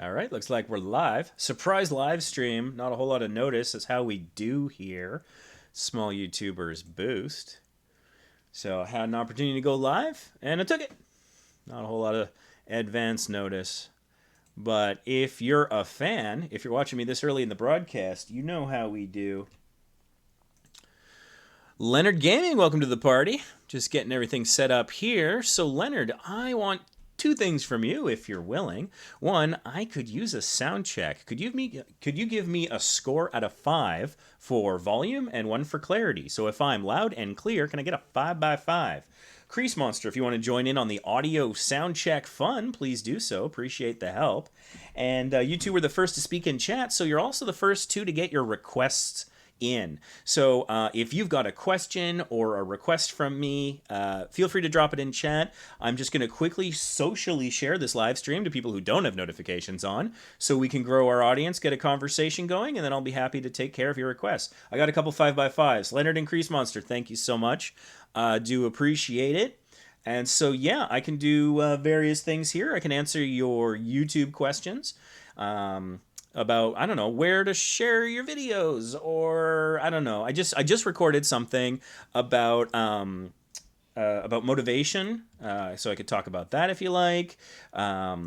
All right, looks like we're live. Surprise live stream. Not a whole lot of notice. Is how we do here. Small YouTubers boost. So I had an opportunity to go live, and I took it. Not a whole lot of advance notice. But if you're a fan, if you're watching me this early in the broadcast, you know how we do. Leonard Gaming, welcome to the party. Just getting everything set up here. So Leonard, I want two things from you if you're willing. One, I could use a sound check. Could you give me a score out of 5 for volume and one for clarity? So if I'm loud and clear, can I get a 5 by 5? Crease Monster, if you want to join in on the audio sound check fun, please do so. Appreciate the help. And you two were the first to speak in chat, so you're also the first two to get your requests in. So if you've got a question or a request from me, feel free to drop it in chat. I'm just going to quickly socially share this live stream to people who don't have notifications on so we can grow our audience, get a conversation going, and then I'll be happy to take care of your requests. I got a couple 5x5s. Leonard and Crease Monster, thank you so much. Do appreciate it. And so, yeah, I can do various things here. I can answer your YouTube questions. About, I don't know, where to share your videos, or I don't know. I just recorded something about motivation, so I could talk about that if you like. I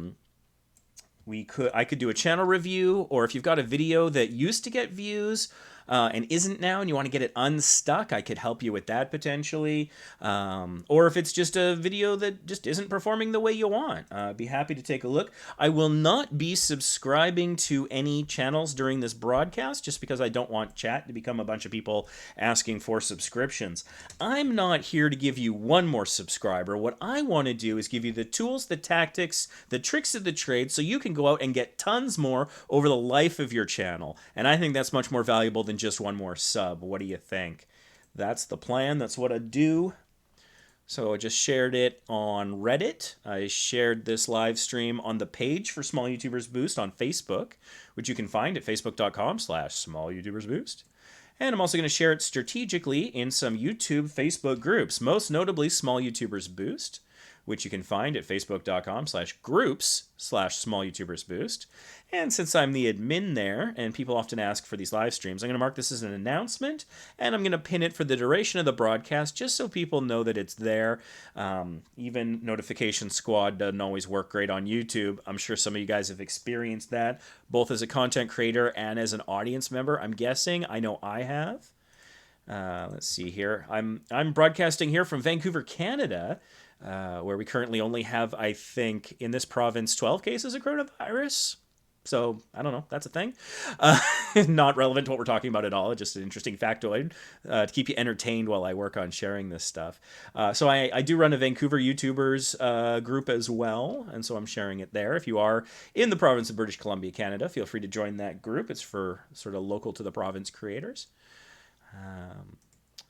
could do a channel review, or if you've got a video that used to get views and isn't now, and you want to get it unstuck, I could help you with that potentially. Or if it's just a video that just isn't performing the way you want, be happy to take a look. I will not be subscribing to any channels during this broadcast just because I don't want chat to become a bunch of people asking for subscriptions. I'm not here to give you one more subscriber. What I want to do is give you the tools, the tactics, the tricks of the trade so you can go out and get tons more over the life of your channel. And I think that's much more valuable than just one more sub. What do you think? That's the plan. That's what I do. So I just shared it on Reddit. I shared this live stream on the page for Small YouTubers Boost on Facebook, which you can find at facebook.com/smallYoutubersBoost. And I'm also going to share it strategically in some YouTube Facebook groups, most notably Small YouTubers Boost, which you can find at facebook.com/groups/smallYoutubersBoost. And since I'm the admin there, and people often ask for these live streams, I'm going to mark this as an announcement, and I'm going to pin it for the duration of the broadcast, just so people know that it's there. Even Notification Squad doesn't always work great on YouTube. I'm sure some of you guys have experienced that, both as a content creator and as an audience member. I'm guessing. I know I have. Let's see here. I'm broadcasting here from Vancouver, Canada, where we currently only have, I think, in this province, 12 cases of coronavirus. So, I don't know, that's a thing. Not relevant to what we're talking about at all, just an interesting factoid to keep you entertained while I work on sharing this stuff. So I do run a Vancouver YouTubers group as well, and so I'm sharing it there. If you are in the province of British Columbia, Canada, feel free to join that group. It's for sort of local to the province creators.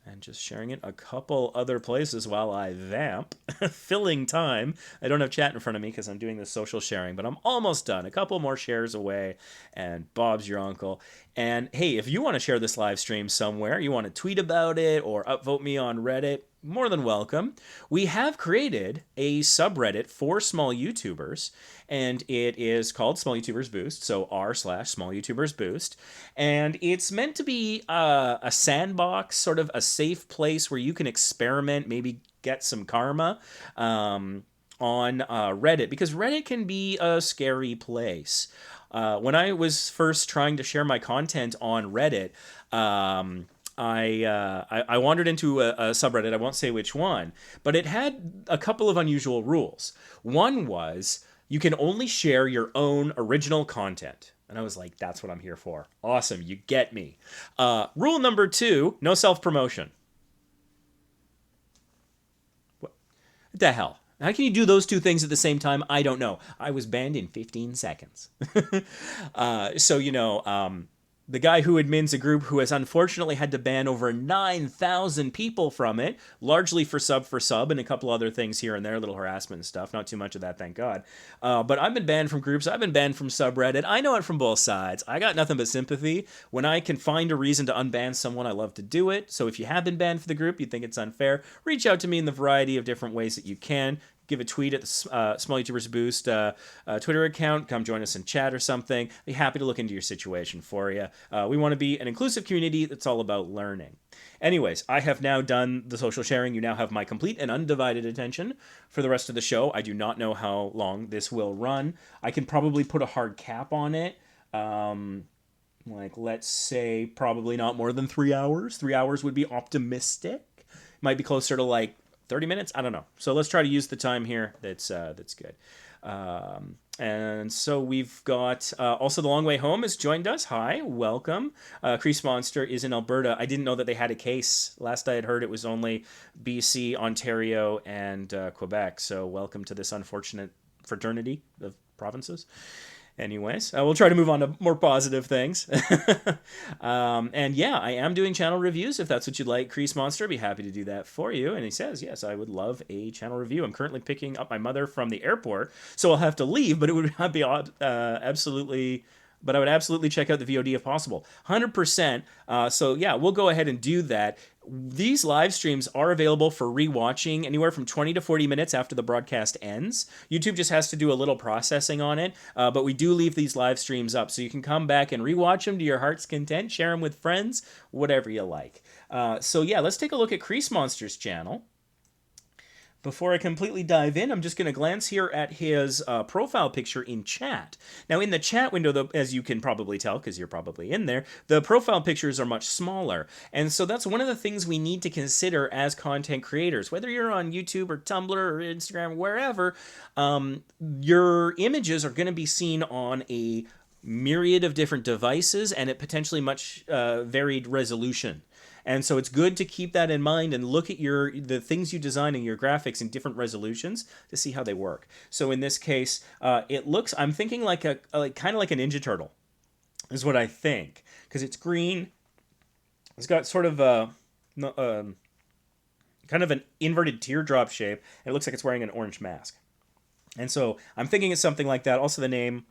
And just sharing it a couple other places while I vamp, filling time. I don't have chat in front of me because I'm doing this social sharing, but I'm almost done. A couple more shares away, and Bob's your uncle. And hey, if you want to share this live stream somewhere, you want to tweet about it or upvote me on Reddit, more than welcome. We have created a subreddit for small YouTubers, and it is called Small YouTubers Boost, so r/Small YouTubers Boost. And it's meant to be a sandbox, sort of a safe place where you can experiment, maybe get some karma on Reddit, because Reddit can be a scary place. When I was first trying to share my content on Reddit, I wandered into a subreddit. I won't say which one, but it had a couple of unusual rules. One was you can only share your own original content. And I was like, that's what I'm here for. Awesome, you get me. Rule number 2, no self-promotion. What the hell? How can you do those two things at the same time? I don't know. I was banned in 15 seconds. The guy who admins a group who has unfortunately had to ban over 9,000 people from it, largely for sub and a couple other things here and there, little harassment and stuff. Not too much of that, thank God. But I've been banned from groups. I've been banned from subreddit. I know it from both sides. I got nothing but sympathy. When I can find a reason to unban someone, I love to do it. So if you have been banned for the group, you think it's unfair, reach out to me in the variety of different ways that you can. give a tweet at the Small YouTubers Boost Twitter account. Come join us in chat or something. I'd be happy to look into your situation for you. We want to be an inclusive community that's all about learning. Anyways, I have now done the social sharing. You now have my complete and undivided attention for the rest of the show. I do not know how long this will run. I can probably put a hard cap on it. Like, let's say probably not more than 3 hours. 3 hours would be optimistic. Might be closer to like 30 minutes. I don't know. So let's try to use the time here. That's good. And so we've got also The Long Way Home has joined us. Hi, welcome. Creasemonster is in Alberta. I didn't know that they had a case. Last I had heard it was only BC, Ontario, and Quebec. So welcome to this unfortunate fraternity of provinces. Anyways, we'll try to move on to more positive things. And yeah, I am doing channel reviews. If that's what you'd like, CreaseMonster, I'd be happy to do that for you. And he says, yes, I would love a channel review. I'm currently picking up my mother from the airport, so I'll have to leave, but it would be absolutely... But I would absolutely check out the VOD if possible. 100%. So yeah, we'll go ahead and do that. These live streams are available for rewatching anywhere from 20 to 40 minutes after the broadcast ends. YouTube just has to do a little processing on it, but we do leave these live streams up, so you can come back and rewatch them to your heart's content, share them with friends, whatever you like. So yeah, let's take a look at CreaseMonster's channel. Before I completely dive in, I'm just going to glance here at his profile picture in chat. Now, in the chat window, as you can probably tell, because you're probably in there, the profile pictures are much smaller. And so that's one of the things we need to consider as content creators. Whether you're on YouTube or Tumblr or Instagram, wherever, your images are going to be seen on a myriad of different devices and at potentially much varied resolution. And so it's good to keep that in mind and look at the things you design in your graphics in different resolutions to see how they work. So in this case, it looks, I'm thinking like kind of like a Ninja Turtle is what I think, because it's green. It's got sort of a kind of an inverted teardrop shape, and it looks like it's wearing an orange mask. And so I'm thinking it's something like that. Also the name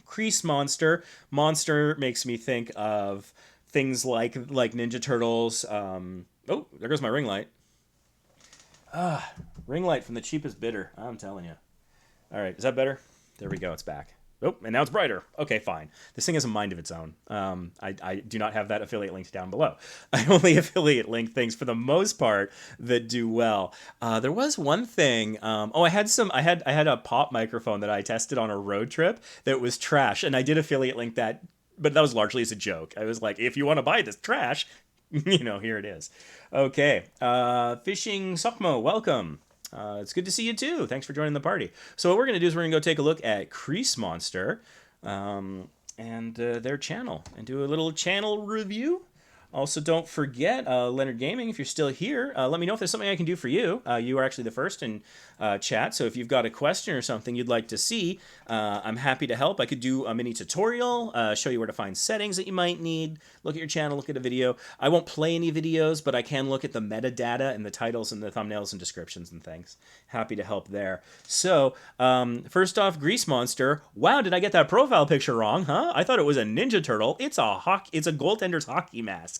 CreaseMonster. Monster makes me think of things like Ninja Turtles. Oh, there goes my ring light. Ring light from the cheapest bidder. I'm telling you. All right, is that better? There we go. It's back. Oh, and now it's brighter. Okay, fine. This thing has a mind of its own. I do not have that affiliate link down below. I only affiliate link things for the most part that do well. There was one thing. I had a pop microphone that I tested on a road trip that was trash, and I did affiliate link that. But that was largely as a joke. I was like, if you want to buy this trash, here it is. Okay. Fishing Sokmo, welcome. It's good to see you too. Thanks for joining the party. So what we're going to do is we're going to go take a look at CreaseMonster and their channel and do a little channel review. Also, don't forget, Leonard Gaming, if you're still here, let me know if there's something I can do for you. You are actually the first in chat, so if you've got a question or something you'd like to see, I'm happy to help. I could do a mini tutorial, show you where to find settings that you might need, look at your channel, look at a video. I won't play any videos, but I can look at the metadata and the titles and the thumbnails and descriptions and things. Happy to help there. So, first off, CreaseMonster. Wow, did I get that profile picture wrong, huh? I thought it was a Ninja Turtle. It's a goaltender's hockey mask.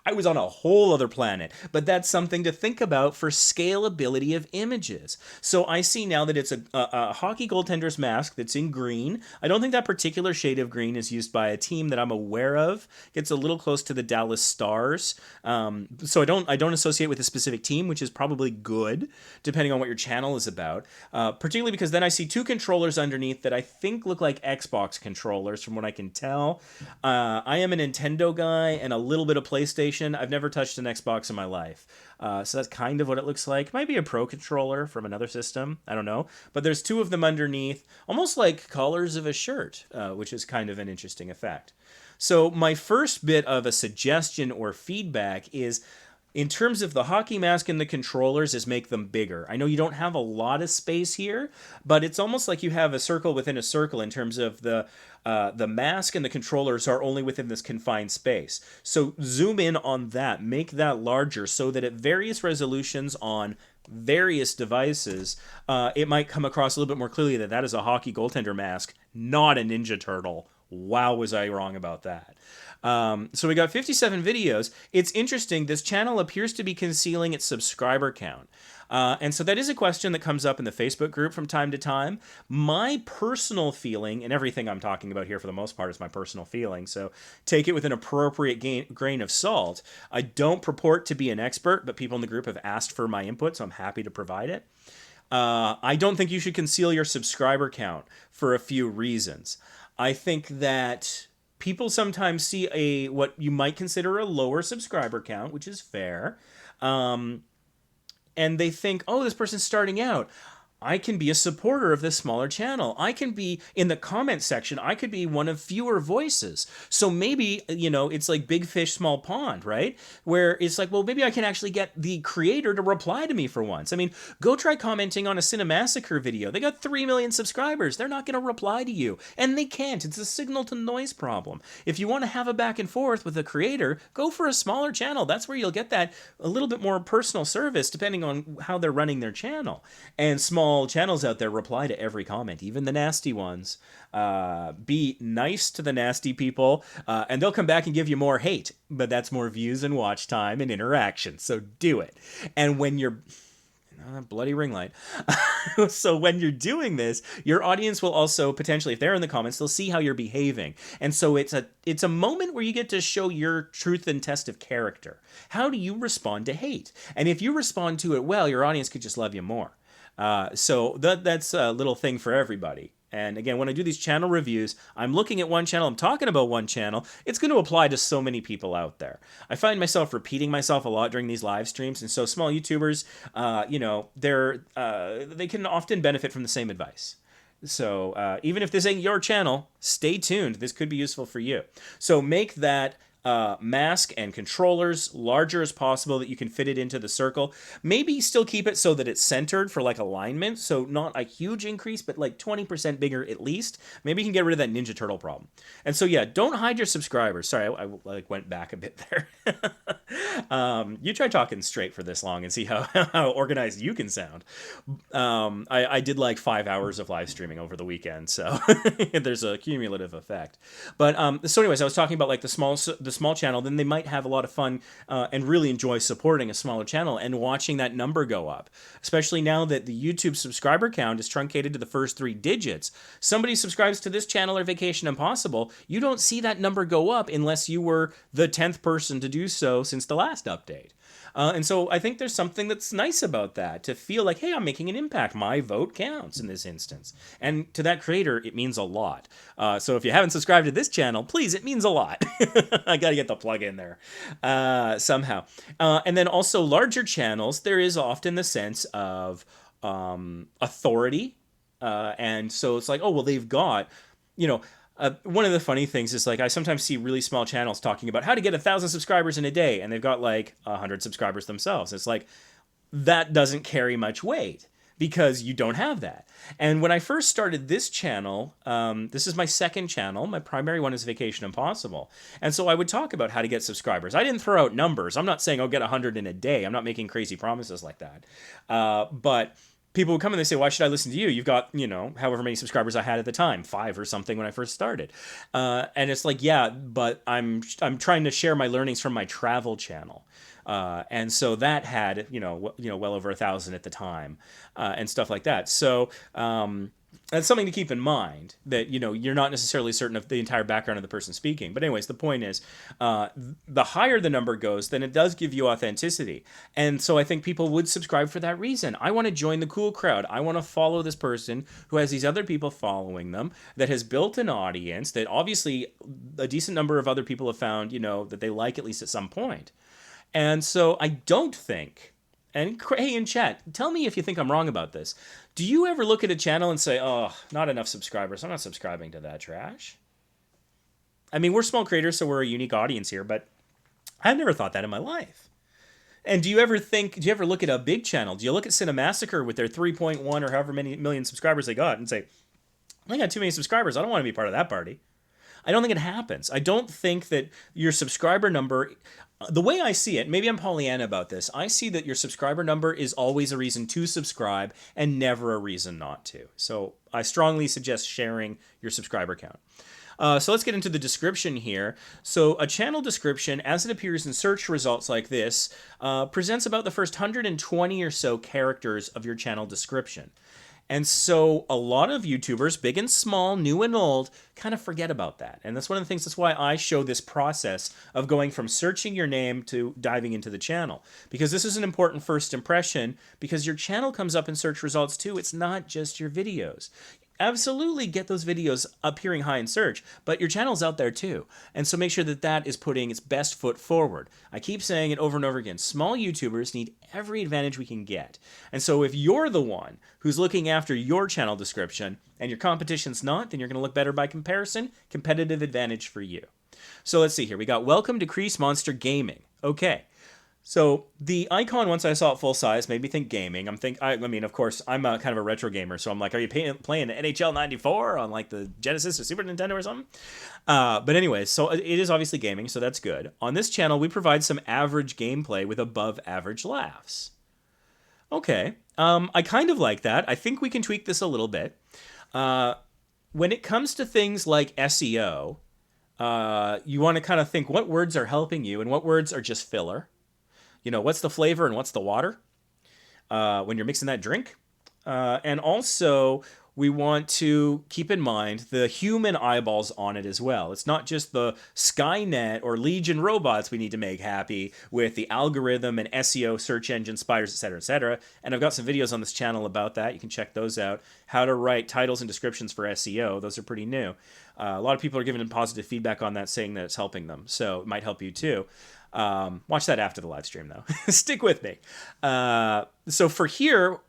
I was on a whole other planet, but that's something to think about for scalability of images. So I see now that it's a hockey goaltender's mask that's in green. I don't think that particular shade of green is used by a team that I'm aware of. Gets a little close to the Dallas Stars. So I don't associate with a specific team, which is probably good, depending on what your channel is about. Particularly because then I see two controllers underneath that I think look like Xbox controllers from what I can tell. I am a Nintendo guy and a little bit of PlayStation. I've never touched an Xbox in my life. So that's kind of what it looks like. Might be a Pro controller from another system. I don't know. But there's two of them underneath, almost like collars of a shirt, which is kind of an interesting effect. So my first bit of a suggestion or feedback is, in terms of the hockey mask and the controllers, is make them bigger. I know you don't have a lot of space here, but it's almost like you have a circle within a circle in terms of the mask and the controllers are only within this confined space. So zoom in on that, make that larger so that at various resolutions on various devices, it might come across a little bit more clearly that that is a hockey goaltender mask, not a Ninja Turtle. Wow, was I wrong about that. So we got 57 videos. It's interesting. This channel appears to be concealing its subscriber count. And so that is a question that comes up in the Facebook group from time to time. My personal feeling, and everything I'm talking about here for the most part is my personal feeling, so take it with an appropriate grain of salt. I don't purport to be an expert, but people in the group have asked for my input, so I'm happy to provide it. I don't think you should conceal your subscriber count for a few reasons. I think that people sometimes see what you might consider a lower subscriber count, which is fair, and they think, oh, this person's starting out. I can be a supporter of this smaller channel. I can be in the comment section. I could be one of fewer voices. So maybe, it's like big fish, small pond, right? Where it's like, well, maybe I can actually get the creator to reply to me for once. I mean, go try commenting on a Cinemassacre video. They got 3 million subscribers. They're not going to reply to you. And they can't. It's a signal to noise problem. If you want to have a back and forth with a creator, go for a smaller channel. That's where you'll get that a little bit more personal service depending on how they're running their channel. And small channels out there reply to every comment, even the nasty ones. Be nice to the nasty people, and they'll come back and give you more hate, but that's more views and watch time and interaction, so do it. And when you're bloody ring light. So when you're doing this, your audience will also potentially, if they're in the comments, they'll see how you're behaving. And so it's a moment where you get to show your truth and test of character. How do you respond to hate? And if you respond to it well, your audience could just love you more. So that's a little thing for everybody. And again, when I do these channel reviews, I'm looking at one channel, I'm talking about one channel. It's going to apply to so many people out there. I find myself repeating myself a lot during these live streams. And so small YouTubers, they can often benefit from the same advice. So even if this ain't your channel, stay tuned. This could be useful for you. So make that mask and controllers larger as possible that you can fit it into the circle. Maybe still keep it so that it's centered for like alignment, so not a huge increase, but like 20% bigger at least. Maybe you can get rid of that Ninja Turtle problem. And so yeah, don't hide your subscribers. Sorry, I like went back a bit there. You try talking straight for this long and see how organized you can sound. I did like 5 hours of live streaming over the weekend, so there's a cumulative effect. But so anyways, I was talking about like the small channel, then they might have a lot of fun and really enjoy supporting a smaller channel and watching that number go up. Especially now that the YouTube subscriber count is truncated to the first 3 digits. Somebody subscribes to this channel or Vacation Impossible, you don't see that number go up unless you were the 10th person to do so since the last update. And so I think there's something that's nice about that, to feel like, hey, I'm making an impact. My vote counts in this instance. And to that creator, it means a lot. So if you haven't subscribed to this channel, please, it means a lot. I got to get the plug in there somehow. And then also larger channels, there is often the sense of authority. And so it's like, oh, well, they've got, one of the funny things is like I sometimes see really small channels talking about how to get 1,000 subscribers in a day, and they've got like 100 subscribers themselves. It's like that doesn't carry much weight because you don't have that. And when I first started this channel, this is my second channel. My primary one is Vacation Impossible. And so I would talk about how to get subscribers. I didn't throw out numbers. I'm not saying I'll get 100 in a day. I'm not making crazy promises like that. But people would come and they say, why should I listen to you? You've got, however many subscribers I had at the time, 5 or something when I first started. And it's like, yeah, but I'm trying to share my learnings from my travel channel. And so that had, well over 1,000 at the time, and stuff like that. So, that's something to keep in mind, that, you're not necessarily certain of the entire background of the person speaking. But anyways, the point is, the higher the number goes, then it does give you authenticity. And so I think people would subscribe for that reason. I want to join the cool crowd. I want to follow this person who has these other people following them, that has built an audience that obviously a decent number of other people have found, that they like at least at some point. And so I don't think, and hey, in chat, tell me if you think I'm wrong about this. Do you ever look at a channel and say, oh, not enough subscribers, I'm not subscribing to that trash? I mean, we're small creators, so we're a unique audience here, but I've never thought that in my life. And do you ever look at a big channel? Do you look at Cinemassacre with their 3.1 or however many million subscribers they got and say, I got too many subscribers, I don't want to be part of that party? I don't think it happens. I don't think that your subscriber number, the way I see it, maybe I'm Pollyanna about this, I see that your subscriber number is always a reason to subscribe and never a reason not to. So I strongly suggest sharing your subscriber count. So let's get into the description here. So a channel description, as it appears in search results like this, presents about the first 120 or so characters of your channel description. And so a lot of YouTubers, big and small, new and old, kind of forget about that. And that's one of the things, that's why I show this process of going from searching your name to diving into the channel. Because this is an important first impression, because your channel comes up in search results too. It's not just your videos. Absolutely get those videos appearing high in search, but your channel's out there too. And so make sure that that is putting its best foot forward. I keep saying it over and over again. Small YouTubers need every advantage we can get. And so if you're the one who's looking after your channel description and your competition's not, then you're going to look better by comparison. Competitive advantage for you. So let's see here. We got welcome to creasemonstergaming. Okay. So the icon, once I saw it full size, made me think gaming. I mean, of course, I'm a kind of a retro gamer, so I'm like, are you playing NHL 94 on like the Genesis or Super Nintendo or something? But anyways, so it is obviously gaming, so that's good. On this channel, we provide some average gameplay with above average laughs. Okay, I kind of like that. I think we can tweak this a little bit. When it comes to things like SEO, you want to kind of think what words are helping you and what words are just filler. You know, what's the flavor and what's the water when you're mixing that drink? And also, we want to keep in mind the human eyeballs on it as well. It's not just the Skynet or Legion robots we need to make happy with the algorithm and SEO, search engine, spiders, etc., etc. And I've got some videos on this channel about that. You can check those out. How to write titles and descriptions for SEO. Those are pretty new. A lot of people are giving positive feedback on that, saying that it's helping them. So it might help you too. Watch that after the live stream, though. Stick with me. So for here,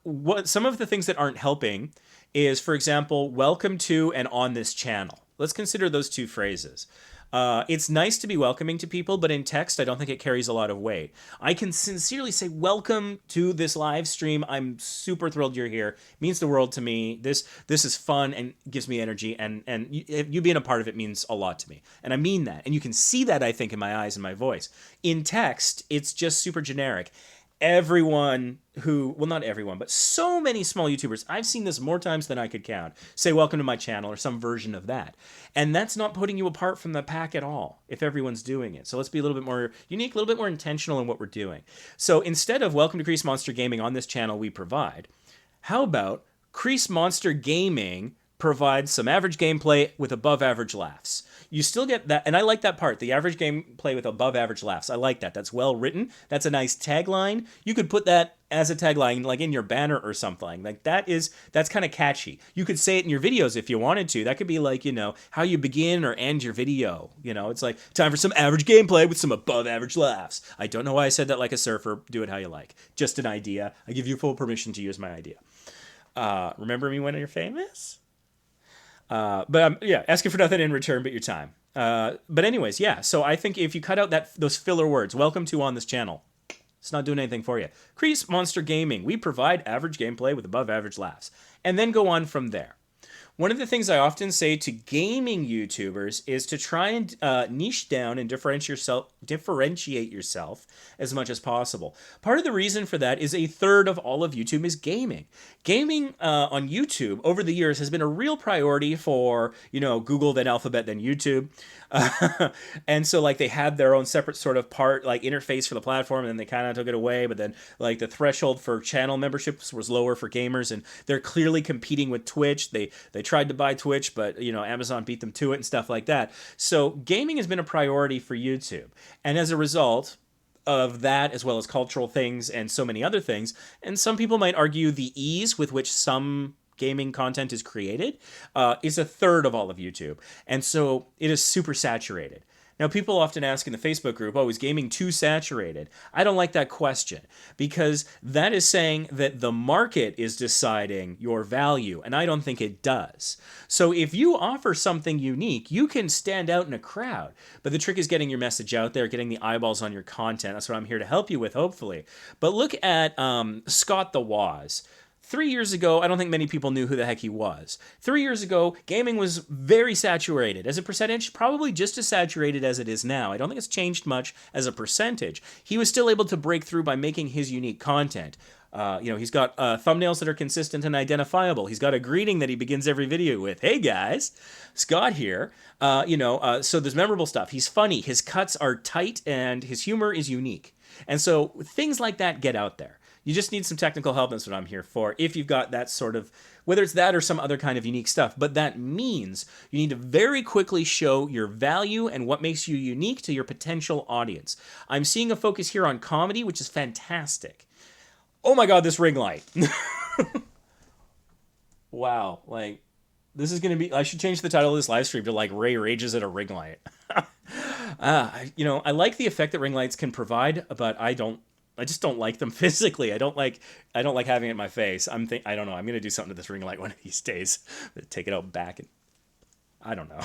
some of the things that aren't helping is, for example, welcome to and on this channel. Let's consider those two phrases. It's nice to be welcoming to people, but in text, I don't think it carries a lot of weight. I can sincerely say, welcome to this live stream. I'm super thrilled you're here. It means the world to me. This is fun and gives me energy, and you being a part of it means a lot to me. And I mean that. And you can see that, I think, in my eyes and my voice. In text, it's just super generic. Everyone who, well, not everyone, but so many small YouTubers, I've seen this more times than I could count, say welcome to my channel or some version of that. And that's not putting you apart from the pack at all if everyone's doing it. So let's be a little bit more unique, a little bit more intentional in what we're doing. So instead of welcome to Crease Monster Gaming on this channel we provide, how about Crease Monster Gaming provides some average gameplay with above average laughs. You still get that, and I like that part, the average gameplay with above average laughs. I like that. That's well written. That's a nice tagline. You could put that as a tagline like in your banner or something. Like that's kind of catchy. You could say it in your videos if you wanted to. That could be like, you know, how you begin or end your video. You know, it's like time for some average gameplay with some above average laughs. I don't know why I said that like a surfer. Do it how you like. Just an idea. I give you full permission to use my idea. Remember me when you're famous? But yeah, asking for nothing in return but your time. But anyways, yeah. So I think if you cut out those filler words, welcome to on this channel, it's not doing anything for you. Crease Monster Gaming, we provide average gameplay with above average laughs. And then go on from there. One of the things I often say to gaming YouTubers is to try and niche down and differentiate yourself as much as possible. Part of the reason for that is a third of all of YouTube is gaming. Gaming on YouTube over the years has been a real priority for, you know, Google, then Alphabet, then YouTube. And so like they had their own separate sort of interface for the platform, and then they kind of took it away. But then like the threshold for channel memberships was lower for gamers, and they're clearly competing with Twitch. They tried to buy Twitch, but you know, Amazon beat them to it and stuff like that. So gaming has been a priority for YouTube. And as a result of that, as well as cultural things and so many other things, and some people might argue the ease with which some gaming content is created is a third of all of YouTube. And so it is super saturated. Now, people often ask in the Facebook group, oh, is gaming too saturated? I don't like that question, because that is saying that the market is deciding your value, and I don't think it does. So if you offer something unique, you can stand out in a crowd. But the trick is getting your message out there, getting the eyeballs on your content. That's what I'm here to help you with, hopefully. But look at Scott the Woz. 3 years ago, I don't think many people knew who the heck he was. 3 years ago, gaming was very saturated. As a percentage, probably just as saturated as it is now. I don't think it's changed much as a percentage. He was still able to break through by making his unique content. He's got thumbnails that are consistent and identifiable. He's got a greeting that he begins every video with. Hey guys, Scott here. So there's memorable stuff. He's funny. His cuts are tight and his humor is unique. And so things like that get out there. You just need some technical help. That's what I'm here for. If you've got that sort of, whether it's that or some other kind of unique stuff. But that means you need to very quickly show your value and what makes you unique to your potential audience. I'm seeing a focus here on comedy, which is fantastic. Oh my God, this ring light. Wow. Like, this is going to be, I should change the title of this live stream to like Ray rages at a ring light. I like the effect that ring lights can provide, but I just don't like them physically. I don't like having it in my face. I don't know. I'm going to do something to this ring light one of these days. Take it out back and I don't know.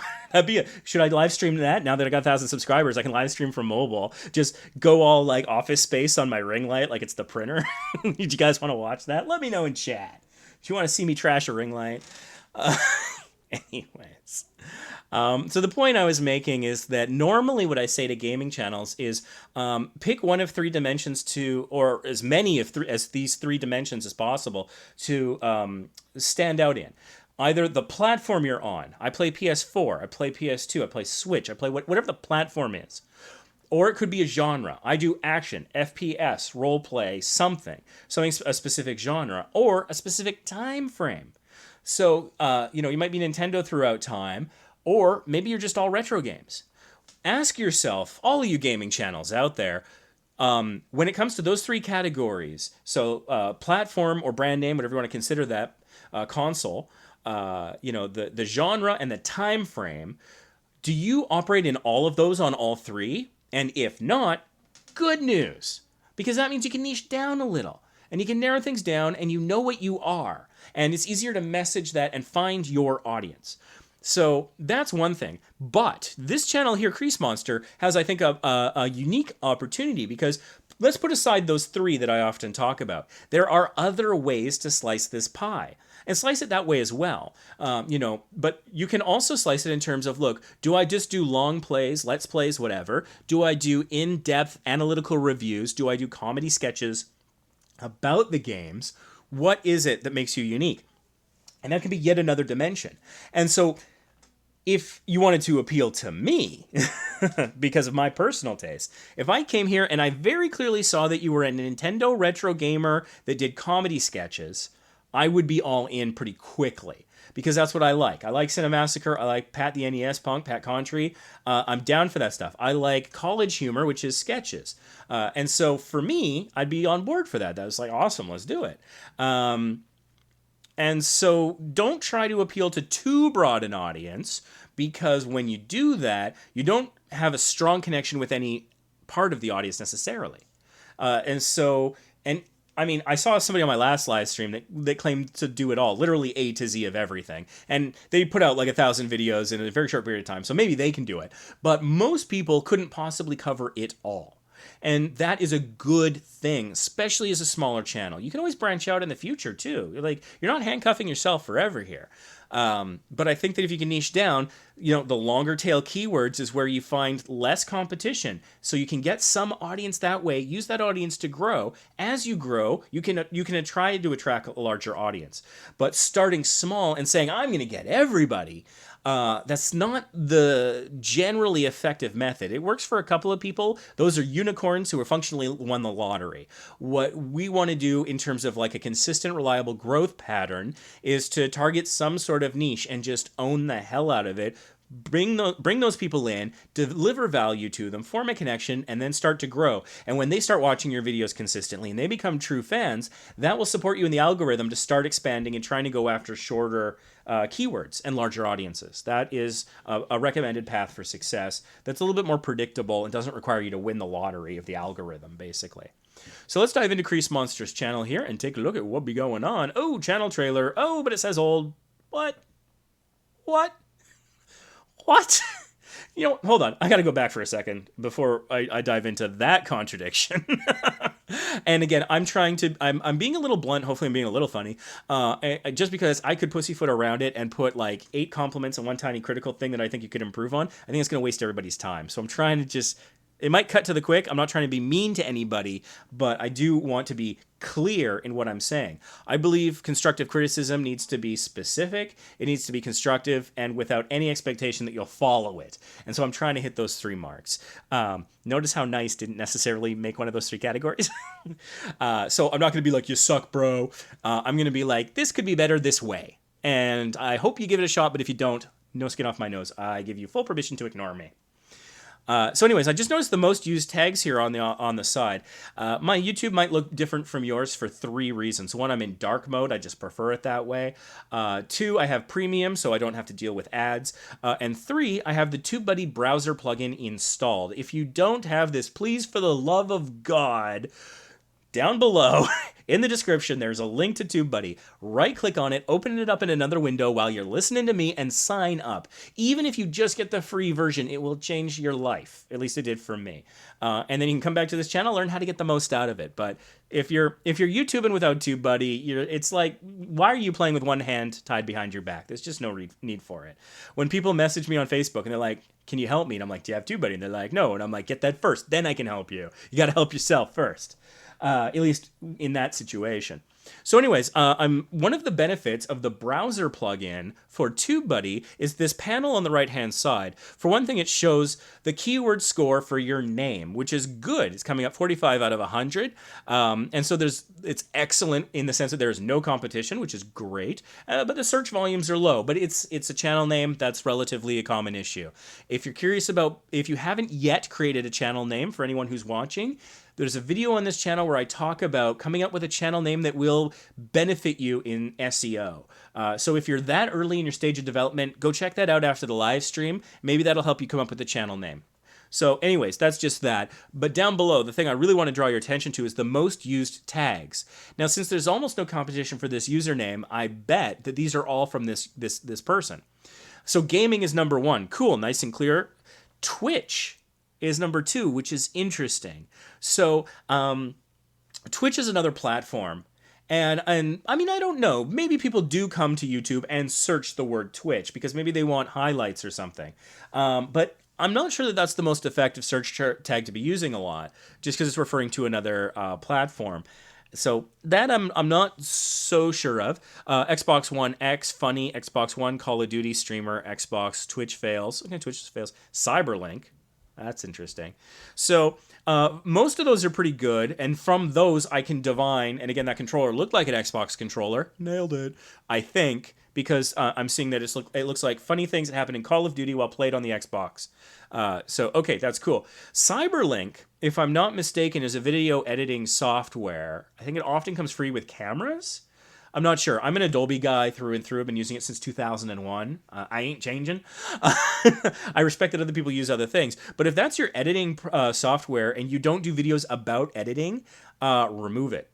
Should I live stream that? Now that I got 1,000 subscribers, I can live stream from mobile. Just go all like Office Space on my ring light like it's the printer. Did you guys want to watch that? Let me know in chat. If you want to see me trash a ring light. Anyways. So the point I was making is that normally what I say to gaming channels is pick one of three dimensions or as many as these three dimensions as possible to stand out in. Either the platform you're on. I play PS4, I play PS2, I play Switch, I play whatever the platform is. Or it could be a genre. I do action, FPS, roleplay, something, a specific genre, or a specific time frame. So, you might be Nintendo throughout time, or maybe you're just all retro games. Ask yourself, all of you gaming channels out there, when it comes to those three categories, so platform or brand name, whatever you want to consider that, console, the genre and the time frame, do you operate in all of those on all three? And if not, good news, because that means you can niche down a little and you can narrow things down and you know what you are. And it's easier to message that and find your audience. So that's one thing. But this channel here, Crease Monster, has, I think, a unique opportunity because let's put aside those three that I often talk about. There are other ways to slice this pie. And slice it that way as well. But you can also slice it in terms of, look, do I just do long plays, let's plays, whatever? Do I do in-depth analytical reviews? Do I do comedy sketches about the games? What is it that makes you unique? And that can be yet another dimension. And so if you wanted to appeal to me, because of my personal taste, if I came here and I very clearly saw that you were a Nintendo retro gamer that did comedy sketches, I would be all in pretty quickly because that's what I like. I like Cinemassacre. I like Pat the NES Punk, Pat Contry. I'm down for that stuff. I like college humor, which is sketches. And so for me, I'd be on board for that. That was like, awesome, let's do it. And so don't try to appeal to too broad an audience because when you do that, you don't have a strong connection with any part of the audience necessarily. I saw somebody on my last live stream that claimed to do it all, literally A to Z of everything. And they put out like 1,000 videos in a very short period of time, so maybe they can do it. But most people couldn't possibly cover it all. And that is a good thing, especially as a smaller channel. You can always branch out in the future, too. You're not handcuffing yourself forever here. But I think that if you can niche down, the longer tail keywords is where you find less competition. So you can get some audience that way, use that audience to grow. As you grow, you can try to attract a larger audience. But starting small and saying, I'm going to get everybody, that's not the generally effective method. It works for a couple of people. Those are unicorns who are functionally won the lottery. What we want to do in terms of like a consistent, reliable growth pattern is to target some sort of niche and just own the hell out of it. Bring those people in, deliver value to them, form a connection, and then start to grow. And when they start watching your videos consistently and they become true fans, that will support you in the algorithm to start expanding and trying to go after shorter keywords and larger audiences. That is a recommended path for success that's a little bit more predictable and doesn't require you to win the lottery of the algorithm, basically. So let's dive into Crease Monsters channel here and take a look at what be going on. Oh, channel trailer. Oh, but it says old. What? Hold on. I got to go back for a second before I dive into that contradiction. And again, I'm being a little blunt. Hopefully I'm being a little funny. Just because I could pussyfoot around it and put like 8 compliments and one tiny critical thing that I think you could improve on, I think it's going to waste everybody's time. So I'm trying to just it might cut to the quick. I'm not trying to be mean to anybody, but I do want to be clear in what I'm saying. I believe constructive criticism needs to be specific, it needs to be constructive, and without any expectation that you'll follow it. And so I'm trying to hit those 3 marks. Notice how nice didn't necessarily make one of those 3 categories. So I'm not going to be like, you suck, bro. I'm going to be like, this could be better this way. And I hope you give it a shot, but if you don't, no skin off my nose. I give you full permission to ignore me. So anyways, I just noticed the most used tags here on the side. My YouTube might look different from yours for 3 reasons. 1, I'm in dark mode. I just prefer it that way. 2, I have premium, so I don't have to deal with ads. And 3, I have the TubeBuddy browser plugin installed. If you don't have this, please, for the love of God, down below in the description, there's a link to TubeBuddy. Right-click on it, open it up in another window while you're listening to me, and sign up. Even if you just get the free version, it will change your life. At least it did for me. And then you can come back to this channel, learn how to get the most out of it. But if you're YouTubing without TubeBuddy, it's like, why are you playing with one hand tied behind your back? There's just no need for it. When people message me on Facebook and they're like, can you help me? And I'm like, do you have TubeBuddy? And they're like, no. And I'm like, get that first, then I can help you. You got to help yourself first. At least in that situation. So anyways, one of the benefits of the browser plugin for TubeBuddy is this panel on the right-hand side. For one thing, it shows the keyword score for your name, which is good. It's coming up 45 out of 100. And so it's excellent in the sense that there is no competition, which is great. But the search volumes are low. But it's a channel name that's relatively a common issue. If you're curious about, if you haven't yet created a channel name for anyone who's watching, there's a video on this channel where I talk about coming up with a channel name that will benefit you in SEO. So if you're that early in your stage of development, go check that out after the live stream. Maybe that'll help you come up with a channel name. So anyways, that's just that. But down below, the thing I really want to draw your attention to is the most used tags. Now, since there's almost no competition for this username, I bet that these are all from this person. So gaming is number 1. Cool, nice and clear. Twitch is number 2, which is interesting. So Twitch is another platform. And I mean, I don't know. Maybe people do come to YouTube and search the word Twitch because maybe they want highlights or something. But I'm not sure that that's the most effective search tag to be using a lot, just because it's referring to another platform. So that I'm not so sure of. Xbox One X, Funny, Xbox One, Call of Duty, Streamer, Xbox, Twitch fails. Okay, Twitch fails. Cyberlink. That's interesting. So most of those are pretty good, and from those I can divine, and again, that controller looked like an Xbox controller. Nailed it, I think, because I'm seeing that it looks like funny things that happen in Call of Duty while played on the Xbox. So, okay, that's cool. Cyberlink, if I'm not mistaken, is a video editing software. I think it often comes free with cameras. I'm not sure. I'm an Adobe guy through and through. I've been using it since 2001. I ain't changing. I respect that other people use other things. But if that's your editing software and you don't do videos about editing, remove it.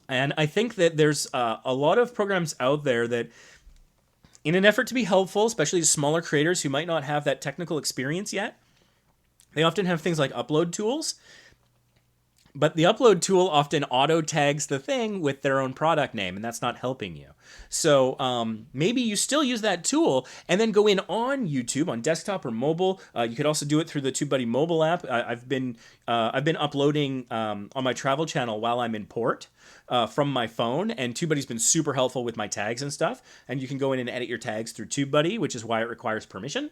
And I think that there's a lot of programs out there that, in an effort to be helpful, especially to smaller creators who might not have that technical experience yet, they often have things like upload tools. But the upload tool often auto tags the thing with their own product name, and that's not helping you. So maybe you still use that tool and then go in on YouTube on desktop or mobile. You could also do it through the TubeBuddy mobile app. I've been uploading on my travel channel while I'm in port from my phone, and TubeBuddy's been super helpful with my tags and stuff. And you can go in and edit your tags through TubeBuddy, which is why it requires permission.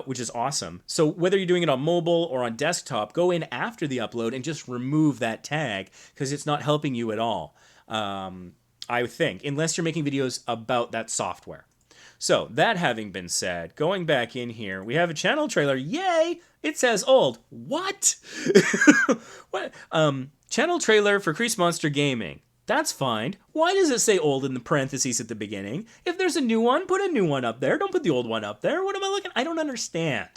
Which is awesome. So whether you're doing it on mobile or on desktop, go in after the upload and just remove that tag because it's not helping you at all, I think, unless you're making videos about that software. So that having been said, going back in here, we have a channel trailer. Yay! It says old. What? What? Channel trailer for chrismonstergaming. That's fine. Why does it say old in the parentheses at the beginning? If there's a new one, put a new one up there. Don't put the old one up there. What am I looking? I don't understand.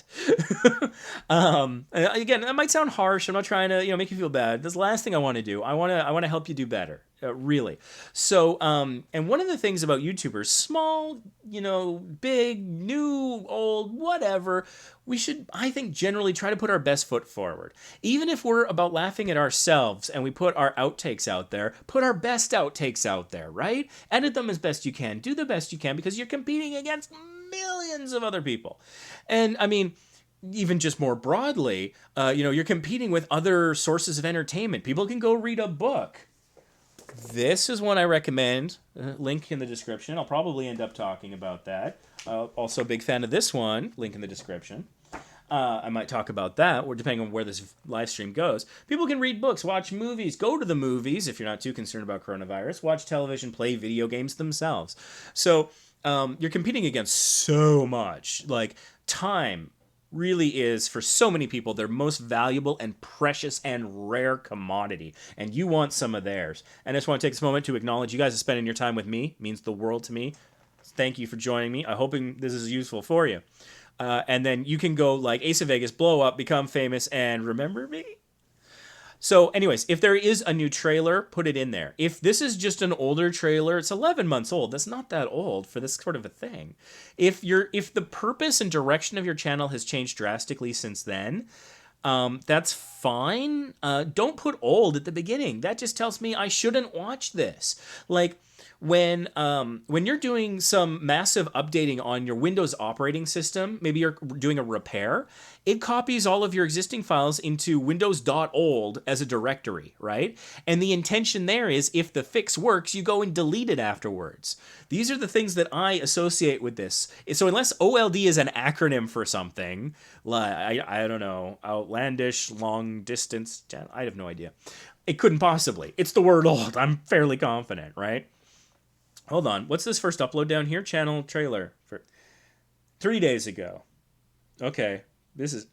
Again, that might sound harsh. I'm not trying to, make you feel bad. That's the last thing I want to do. I want to help you do better. Really. So, and one of the things about YouTubers, small, big, new, old, whatever, we should, I think, generally try to put our best foot forward. Even if we're about laughing at ourselves and we put our outtakes out there, put our best outtakes out there, right? Edit them as best you can. Do the best you can because you're competing against millions of other people. And I mean, even just more broadly, you're competing with other sources of entertainment. People can go read a book. This is one I recommend. Link in the description. I'll probably end up talking about that. Also, a big fan of this one. Link in the description. I might talk about that, or depending on where this live stream goes. People can read books, watch movies, go to the movies if you're not too concerned about coronavirus, watch television, play video games themselves. So you're competing against so much. Like, time really is, for so many people, their most valuable and precious and rare commodity. And you want some of theirs. And I just want to take this moment to acknowledge you guys are spending your time with me. It means the world to me. Thank you for joining me. I'm hoping this is useful for you. And then you can go like Ace of Vegas, blow up, become famous, and remember me. So anyways, if there is a new trailer, put it in there. If this is just an older trailer, it's 11 months old. That's not that old for this sort of a thing. If the purpose and direction of your channel has changed drastically since then, that's fine. Don't put old at the beginning. That just tells me I shouldn't watch this. Like, when you're doing some massive updating on your Windows operating system, maybe you're doing a repair, it copies all of your existing files into windows.old as a directory, right? And the intention there is if the fix works, you go and delete it afterwards. These are the things that I associate with this. So unless OLD is an acronym for something, like, I don't know, outlandish, long distance, I have no idea. It couldn't possibly. It's the word old. I'm fairly confident, right? Hold on. What's this first upload down here? Channel trailer for 3 days ago. Okay. This is...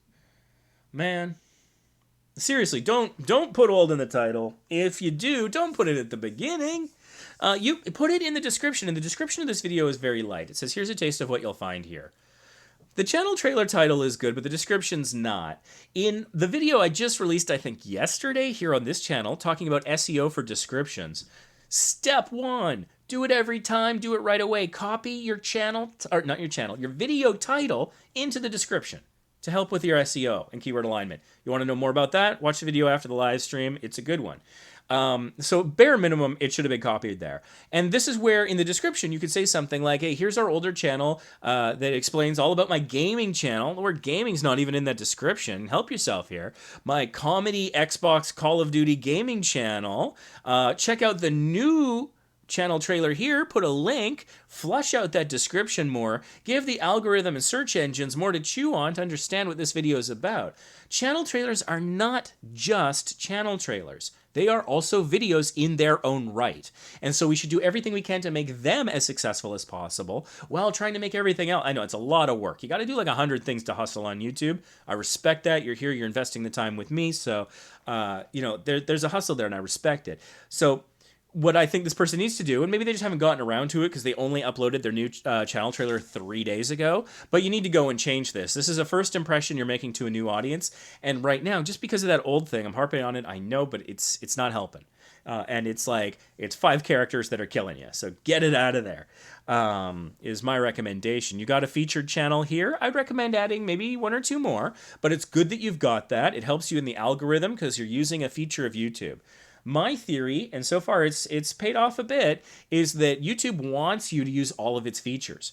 Man. Seriously, don't put old in the title. If you do, don't put it at the beginning. You put it in the description. And the description of this video is very light. It says, here's a taste of what you'll find here. The channel trailer title is good, but the description's not. In the video I just released, I think yesterday, here on this channel, talking about SEO for descriptions, Step 1, do it every time, do it right away. Copy your channel, or not your channel, your video title into the description to help with your SEO and keyword alignment. You want to know more about that? Watch the video after the live stream. It's a good one. So bare minimum, it should have been copied there. And this is where in the description you could say something like, hey, here's our older channel that explains all about my gaming channel. The word gaming's not even in that description. Help yourself here. My comedy, Xbox, Call of Duty gaming channel. Check out the new channel trailer here, put a link, flush out that description more, give the algorithm and search engines more to chew on to understand what this video is about. Channel trailers are not just channel trailers. They are also videos in their own right. And so we should do everything we can to make them as successful as possible while trying to make everything else. I know it's a lot of work. You got to do like 100 things to hustle on YouTube. I respect that. You're here, you're investing the time with me. So, there's a hustle there and I respect it. So what I think this person needs to do, and maybe they just haven't gotten around to it because they only uploaded their new channel trailer 3 days ago, but you need to go and change this. This is a first impression you're making to a new audience, and right now, just because of that old thing, I'm harping on it, I know, but it's not helping. And it's 5 characters that are killing you, so get it out of there, is my recommendation. You got a featured channel here. I'd recommend adding maybe 1 or 2 more, but it's good that you've got that. It helps you in the algorithm because you're using a feature of YouTube. My theory, and so far it's paid off a bit, is that YouTube wants you to use all of its features.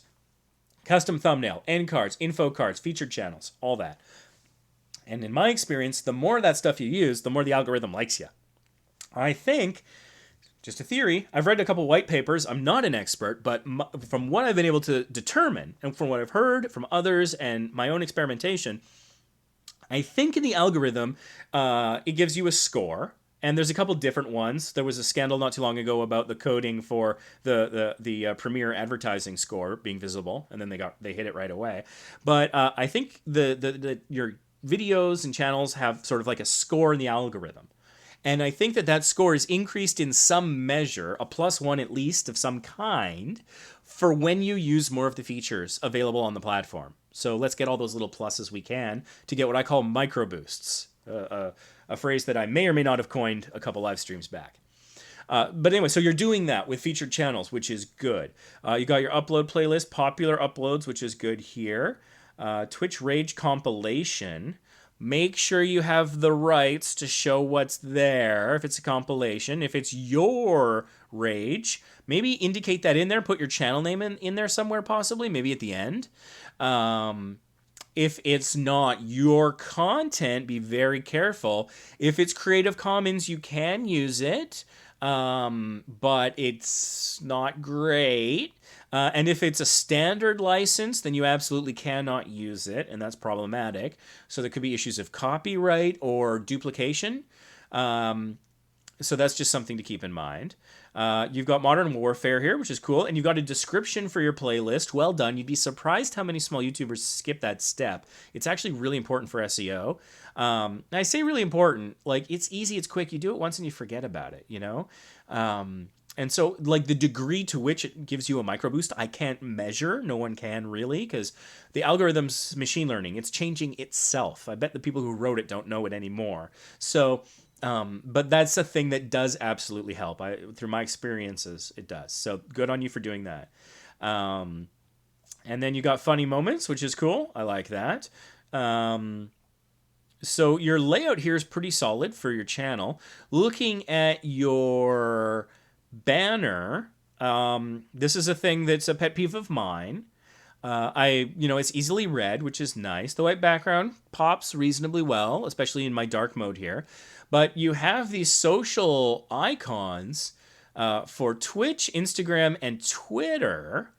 Custom thumbnail, end cards, info cards, featured channels, all that. And in my experience, the more of that stuff you use, the more the algorithm likes you. I think, just a theory, I've read a couple white papers, I'm not an expert, but from what I've been able to determine, and from what I've heard from others and my own experimentation, I think in the algorithm, it gives you a score. And there's a couple different ones. There was a scandal not too long ago about the coding for the Premiere advertising score being visible, and then they hit it right away. But I think your videos and channels have sort of like a score in the algorithm. And I think that score is increased in some measure, a +1 at least of some kind, for when you use more of the features available on the platform. So let's get all those little pluses we can to get what I call micro boosts. A phrase that I may or may not have coined a couple live streams back. But anyway, so you're doing that with featured channels, which is good. You got your upload playlist, popular uploads, which is good here. Twitch Rage compilation. Make sure you have the rights to show what's there if it's a compilation. If it's your Rage, maybe indicate that in there. Put your channel name in there somewhere possibly, maybe at the end. If it's not your content, be very careful. If it's Creative Commons, you can use it, but it's not great. And if it's a standard license, then you absolutely cannot use it, and that's problematic. So there could be issues of copyright or duplication. So that's just something to keep in mind. You've got Modern Warfare here, which is cool, and you've got a description for your playlist. Well done. You'd be surprised how many small YouTubers skip that step. It's actually really important for SEO. I say really important, like it's easy, it's quick. You do it once and you forget about it, you know? And so, like, the degree to which it gives you a micro boost, I can't measure. No one can really, because the algorithm's machine learning. It's changing itself. I bet the people who wrote it don't know it anymore. So, but that's a thing that does absolutely help. Through my experiences, it does. So good on you for doing that. And then you got funny moments, which is cool. I like that. So your layout here is pretty solid for your channel. Looking at your banner, this is a thing that's a pet peeve of mine. It's easily read, which is nice. The white background pops reasonably well, especially in my dark mode here. But you have these social icons for Twitch, Instagram, and Twitter.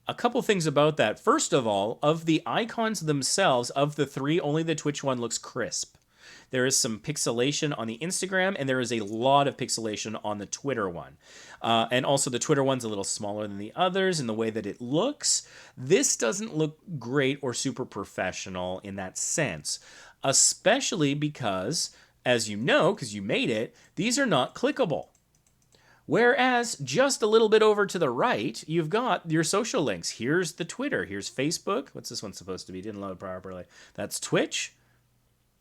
A couple things about that. First of all, of the icons themselves, of the three, only the Twitch one looks crisp. There is some pixelation on the Instagram, and there is a lot of pixelation on the Twitter one. And also the Twitter one's a little smaller than the others in the way that it looks. This doesn't look great or super professional in that sense, especially because, as you know, because you made it, these are not clickable. Whereas just a little bit over to the right, you've got your social links. Here's the Twitter. Here's Facebook. What's this one supposed to be? Didn't load properly. That's Twitch.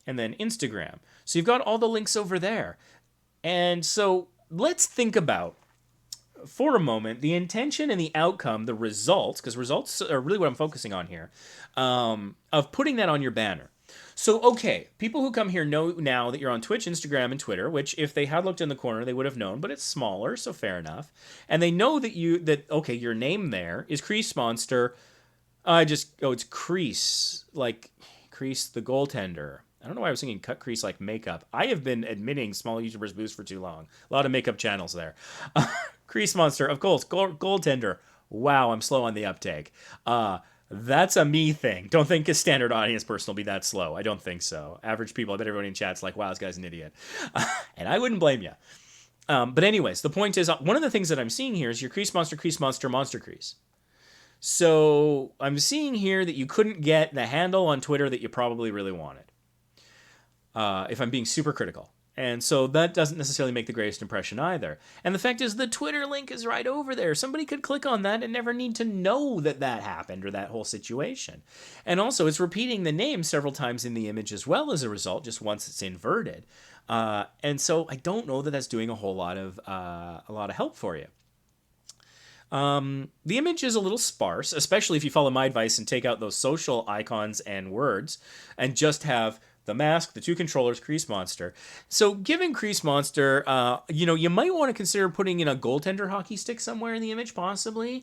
And then Instagram. So you've got all the links over there. And so let's think about, for a moment, the intention and the outcome, the results, because results are really what I'm focusing on here, of putting that on your banner. So, okay, people who come here know now that you're on Twitch, Instagram, and Twitter, which if they had looked in the corner, they would have known, but it's smaller, so fair enough. And they know that your name there is CreaseMonster. It's Crease, like Crease the goaltender. I don't know why I was thinking cut crease like makeup. I have been admitting small YouTubers boost for too long. A lot of makeup channels there. CreaseMonster, of course, goaltender. Wow, I'm slow on the uptake. That's a me thing. Don't think a standard audience person will be that slow. I don't think so. Average people, I bet everyone in chat's like, wow, this guy's an idiot. And I wouldn't blame you. But anyways, the point is, one of the things that I'm seeing here is your CreaseMonster, Monster Crease. So I'm seeing here that you couldn't get the handle on Twitter that you probably really wanted. If I'm being super critical. And so that doesn't necessarily make the greatest impression either. And the fact is the Twitter link is right over there. Somebody could click on that and never need to know that that happened or that whole situation. And also it's repeating the name several times in the image as well as a result, just once it's inverted. And so I don't know that that's doing a whole lot of help for you. The image is a little sparse, especially if you follow my advice and take out those social icons and words and just have the mask, the two controllers, CreaseMonster. So given CreaseMonster, you might want to consider putting in a goaltender hockey stick somewhere in the image, possibly.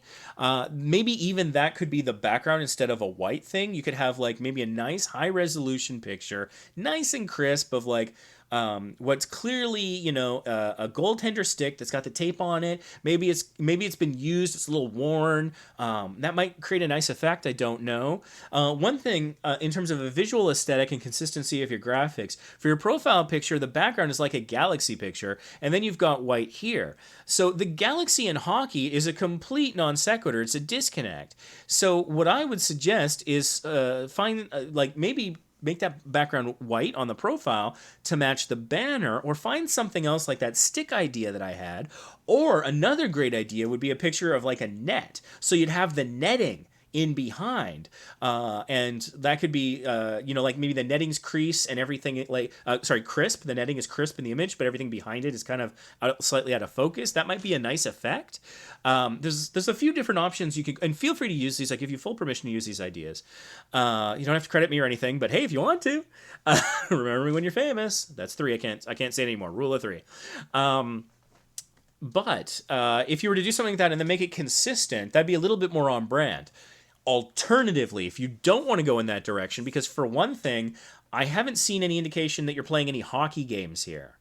Maybe even that could be the background instead of a white thing. You could have like maybe a nice high resolution picture, nice and crisp of like what's clearly, a goaltender stick that's got the tape on it. Maybe it's been used. It's a little worn. That might create a nice effect. I don't know. One thing in terms of a visual aesthetic and consistency of your graphics, for your profile picture, the background is like a galaxy picture, and then you've got white here. So the galaxy in hockey is a complete non sequitur. It's a disconnect. So what I would suggest is find maybe make that background white on the profile to match the banner, or find something else like that stick idea that I had. Or another great idea would be a picture of like a net. So you'd have the netting in behind, and that could be like maybe the netting's crease and everything crisp. The netting is crisp in the image, but everything behind it is kind of slightly out of focus. That might be a nice effect. There's a few different options you can, and feel free to use these. I give you full permission to use these ideas. You don't have to credit me or anything, but hey, if you want to, remember me when you're famous. That's 3. I can't say it anymore. Rule of 3. But if you were to do something like that and then make it consistent, that'd be a little bit more on brand. Alternatively, if you don't want to go in that direction, because for one thing, I haven't seen any indication that you're playing any hockey games here.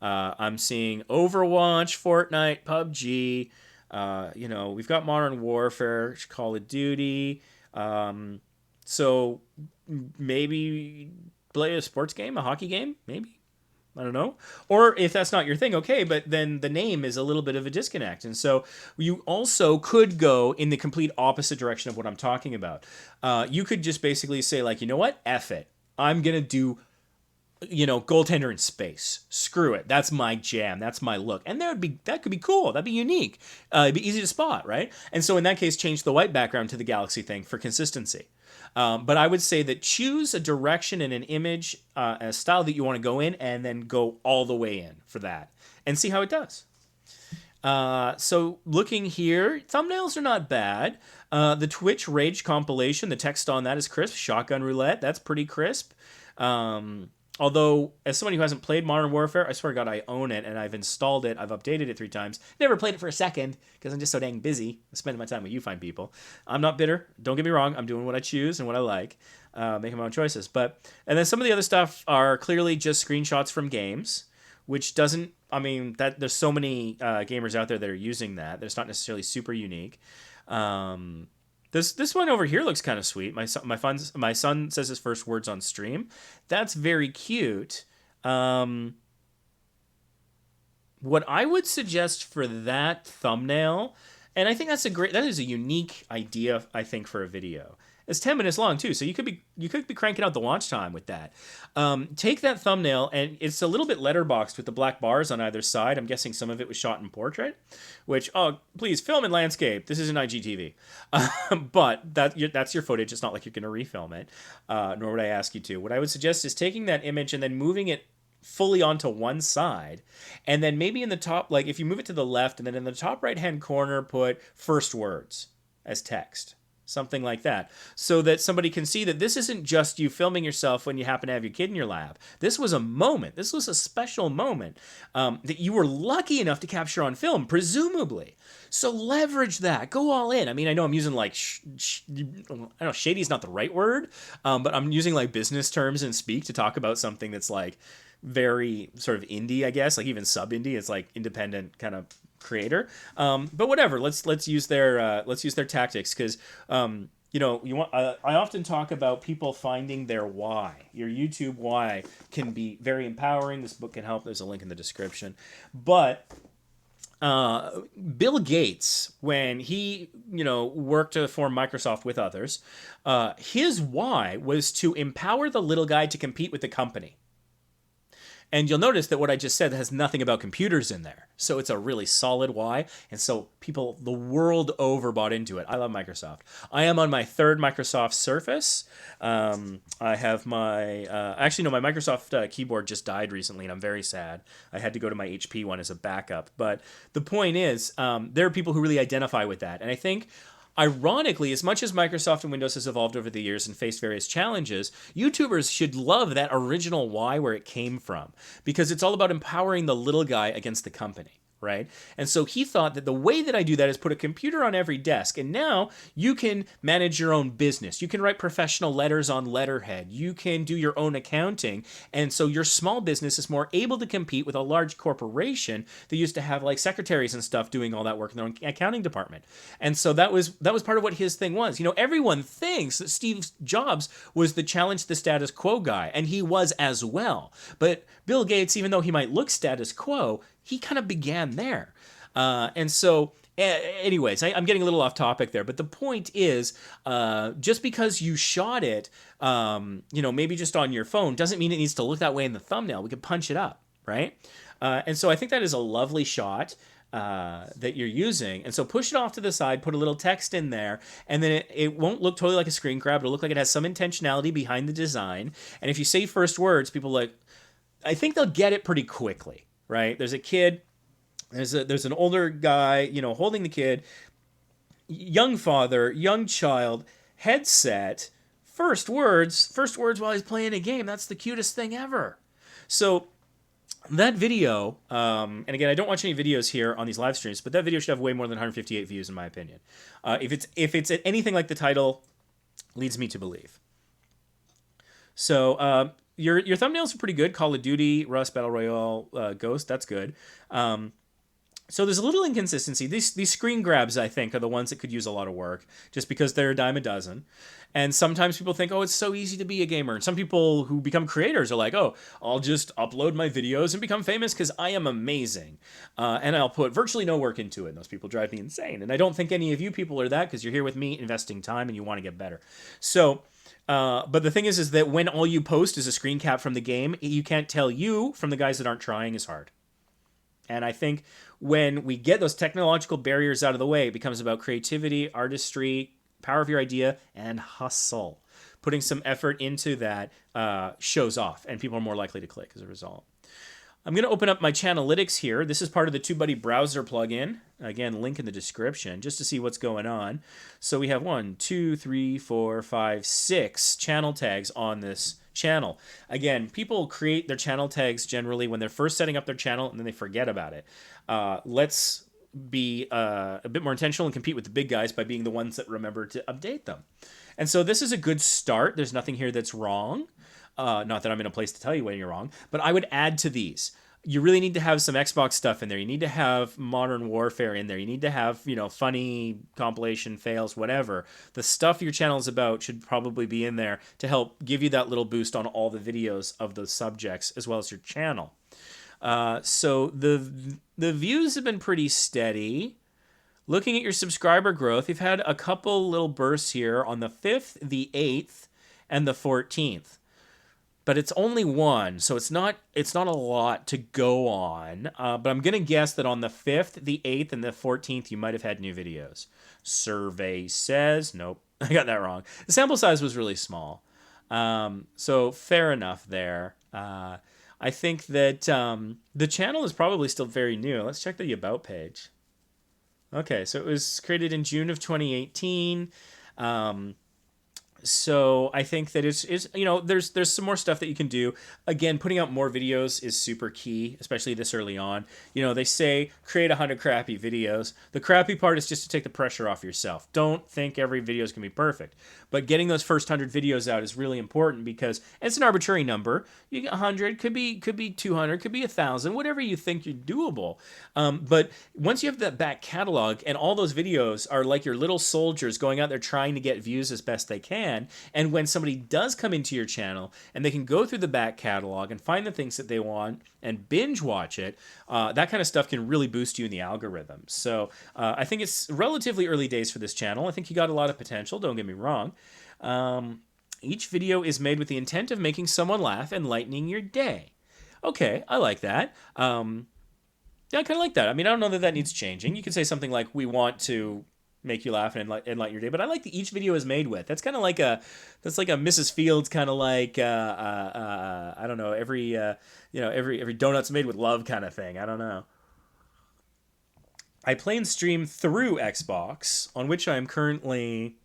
I'm seeing Overwatch, Fortnite, PUBG. We've got Modern Warfare, Call of Duty. So maybe play a sports game, a hockey game, maybe. I don't know. Or if that's not your thing, okay, but then the name is a little bit of a disconnect. And so you also could go in the complete opposite direction of what I'm talking about. You could just basically say, like, you know what? F it. I'm going to do, goaltender in space. Screw it. That's my jam. That's my look. And that could be cool. That'd be unique. It'd be easy to spot, right? And so in that case, change the white background to the galaxy thing for consistency. But I would say that choose a direction and an image, a style that you want to go in, and then go all the way in for that and see how it does. So looking here, thumbnails are not bad. The Twitch Rage compilation, the text on that is crisp. Shotgun Roulette, that's pretty crisp. Although, as somebody who hasn't played Modern Warfare, I swear to God, I own it, and I've installed it. I've updated it 3 times. Never played it for a second, because I'm just so dang busy spending my time with you fine people. I'm not bitter. Don't get me wrong. I'm doing what I choose and what I like, making my own choices. And then some of the other stuff are clearly just screenshots from games, which doesn't, there's so many gamers out there that are using that. That's not necessarily super unique. This one over here looks kind of sweet. My son says his first words on stream. That's very cute. What I would suggest for that thumbnail, and I think that is a unique idea, I think, for a video. It's 10 minutes long too, so you could be cranking out the watch time with that. Take that thumbnail, and it's a little bit letterboxed with the black bars on either side. I'm guessing some of it was shot in portrait, which, please film in landscape. This isn't IGTV, but that's your footage. It's not like you're going to refilm it, nor would I ask you to. What I would suggest is taking that image and then moving it fully onto one side, and then maybe in the top, like if you move it to the left, and then in the top right hand corner put first words as text. Something like that, so that somebody can see that this isn't just you filming yourself when you happen to have your kid in your lap. This was a moment. This was a special moment that you were lucky enough to capture on film, presumably. So leverage that. Go all in. I know I'm using like, I don't know, shady is not the right word, but I'm using like business terms and speak to talk about something that's like very sort of indie, I guess, like even sub-indie. It's like independent kind of creator, but whatever. Let's use their tactics, because I often talk about people finding their why. Your YouTube why can be very empowering. This book can help. There's a link in the description. But Bill Gates, when he worked to form Microsoft with others, his why was to empower the little guy to compete with the company. And you'll notice that what I just said has nothing about computers in there. So it's a really solid why. And so people the world over bought into it. I love Microsoft. I am on my 3rd Microsoft Surface. I have my... my Microsoft keyboard just died recently, and I'm very sad. I had to go to my HP one as a backup. But the point is, there are people who really identify with that. And I think... ironically, as much as Microsoft and Windows has evolved over the years and faced various challenges, YouTubers should love that original why, where it came from, because it's all about empowering the little guy against the company. Right? And so he thought that the way that I do that is put a computer on every desk, and now you can manage your own business. You can write professional letters on letterhead. You can do your own accounting, and so your small business is more able to compete with a large corporation that used to have like secretaries and stuff doing all that work in their own accounting department. And so that was part of what his thing was. Everyone thinks that Steve Jobs was the challenge the status quo guy, and he was as well. But Bill Gates, even though he might look status quo, he kind of began there. Anyways, I'm getting a little off topic there, but the point is, just because you shot it, maybe just on your phone, doesn't mean it needs to look that way in the thumbnail. We can punch it up, right? And so I think that is a lovely shot that you're using. And so push it off to the side, put a little text in there, and then it won't look totally like a screen grab. It'll look like it has some intentionality behind the design. And if you say first words, people I think they'll get it pretty quickly. Right? There's a kid, there's an older guy, holding the kid, young father, young child, headset, first words while he's playing a game. That's the cutest thing ever. So that video, and again, I don't watch any videos here on these live streams, but that video should have way more than 158 views, in my opinion. If it's anything like the title leads me to believe. So your thumbnails are pretty good. Call of Duty, Rust, Battle Royale, Ghost. That's good. So there's a little inconsistency. These screen grabs, I think, are the ones that could use a lot of work, just because they're a dime a dozen. And sometimes people think, oh, it's so easy to be a gamer. And some people who become creators are like, oh, I'll just upload my videos and become famous because I am amazing. And I'll put virtually no work into it. And those people drive me insane. And I don't think any of you people are that, because you're here with me investing time and you want to get better. So, but the thing is that when all you post is a screen cap from the game, you can't tell you from the guys that aren't trying is hard. And I think when we get those technological barriers out of the way, it becomes about creativity, artistry, power of your idea, and hustle. Putting some effort into that shows off, and people are more likely to click as a result. I'm going to open up my Channelytics here. This is part of the TubeBuddy browser plugin. Again, link in the description, just to see what's going on. So we have 1, 2, 3, 4, 5, 6 channel tags on this channel. Again, people create their channel tags generally when they're first setting up their channel, and then they forget about it. Let's be a bit more intentional and compete with the big guys by being the ones that remember to update them. And so this is a good start. There's nothing here that's wrong. Not that I'm in a place to tell you when you're wrong, but I would add to these. You really need to have some Xbox stuff in there. You need to have Modern Warfare in there. You need to have, funny compilation fails, whatever. The stuff your channel is about should probably be in there to help give you that little boost on all the videos of those subjects, as well as your channel. So the views have been pretty steady. Looking at your subscriber growth, you've had a couple little bursts here on the 5th, the 8th, and the 14th. But it's only one, so it's not a lot to go on. But I'm going to guess that on the 5th, the 8th, and the 14th, you might have had new videos. Survey says... Nope, I got that wrong. The sample size was really small. So fair enough there. I think that the channel is probably still very new. Let's check the About page. Okay, so it was created in June of 2018. So I think that it's there's some more stuff that you can do. Again, putting out more videos is super key, especially this early on. They say create 100 crappy videos. The crappy part is just to take the pressure off yourself. Don't think every video is going to be perfect. But getting those first 100 videos out is really important, because it's an arbitrary number. You get 100, could be 200, could be 1,000, whatever you think you're doable. But once you have that back catalog, and all those videos are like your little soldiers going out there trying to get views as best they can. And when somebody does come into your channel and they can go through the back catalog and find the things that they want and binge watch it, that kind of stuff can really boost you in the algorithm. So I think it's relatively early days for this channel. I think you got a lot of potential, don't get me wrong. Each video is made with the intent of making someone laugh and lightening your day. Okay, I like that. Yeah, I kind of like that. I mean, I don't know that needs changing. You could say something like, we want to make you laugh and lighten your day, but I like that each video is made with. That's kind of like that's like a Mrs. Fields kind of like I don't know, every donut's made with love kind of thing. I don't know. I play and stream through Xbox, on which I am currently,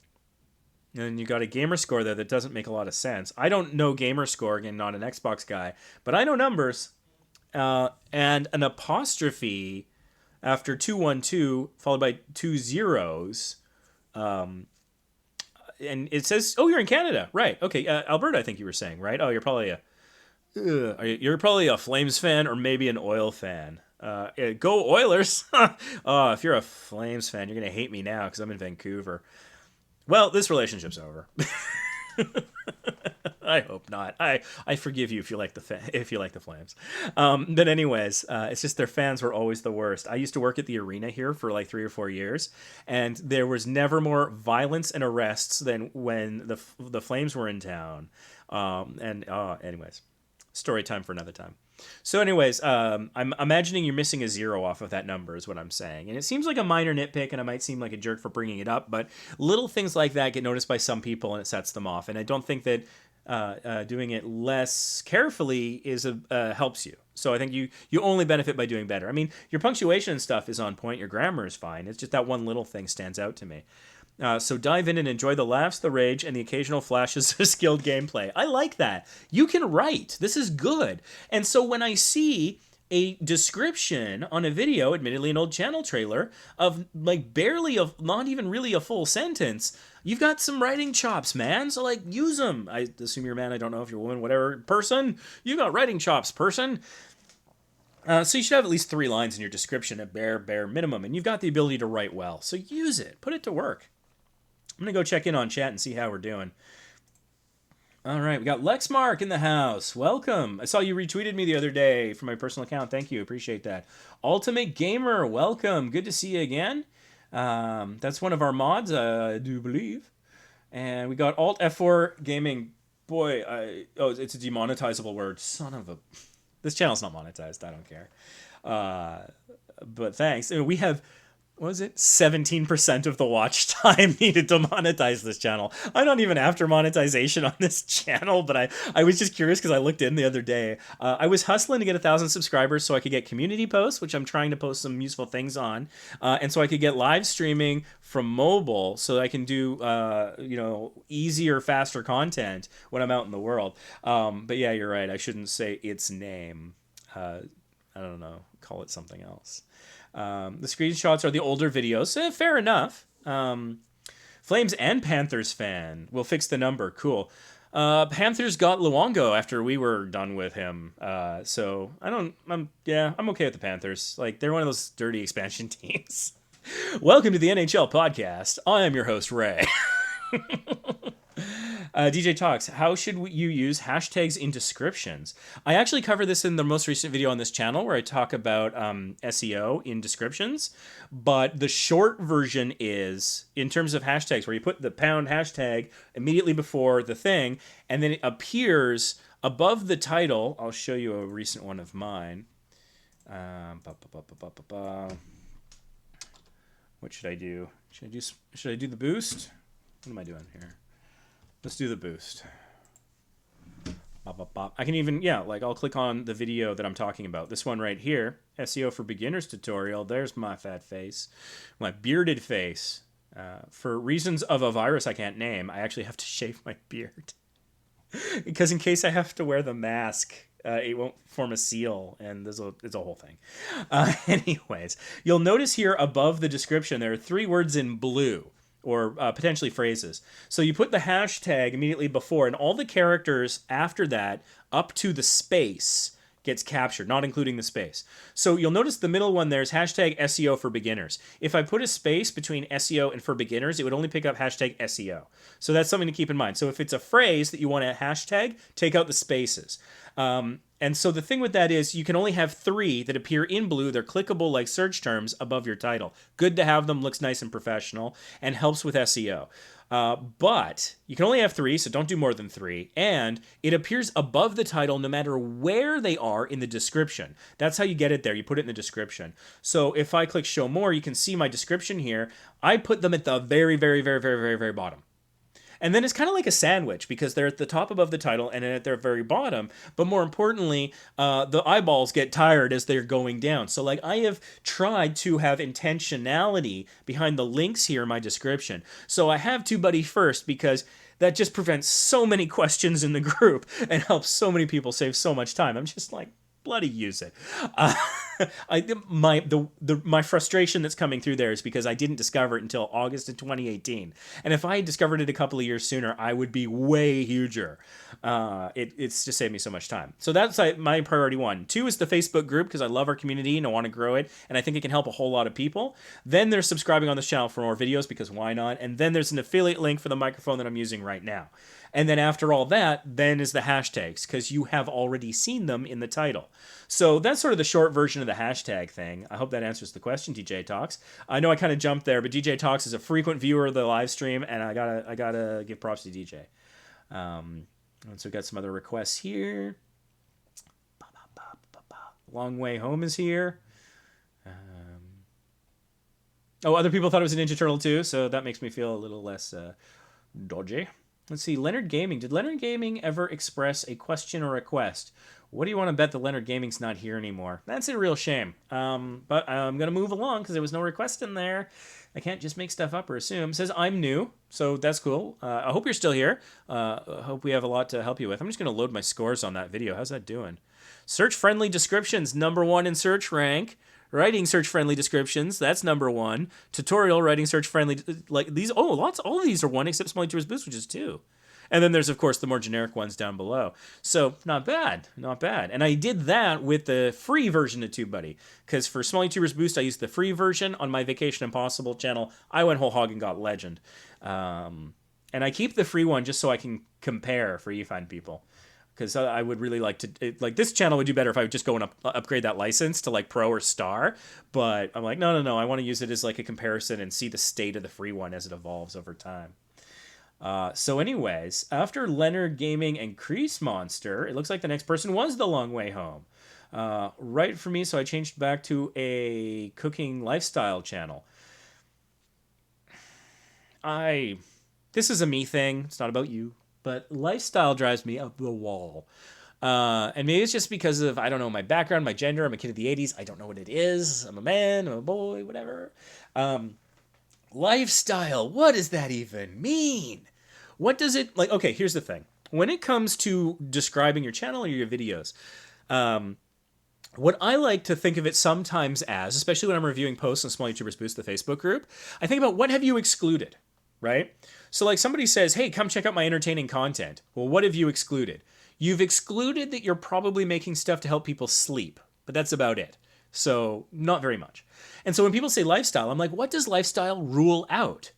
and you got a gamer score there that doesn't make a lot of sense. I don't know gamer score, again, not an Xbox guy, but I know numbers, and an apostrophe after 212 followed by 2 zeros, and it says, "Oh, you're in Canada, right? Okay, Alberta, I think you were saying, right? Oh, you're probably a Flames fan, or maybe an Oil fan. Go Oilers! Oh, if you're a Flames fan, you're gonna hate me now because I'm in Vancouver. Well, this relationship's over." I hope not. I forgive you if you like the Flames. But anyways, it's just their fans were always the worst. I used to work at the arena here for like 3 or 4 years, and there was never more violence and arrests than when the Flames were in town. Anyways, story time for another time. So anyways, I'm imagining you're missing a 0 off of that number is what I'm saying. And it seems like a minor nitpick, and I might seem like a jerk for bringing it up, but little things like that get noticed by some people, and it sets them off. And I don't think that doing it less carefully helps you. So I think you only benefit by doing better. I mean, your punctuation and stuff is on point. Your grammar is fine. It's just that one little thing stands out to me. So dive in and enjoy the laughs, the rage, and the occasional flashes of skilled gameplay. I like that. You can write. This is good. And so when I see a description on a video, admittedly an old channel trailer, of like barely not even really a full sentence, you've got some writing chops, man. So like use them. I assume you're a man. I don't know if you're a woman, whatever. Person, you got writing chops, person. So you should have at least 3 lines in your description at bare minimum, and you've got the ability to write well. So use it. Put it to work. I'm going to go check in on chat and see how we're doing. All right, we got Lexmark in the house. Welcome. I saw you retweeted me the other day from my personal account. Thank you. Appreciate that. Ultimate Gamer, welcome. Good to see you again. That's one of our mods, I do believe. And we got Alt F4 Gaming. Boy, it's a demonetizable word. Son of a... This channel's not monetized. I don't care. But thanks. We have... What was it? 17% of the watch time needed to monetize this channel. I'm not even after monetization on this channel, but I was just curious because I looked in the other day. I was hustling to get 1,000 subscribers so I could get community posts, which I'm trying to post some useful things on, and so I could get live streaming from mobile so that I can do easier, faster content when I'm out in the world. But yeah, you're right. I shouldn't say its name. I don't know. Call it something else. The screenshots are the older videos. Fair enough. Flames and Panthers fan. We'll fix the number. Cool. Panthers got Luongo after we were done with him. So I'm okay with the Panthers. Like, they're one of those dirty expansion teams. Welcome to the NHL podcast. I am your host, Ray. DJ Talks, how should you use hashtags in descriptions? I actually cover this in the most recent video on this channel where I talk about SEO in descriptions, but the short version is, in terms of hashtags, where you put the pound hashtag immediately before the thing, and then it appears above the title. I'll show you a recent one of mine. What should I do? Should I do the boost? What am I doing here? Let's do the boost. I can even, I'll click on the video that I'm talking about. This one right here, SEO for Beginners tutorial. There's my fat face, my bearded face. For reasons of a virus I can't name, I actually have to shave my beard. Because in case I have to wear the mask, it won't form a seal, and it's a whole thing. Anyways, you'll notice here above the description, there are 3 words in blue. Or potentially phrases. So you put the hashtag immediately before, and all the characters after that, up to the space, gets captured, not including the space. So you'll notice the middle one there is hashtag SEO for beginners. If I put a space between SEO and for beginners, it would only pick up hashtag SEO. So that's something to keep in mind. So if it's a phrase that you want to hashtag, take out the spaces. And so the thing with that is you can only have 3 that appear in blue. They're clickable like search terms above your title. Good to have them, looks nice and professional, and helps with SEO. But you can only have 3, so don't do more than 3. And it appears above the title no matter where they are in the description. That's how you get it there. You put it in the description. So if I click show more, you can see my description here. I put them at the very, very, very, very, very, very bottom. And then it's kind of like a sandwich because they're at the top above the title and at their very bottom. But more importantly, the eyeballs get tired as they're going down. So like I have tried to have intentionality behind the links here in my description. So I have TubeBuddy first because that just prevents so many questions in the group and helps so many people save so much time. I'm just like, bloody use it. My frustration that's coming through there is because I didn't discover it until August of 2018. And if I had discovered it a couple of years sooner, I would be way huger. It's just saved me so much time. So that's my priority 1. 2 is the Facebook group because I love our community and I want to grow it. And I think it can help a whole lot of people. Then there's subscribing on this channel for more videos because why not? And then there's an affiliate link for the microphone that I'm using right now. And then after all that, then is the hashtags, because you have already seen them in the title. So that's sort of the short version of the hashtag thing. I hope that answers the question, DJ Talks. I know I kind of jumped there, but DJ Talks is a frequent viewer of the live stream, and I gotta give props to DJ. And so we got some other requests here. Long Way Home is here. Other people thought it was a Ninja Turtle too, so that makes me feel a little less dodgy. Let's see, Leonard Gaming. Did Leonard Gaming ever express a question or request? What do you want to bet that Leonard Gaming's not here anymore? That's a real shame. But I'm going to move along because there was no request in there. I can't just make stuff up or assume. It says, I'm new, so that's cool. I hope you're still here. I hope we have a lot to help you with. I'm just going to load my scores on that video. How's that doing? Search-friendly descriptions, #1 in search rank. Writing search-friendly descriptions, that's #1. Tutorial, writing search-friendly, like these, all of these are 1 except Small YouTubers Boost, which is 2. And then there's, of course, the more generic ones down below. So, not bad, not bad. And I did that with the free version of TubeBuddy, because for Small YouTubers Boost, I used the free version. On my Vacation Impossible channel, I went whole hog and got Legend. And I keep the free one just so I can compare for Fifine people. Because I would really like to, like, this channel would do better if I would just go and upgrade that license to, like, Pro or Star. But I'm like, no, I want to use it as, like, a comparison and see the state of the free one as it evolves over time. So anyways, after Leonard Gaming and Crease Monster, it looks like the next person was The Long Way Home. Right for me, so I changed back to a cooking lifestyle channel. This is a me thing. It's not about you. But lifestyle drives me up the wall. And maybe it's just because of, I don't know, my background, my gender. I'm a kid of the 80s. I don't know what it is. I'm a man, I'm a boy, whatever. Lifestyle, what does that even mean? What does it, like, okay, here's the thing. When it comes to describing your channel or your videos, what I like to think of it sometimes as, especially when I'm reviewing posts on Small YouTubers Boost, the Facebook group, I think about what have you excluded, right? So like somebody says, hey, come check out my entertaining content. Well, what have you excluded? You've excluded that you're probably making stuff to help people sleep, but that's about it. So not very much. And so when people say lifestyle, I'm like, what does lifestyle rule out?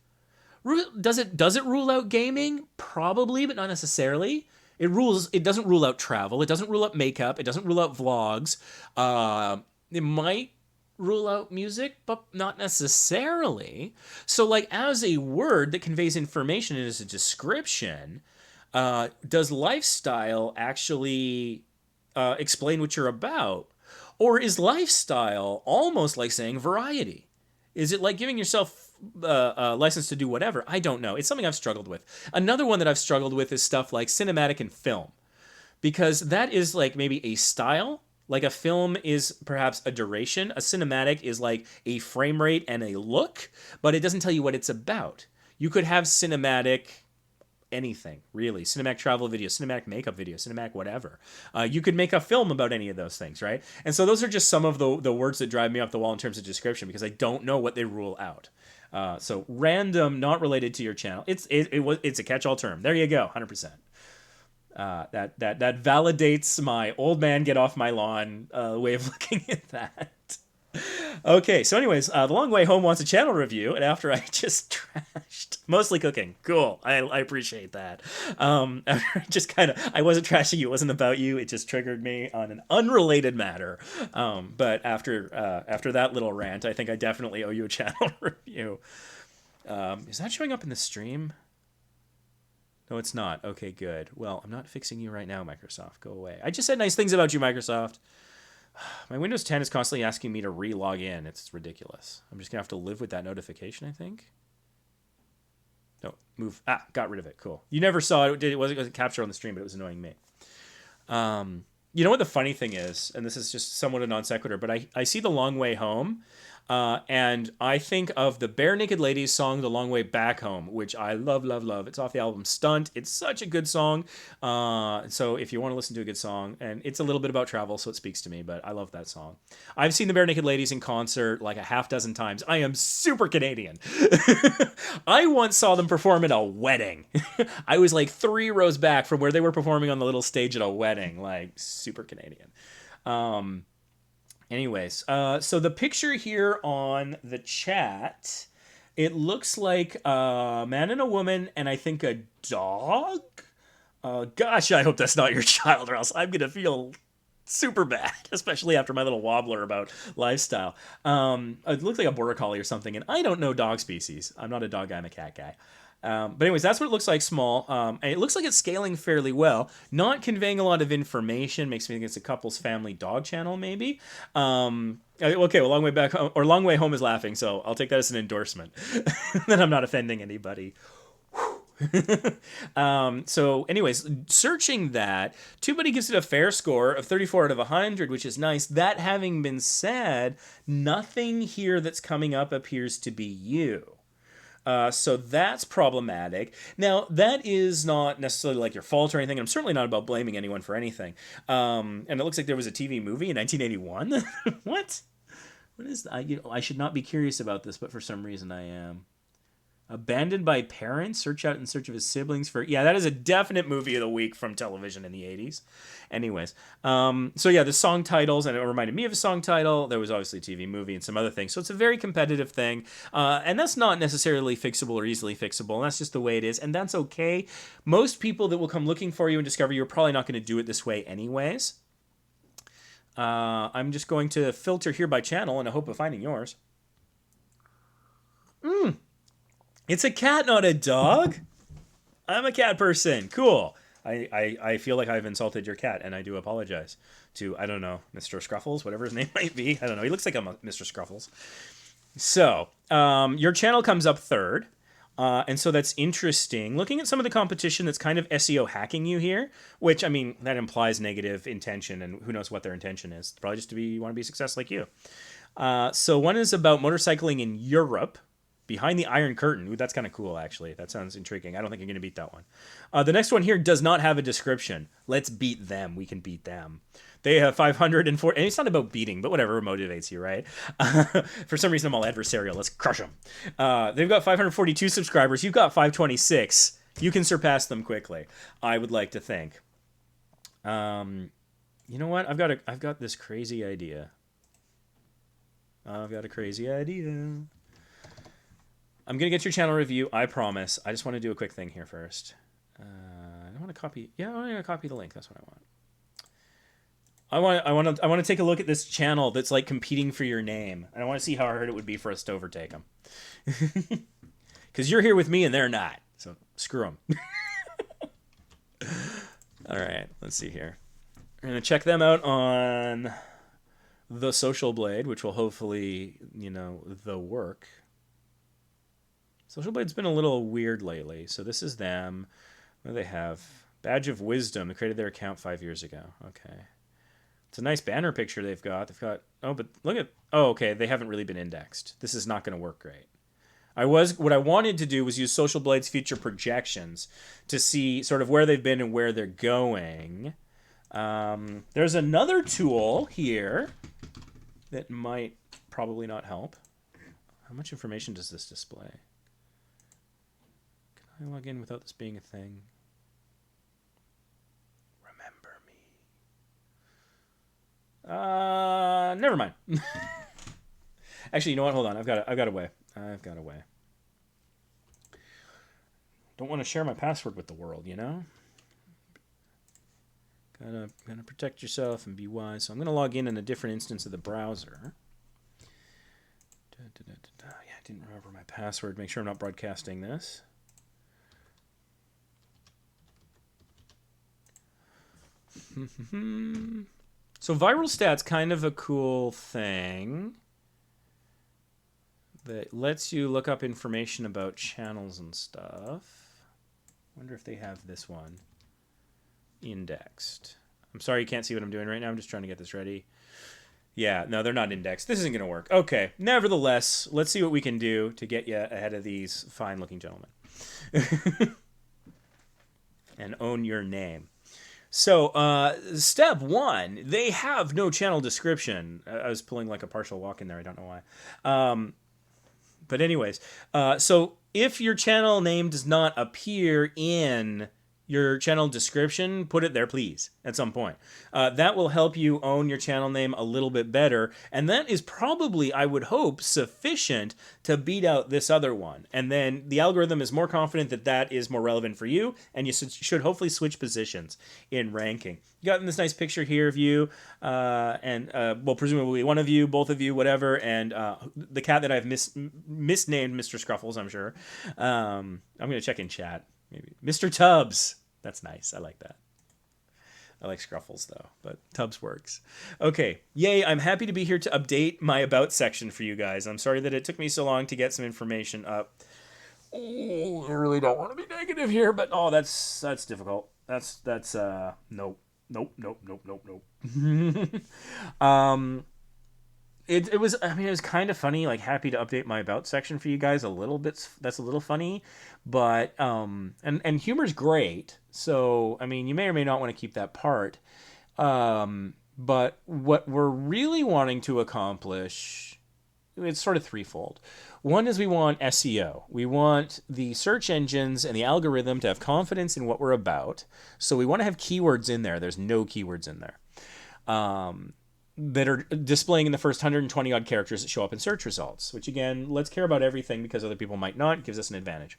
Does it rule out gaming? Probably, but not necessarily. It doesn't rule out travel. It doesn't rule out makeup. It doesn't rule out vlogs. It might rule out music, but not necessarily. So like as a word that conveys information and as a description, does lifestyle actually explain what you're about? Or is lifestyle almost like saying variety? Is it like giving yourself a license to do whatever? I don't know. It's something I've struggled with. Another one that I've struggled with is stuff like cinematic and film. Because that is like maybe a style. Like a film is perhaps a duration. A cinematic is like a frame rate and a look. But it doesn't tell you what it's about. You could have cinematic anything, really. Cinematic travel video, cinematic makeup video, cinematic whatever. You could make a film about any of those things, right? And so those are just some of the words that drive me up the wall in terms of description because I don't know what they rule out. So random, not related to your channel. It's a catch-all term. There you go, 100%. That validates my old man get off my lawn way of looking at that. Okay, so anyways, The Long Way Home wants a channel review, and after I just trashed, mostly cooking, cool, I appreciate that. I wasn't trashing you, it wasn't about you, it just triggered me on an unrelated matter. But after that little rant, I think I definitely owe you a channel review. Is that showing up in the stream? No, it's not. Okay, good. Well, I'm not fixing you right now, Microsoft. Go away. I just said nice things about you, Microsoft. My Windows 10 is constantly asking me to re-log in. It's ridiculous. I'm just going to have to live with that notification, I think. No, move. Got rid of it. Cool. You never saw it. It wasn't captured on the stream, but it was annoying me. You know what the funny thing is, and this is just somewhat a non sequitur, but I see The Long Way Home, and I think of the Bare Naked Ladies song, The Long Way Back Home, which I love, love, love. It's off the album Stunt. It's such a good song. So if you want to listen to a good song, and it's a little bit about travel, so it speaks to me, but I love that song. I've seen the Bare Naked Ladies in concert like a half dozen times. I am super Canadian. I once saw them perform at a wedding. I was like 3 rows back from where they were performing on the little stage at a wedding, like super Canadian. Anyways, so the picture here on the chat, it looks like a man and a woman and I think a dog. Gosh, I hope that's not your child or else I'm going to feel super bad, especially after my little wobbler about lifestyle. It looks like a border collie or something, and I don't know dog species. I'm not a dog guy, I'm a cat guy. But anyways, that's what it looks like small. And it looks like it's scaling fairly well. Not conveying a lot of information. Makes me think it's a couple's family dog channel, maybe. Okay, well, Long Way Back Home, or Long Way Home is laughing, so I'll take that as an endorsement. Then I'm not offending anybody. So anyways, searching that, TubeBuddy gives it a fair score of 34 out of 100, which is nice. That having been said, nothing here that's coming up appears to be you. So that's problematic. Now, that is not necessarily like your fault or anything. I'm certainly not about blaming anyone for anything. And it looks like there was a TV movie in 1981. What? What is that? I should not be curious about this, but for some reason I am. Abandoned by Parents, search out in search of his siblings for... Yeah, that is a definite movie of the week from television in the 80s. Anyways, so yeah, the song titles, and it reminded me of a song title. There was obviously a TV movie and some other things. So it's a very competitive thing. And that's not necessarily fixable or easily fixable. And that's just the way it is. And that's okay. Most people that will come looking for you and discover you are probably not going to do it this way anyways. I'm just going to filter here by channel in the hope of finding yours. It's a cat, not a dog. I'm a cat person. Cool. I feel like I've insulted your cat, and I do apologize to, I don't know, Mr. Scruffles, whatever his name might be. I don't know. He looks like a Mr. Scruffles. So, your channel comes up third. And so that's interesting. Looking at some of the competition that's kind of SEO hacking you here, which, I mean, that implies negative intention, and who knows what their intention is. Probably just you want to be a success like you. So one is about motorcycling in Europe. Behind the Iron Curtain. Ooh, that's kind of cool, actually. That sounds intriguing. I don't think you're going to beat that one. The next one here does not have a description. Let's beat them. We can beat them. They have 504... And it's not about beating, but whatever motivates you, right? For some reason, I'm all adversarial. Let's crush them. They've got 542 subscribers. You've got 526. You can surpass them quickly, I would like to think. You know what? I've got this crazy idea. I've got a crazy idea. I'm going to get your channel review, I promise. I just want to do a quick thing here first. I want to copy... Yeah, I want to copy the link. That's what I want. I want to take a look at this channel that's like competing for your name. And I want to see how hard it would be for us to overtake them. Because you're here with me and they're not. So screw them. All right, let's see here. We're going to check them out on The Social Blade, which will hopefully, the work. Social Blade's been a little weird lately. So this is them. What do they have? Badge of Wisdom. They created their account 5 years ago. Okay. It's a nice banner picture they've got. Oh, but look at... Oh, okay. They haven't really been indexed. This is not going to work great. What I wanted to do was use Social Blade's future projections to see sort of where they've been and where they're going. There's another tool here that might probably not help. How much information does this display? I log in without this being a thing. Remember me. Never mind. Actually, you know what? Hold on. I've got a way. Don't want to share my password with the world, Gotta protect yourself and be wise. So I'm gonna log in a different instance of the browser. Yeah, I didn't remember my password. Make sure I'm not broadcasting this. So viral stats, kind of a cool thing that lets you look up information about channels and stuff. Wonder if they have this one indexed. I'm sorry you can't see what I'm doing right now. I'm just trying to get this ready. Yeah, no, they're not indexed. This isn't going to work. Okay, nevertheless, let's see what we can do to get you ahead of these fine-looking gentlemen. And own your name. So, step one, they have no channel description. I was pulling like a partial walk in there. I don't know why. But anyways, so if your channel name does not appear in your channel description, put it there, please, at some point. That will help you own your channel name a little bit better. And that is probably, I would hope, sufficient to beat out this other one. And then the algorithm is more confident that that is more relevant for you, and you should hopefully switch positions in ranking. You got this nice picture here of you, well, presumably one of you, both of you, whatever, and the cat that I've misnamed Mr. Scruffles, I'm sure. I'm going to check in chat. Maybe Mr. Tubbs. That's nice. I like that. I like Scruffles, though, but Tubbs works. Okay. Yay, I'm happy to be here to update my About section for you guys. I'm sorry that it took me so long to get some information up. Oh, I really don't want to be negative here, but oh, that's difficult. That's nope, nope, nope, nope, nope, nope. um, it was, I mean, it was kind of funny. Like, happy to update my about section for you guys a little bit. That's a little funny, but and humor's great. So I mean, you may or may not want to keep that part. But what we're really wanting to accomplish, it's sort of threefold. One is we want SEO. We want the search engines and the algorithm to have confidence in what we're about. So we want to have keywords in there. There's no keywords in there that are displaying in the first 120 odd characters that show up in search results, which again, let's care about everything because other people might not. It gives us an advantage.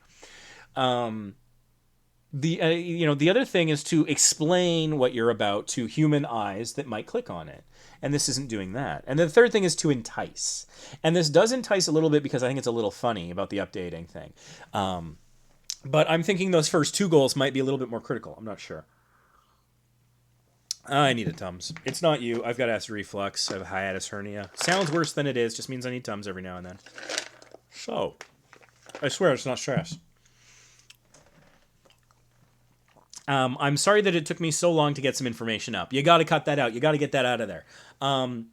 The other thing is to explain what you're about to human eyes that might click on it. And this isn't doing that. And the third thing is to entice. And this does entice a little bit because I think it's a little funny about the updating thing. But I'm thinking those first two goals might be a little bit more critical. I'm not sure. I need a Tums. It's not you. I've got acid reflux. I have a hiatus hernia. Sounds worse than it is. Just means I need Tums every now and then. So, I swear it's not stress. I'm sorry that it took me so long to get some information up. You got to cut that out. You got to get that out of there. I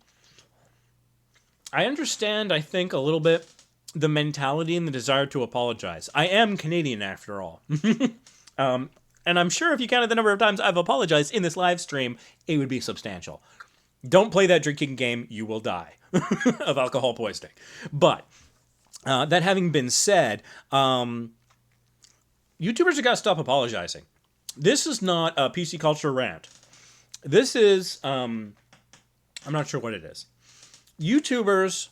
understand, I think, a little bit the mentality and the desire to apologize. I am Canadian, after all. And I'm sure if you counted the number of times I've apologized in this live stream, it would be substantial. Don't play that drinking game. You will die of alcohol poisoning. But that having been said, YouTubers have got to stop apologizing. This is not a PC culture rant. This is, I'm not sure what it is. YouTubers,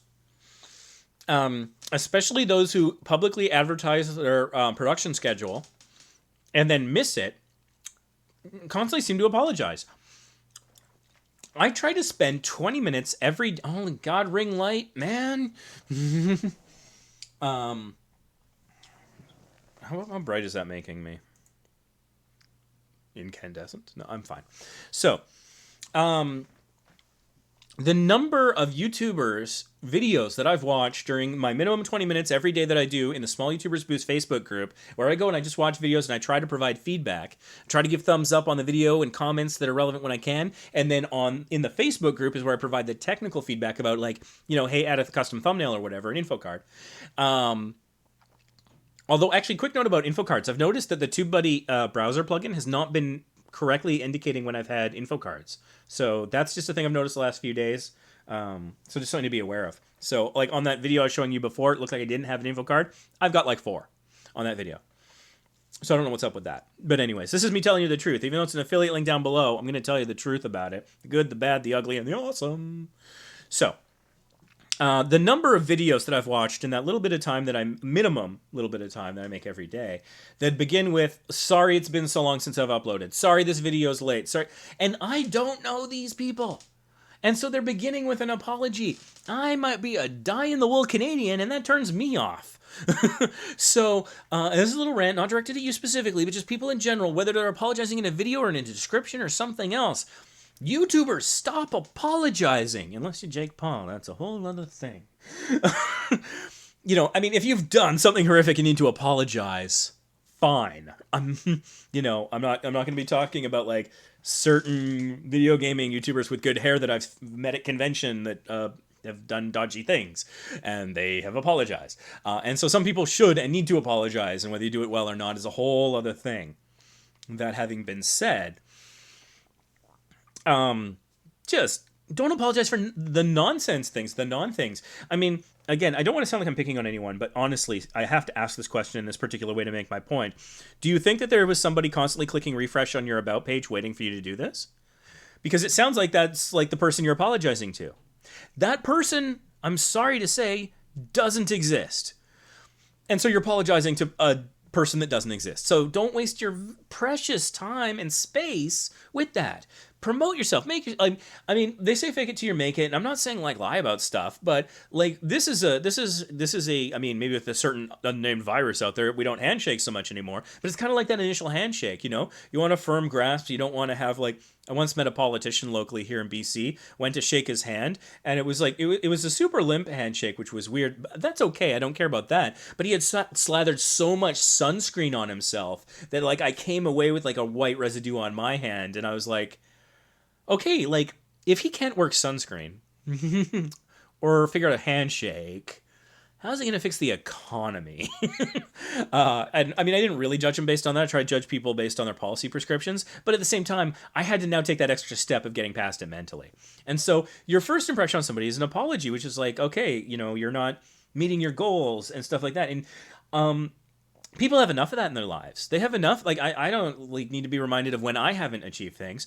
especially those who publicly advertise their production schedule and then miss it, constantly seem to apologize. I try to spend 20 minutes every... Oh, God, ring light, man. How bright is that making me? Incandescent? No, I'm fine. So, the number of YouTubers videos that I've watched during my minimum 20 minutes every day that I do in the Small YouTubers Boost Facebook group, where I go and I just watch videos and I try to provide feedback, try to give thumbs up on the video and comments that are relevant when I can, and then in the Facebook group is where I provide the technical feedback about, like, you know, hey, add a custom thumbnail or whatever, an info card. Although, actually, quick note about info cards. I've noticed that the TubeBuddy browser plugin has not been correctly indicating when I've had info cards. So that's just a thing I've noticed the last few days. So just something to be aware of. So, like, on that video I was showing you before, it looked like I didn't have an info card. I've got like 4 on that video. So I don't know what's up with that. But anyways, this is me telling you the truth. Even though it's an affiliate link down below, I'm going to tell you the truth about it. The good, the bad, the ugly, and the awesome. So, the number of videos that I've watched in that little bit of time that minimum little bit of time that I make every day, that begin with, sorry it's been so long since I've uploaded. Sorry this video's late. Sorry. And I don't know these people. And so they're beginning with an apology. I might be a die-in-the-wool Canadian, and that turns me off. So, this is a little rant, not directed at you specifically, but just people in general, whether they're apologizing in a video or in a description or something else. YouTubers, stop apologizing. Unless you're Jake Paul, that's a whole other thing. You know, I mean, if you've done something horrific and need to apologize, fine. I'm not going to be talking about, like, certain video gaming YouTubers with good hair that I've met at convention that have done dodgy things, and they have apologized. And so some people should and need to apologize, and whether you do it well or not is a whole other thing. That having been said, just don't apologize for the nonsense things, the non-things. I mean, again, I don't want to sound like I'm picking on anyone, but honestly, I have to ask this question in this particular way to make my point. Do you think that there was somebody constantly clicking refresh on your About page waiting for you to do this? Because it sounds like that's like the person you're apologizing to. That person, I'm sorry to say, doesn't exist. And so you're apologizing to a person that doesn't exist. So don't waste your precious time and space with that. Promote yourself. I mean, they say fake it till you make it, and I'm not saying like lie about stuff, but like this is a. I mean, maybe with a certain unnamed virus out there, we don't handshake so much anymore. But it's kind of like that initial handshake. You know, you want a firm grasp. You don't want to have like. I once met a politician locally here in BC. Went to shake his hand, and it was like it was a super limp handshake, which was weird. But that's okay. I don't care about that. But he had slathered so much sunscreen on himself that like I came away with like a white residue on my hand, and I was like. Okay, like, if he can't work sunscreen or figure out a handshake, how's he going to fix the economy? And I mean, I didn't really judge him based on that. I tried to judge people based on their policy prescriptions. But at the same time, I had to now take that extra step of getting past it mentally. And so your first impression on somebody is an apology, which is like, okay, you know, you're not meeting your goals and stuff like that. And people have enough of that in their lives. They have enough. Like, I don't like need to be reminded of when I haven't achieved things.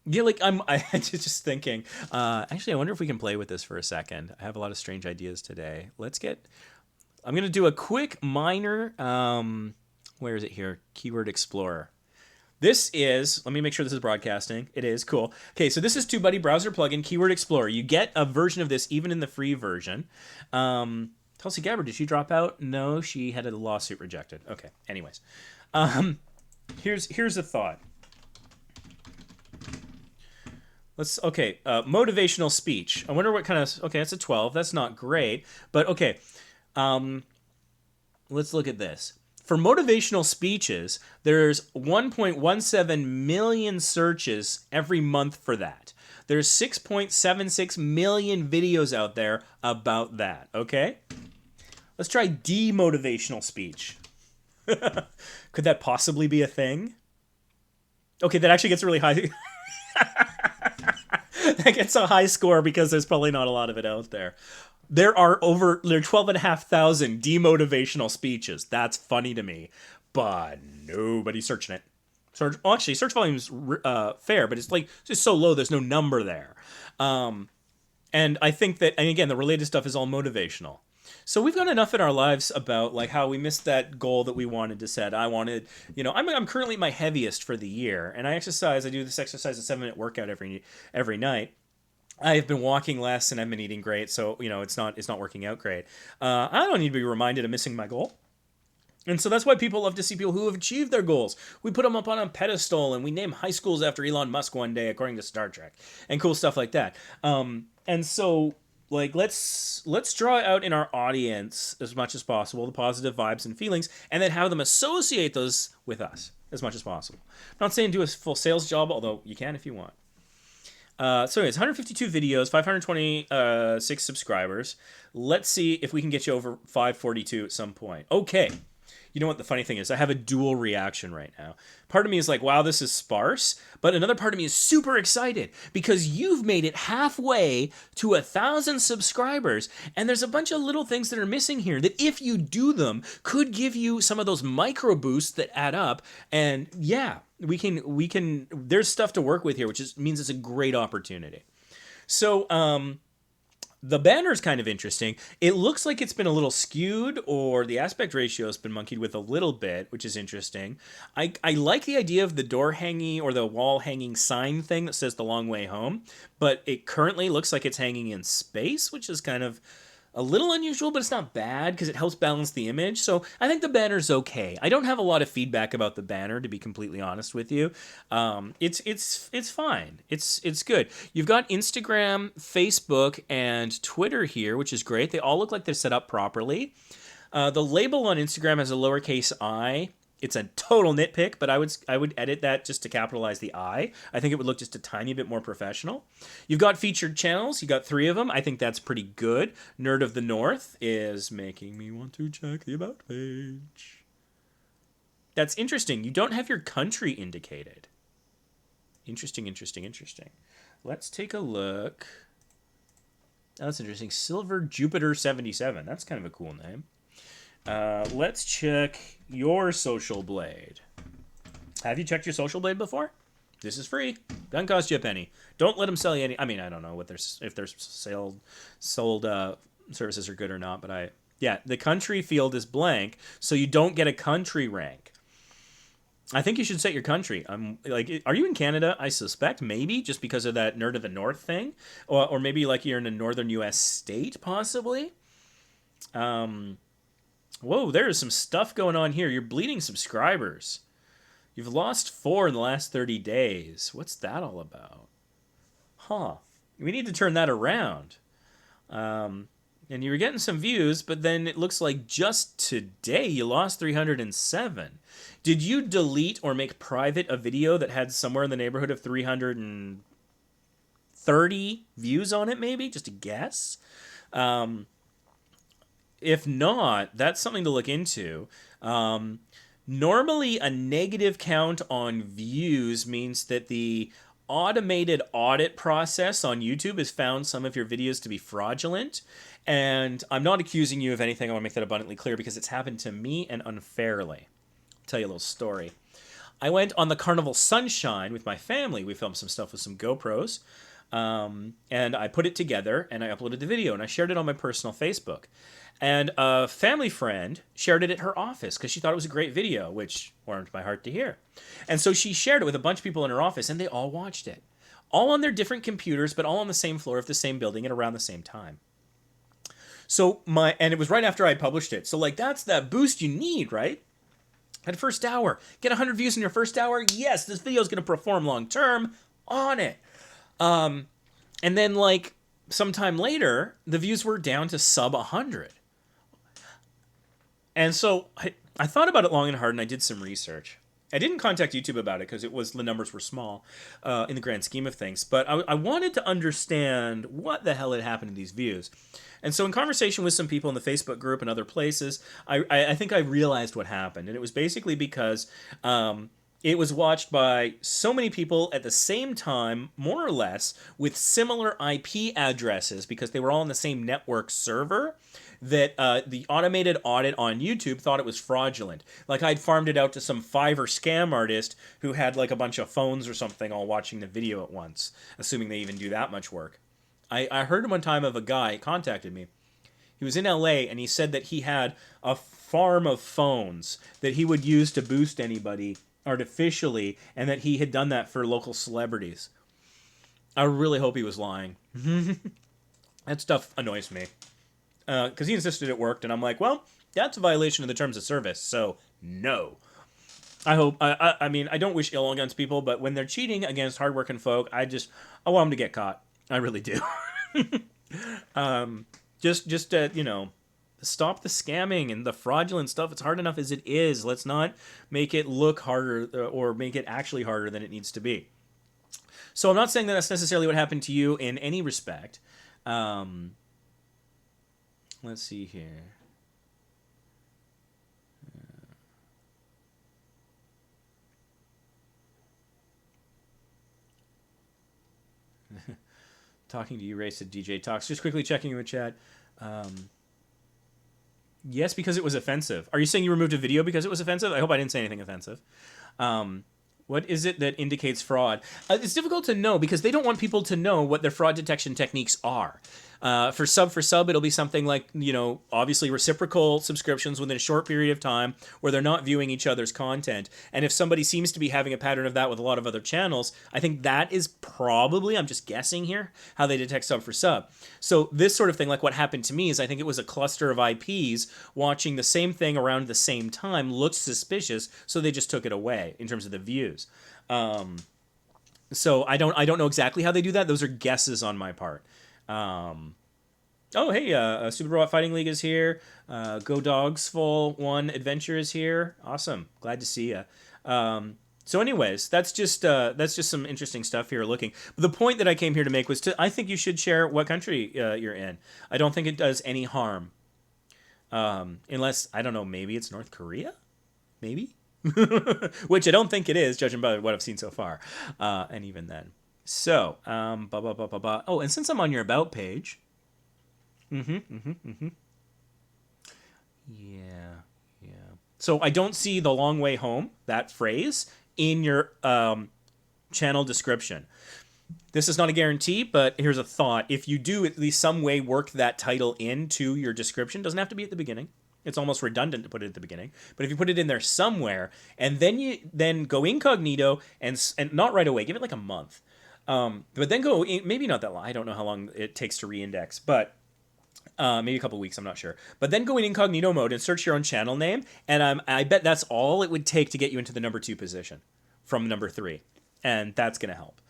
Yeah, like I'm just thinking. Actually, I wonder if we can play with this for a second. I have a lot of strange ideas today. I'm gonna do a quick minor. Where is it here? Keyword Explorer. This is. Let me make sure this is broadcasting. It is cool. Okay, so this is TubeBuddy browser plugin Keyword Explorer. You get a version of this even in the free version. Tulsi Gabbard, did she drop out? No, she had a lawsuit rejected. Okay. Anyways, here's a thought. Motivational speech. I wonder what kind of, okay, that's a 12. That's not great, but okay. Let's look at this. For motivational speeches, there's 1.17 million searches every month for that. There's 6.76 million videos out there about that, okay? Let's try demotivational speech. Could that possibly be a thing? Okay, that actually gets really high. That gets a high score because there's probably not a lot of it out there. There are 12,500 demotivational speeches. That's funny to me, but nobody's searching it. Search volume's fair, but it's like just so low. There's no number there. And I think that, and again, the related stuff is all motivational. So we've got enough in our lives about like how we missed that goal that we wanted to set. I wanted, you know, I'm currently my heaviest for the year, and I do this exercise, a 7-minute workout every night. I've been walking less and I've been eating great, so you know it's not working out great. I don't need to be reminded of missing my goal. And so that's why people love to see people who have achieved their goals. We put them up on a pedestal and we name high schools after Elon Musk one day, according to Star Trek, and cool stuff like that. And so, like, let's draw out in our audience as much as possible the positive vibes and feelings, and then have them associate those with us as much as possible. I'm not saying do a full sales job, although you can if you want. So anyways, 152 videos, 526 subscribers. Let's see if we can get you over 542 at some point. Okay. You know what the funny thing is? I have a dual reaction right now. Part of me is like, wow, this is sparse. But another part of me is super excited because you've made it halfway to 1,000 subscribers. And there's a bunch of little things that are missing here that if you do them could give you some of those micro boosts that add up. And yeah, we can, there's stuff to work with here, which means it's a great opportunity. So, the banner is kind of interesting. It looks like it's been a little skewed, or the aspect ratio has been monkeyed with a little bit, which is interesting. I like the idea of the door hanging or the wall hanging sign thing that says "The Long Way Home," but it currently looks like it's hanging in space, which is kind of a little unusual, but it's not bad because it helps balance the image. So I think the banner's okay. I don't have a lot of feedback about the banner, to be completely honest with you. It's fine. It's good. You've got Instagram, Facebook, and Twitter here, which is great. They all look like they're set up properly. The label on Instagram has a lowercase I. It's a total nitpick, but I would edit that just to capitalize the I. I think it would look just a tiny bit more professional. You've got featured channels. You got 3 of them. I think that's pretty good. Nerd of the North is making me want to check the About page. That's interesting. You don't have your country indicated. Interesting. Let's take a look. Oh, that's interesting. Silver Jupiter 77. That's kind of a cool name. Let's check your Social Blade. Have you checked your Social Blade before? This is free. Doesn't cost you a penny. Don't let them sell you any. I mean, I don't know what if their sold services are good or not, but the country field is blank, so you don't get a country rank. I think you should set your country. I'm like, are you in Canada? I suspect maybe just because of that nerd of the north thing, or maybe like you're in a northern U.S. state, possibly. Um, Whoa, there is some stuff going on here. You're bleeding subscribers. You've lost 4 in the last 30 days. What's that all about? Huh. We need to turn that around. And you were getting some views, but then it looks like just today you lost 307. Did you delete or make private a video that had somewhere in the neighborhood of 330 views on it, maybe? Just a guess? If not, that's something to look into. Normally, a negative count on views means that the automated audit process on YouTube has found some of your videos to be fraudulent. And I'm not accusing you of anything. I want to make that abundantly clear because it's happened to me and unfairly. I'll tell you a little story. I went on the Carnival Sunshine with my family. We filmed some stuff with some GoPros. And I put it together and I uploaded the video and I shared it on my personal Facebook. And a family friend shared it at her office because she thought it was a great video, which warmed my heart to hear. And so she shared it with a bunch of people in her office and they all watched it. All on their different computers, but all on the same floor of the same building at around the same time. So and it was right after I published it. So like that's that boost you need, right? At first hour. Get 100 views in your first hour. Yes, this video is going to perform long term on it. And then like sometime later, the views were down to sub 100. And so I thought about it long and hard and I did some research. I didn't contact YouTube about it because the numbers were small in the grand scheme of things. But I wanted to understand what the hell had happened to these views. And so in conversation with some people in the Facebook group and other places, I think I realized what happened. And it was basically because it was watched by so many people at the same time, more or less, with similar IP addresses because they were all on the same network server, that the automated audit on YouTube thought it was fraudulent. Like I'd farmed it out to some Fiverr scam artist who had like a bunch of phones or something all watching the video at once, assuming they even do that much work. I heard one time of a guy contacted me. He was in LA and he said that he had a farm of phones that he would use to boost anybody artificially and that he had done that for local celebrities. I really hope he was lying. That stuff annoys me. Because he insisted it worked and I'm like, well, that's a violation of the terms of service, so no. I hope, I mean, I don't wish ill against people, but when they're cheating against hardworking folk, I want them to get caught. I really do. Just you know, stop the scamming and the fraudulent stuff. It's hard enough as it is. Let's not make it look harder or make it actually harder than it needs to be. So I'm not saying that that's necessarily what happened to you in any respect. Let's see here. Talking to you, Ray, said DJ Talks. Just quickly checking in the chat. Yes, because it was offensive. Are you saying you removed a video because it was offensive? I hope I didn't say anything offensive. What is it that indicates fraud? It's difficult to know because they don't want people to know what their fraud detection techniques are. For sub, it'll be something like, you know, obviously reciprocal subscriptions within a short period of time where they're not viewing each other's content. And if somebody seems to be having a pattern of that with a lot of other channels, I think that is probably, I'm just guessing here, how they detect sub for sub. So this sort of thing, like what happened to me, is I think it was a cluster of IPs watching the same thing around the same time, looked suspicious, so they just took it away in terms of the views. So I don't know exactly how they do that. Those are guesses on my part. Oh, hey, Super Robot Fighting League is here. Go Dogs Full 1 Adventure is here. Awesome. Glad to see you. So anyways, that's just some interesting stuff here looking. But the point that I came here to make was I think you should share what country you're in. I don't think it does any harm. Unless, I don't know, maybe it's North Korea? Maybe? Which I don't think it is, judging by what I've seen so far. And even then. So, oh, and since I'm on your About page... Yeah. So I don't see the long way home, that phrase, in your channel description. This is not a guarantee, but here's a thought. If you do at least some way work that title into your description, doesn't have to be at the beginning. It's almost redundant to put it at the beginning. But if you put it in there somewhere, and then go incognito and not right away, give it like a month. But then go maybe not that long. I don't know how long it takes to reindex, but maybe a couple weeks, I'm not sure. But then go in incognito mode and search your own channel name, and I bet that's all it would take to get you into the number 2 position from number 3, and that's going to help.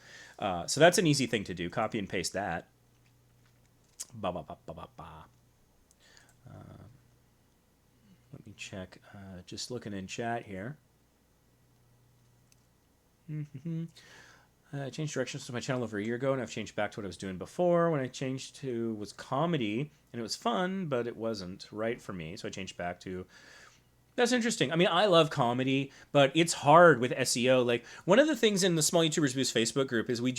So that's an easy thing to do. Copy and paste that. Ba ba ba ba ba ba. Let me check. Just looking in chat here. I changed directions to my channel over a year ago, and I've changed back to what I was doing before. When I changed to was comedy, and it was fun, but it wasn't right for me, so I changed back to... That's interesting. I mean, I love comedy, but it's hard with SEO. Like, one of the things in the Small YouTubers Boost Facebook group is we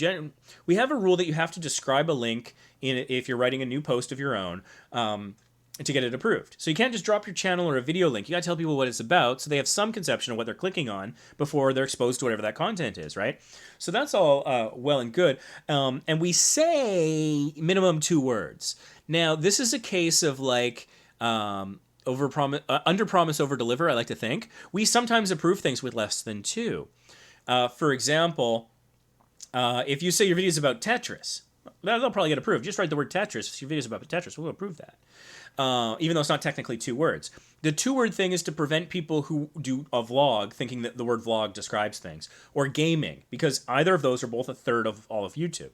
have a rule that you have to describe a link if you're writing a new post of your own, to get it approved. So you can't just drop your channel or a video link. You got to tell people what it's about so they have some conception of what they're clicking on before they're exposed to whatever that content is, right? So that's all well and good. And we say minimum 2 words. Now, this is a case of like... under promise, over deliver, I like to think. We sometimes approve things with less than 2. For example, if you say your video is about Tetris, they'll probably get approved. Just write the word Tetris. If your video is about Tetris, we'll approve that. Even though it's not technically 2 words. The 2-word thing is to prevent people who do a vlog thinking that the word vlog describes things. Or gaming, because either of those are both a third of all of YouTube.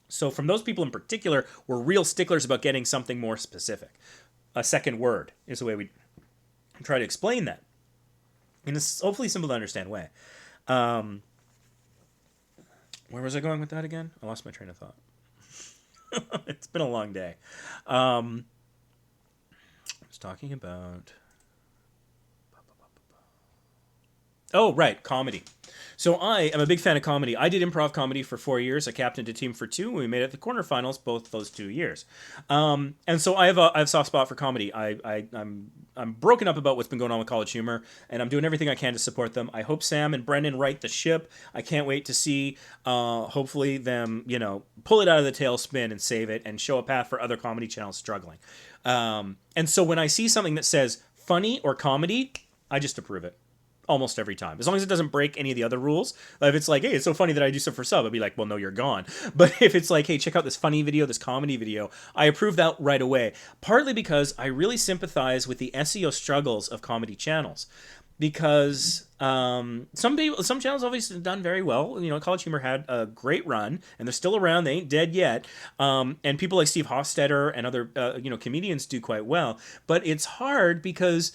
So from those people in particular, we're real sticklers about getting something more specific. A second word is the way we try to explain that in a hopefully simple to understand way. Where was I going with that again? I lost my train of thought. It's been a long day. I was talking about... Oh, right, comedy. So I am a big fan of comedy. I did improv comedy for 4 years. I captained a team for 2, and we made it to the quarterfinals both those 2 years. And so I have a soft spot for comedy. I'm broken up about what's been going on with College Humor, and I'm doing everything I can to support them. I hope Sam and Brendan right the ship. I can't wait to see, hopefully, them, pull it out of the tailspin and save it and show a path for other comedy channels struggling. And so when I see something that says funny or comedy, I just approve it. Almost every time. As long as it doesn't break any of the other rules. If it's like, hey, it's so funny that I do stuff for sub, I'd be like, well, no, you're gone. But if it's like, hey, check out this funny video, this comedy video, I approve that right away. Partly because I really sympathize with the SEO struggles of comedy channels. Because some channels obviously have done very well. College Humor had a great run, and they're still around. They ain't dead yet. And people like Steve Hofstetter and other comedians do quite well. But it's hard because...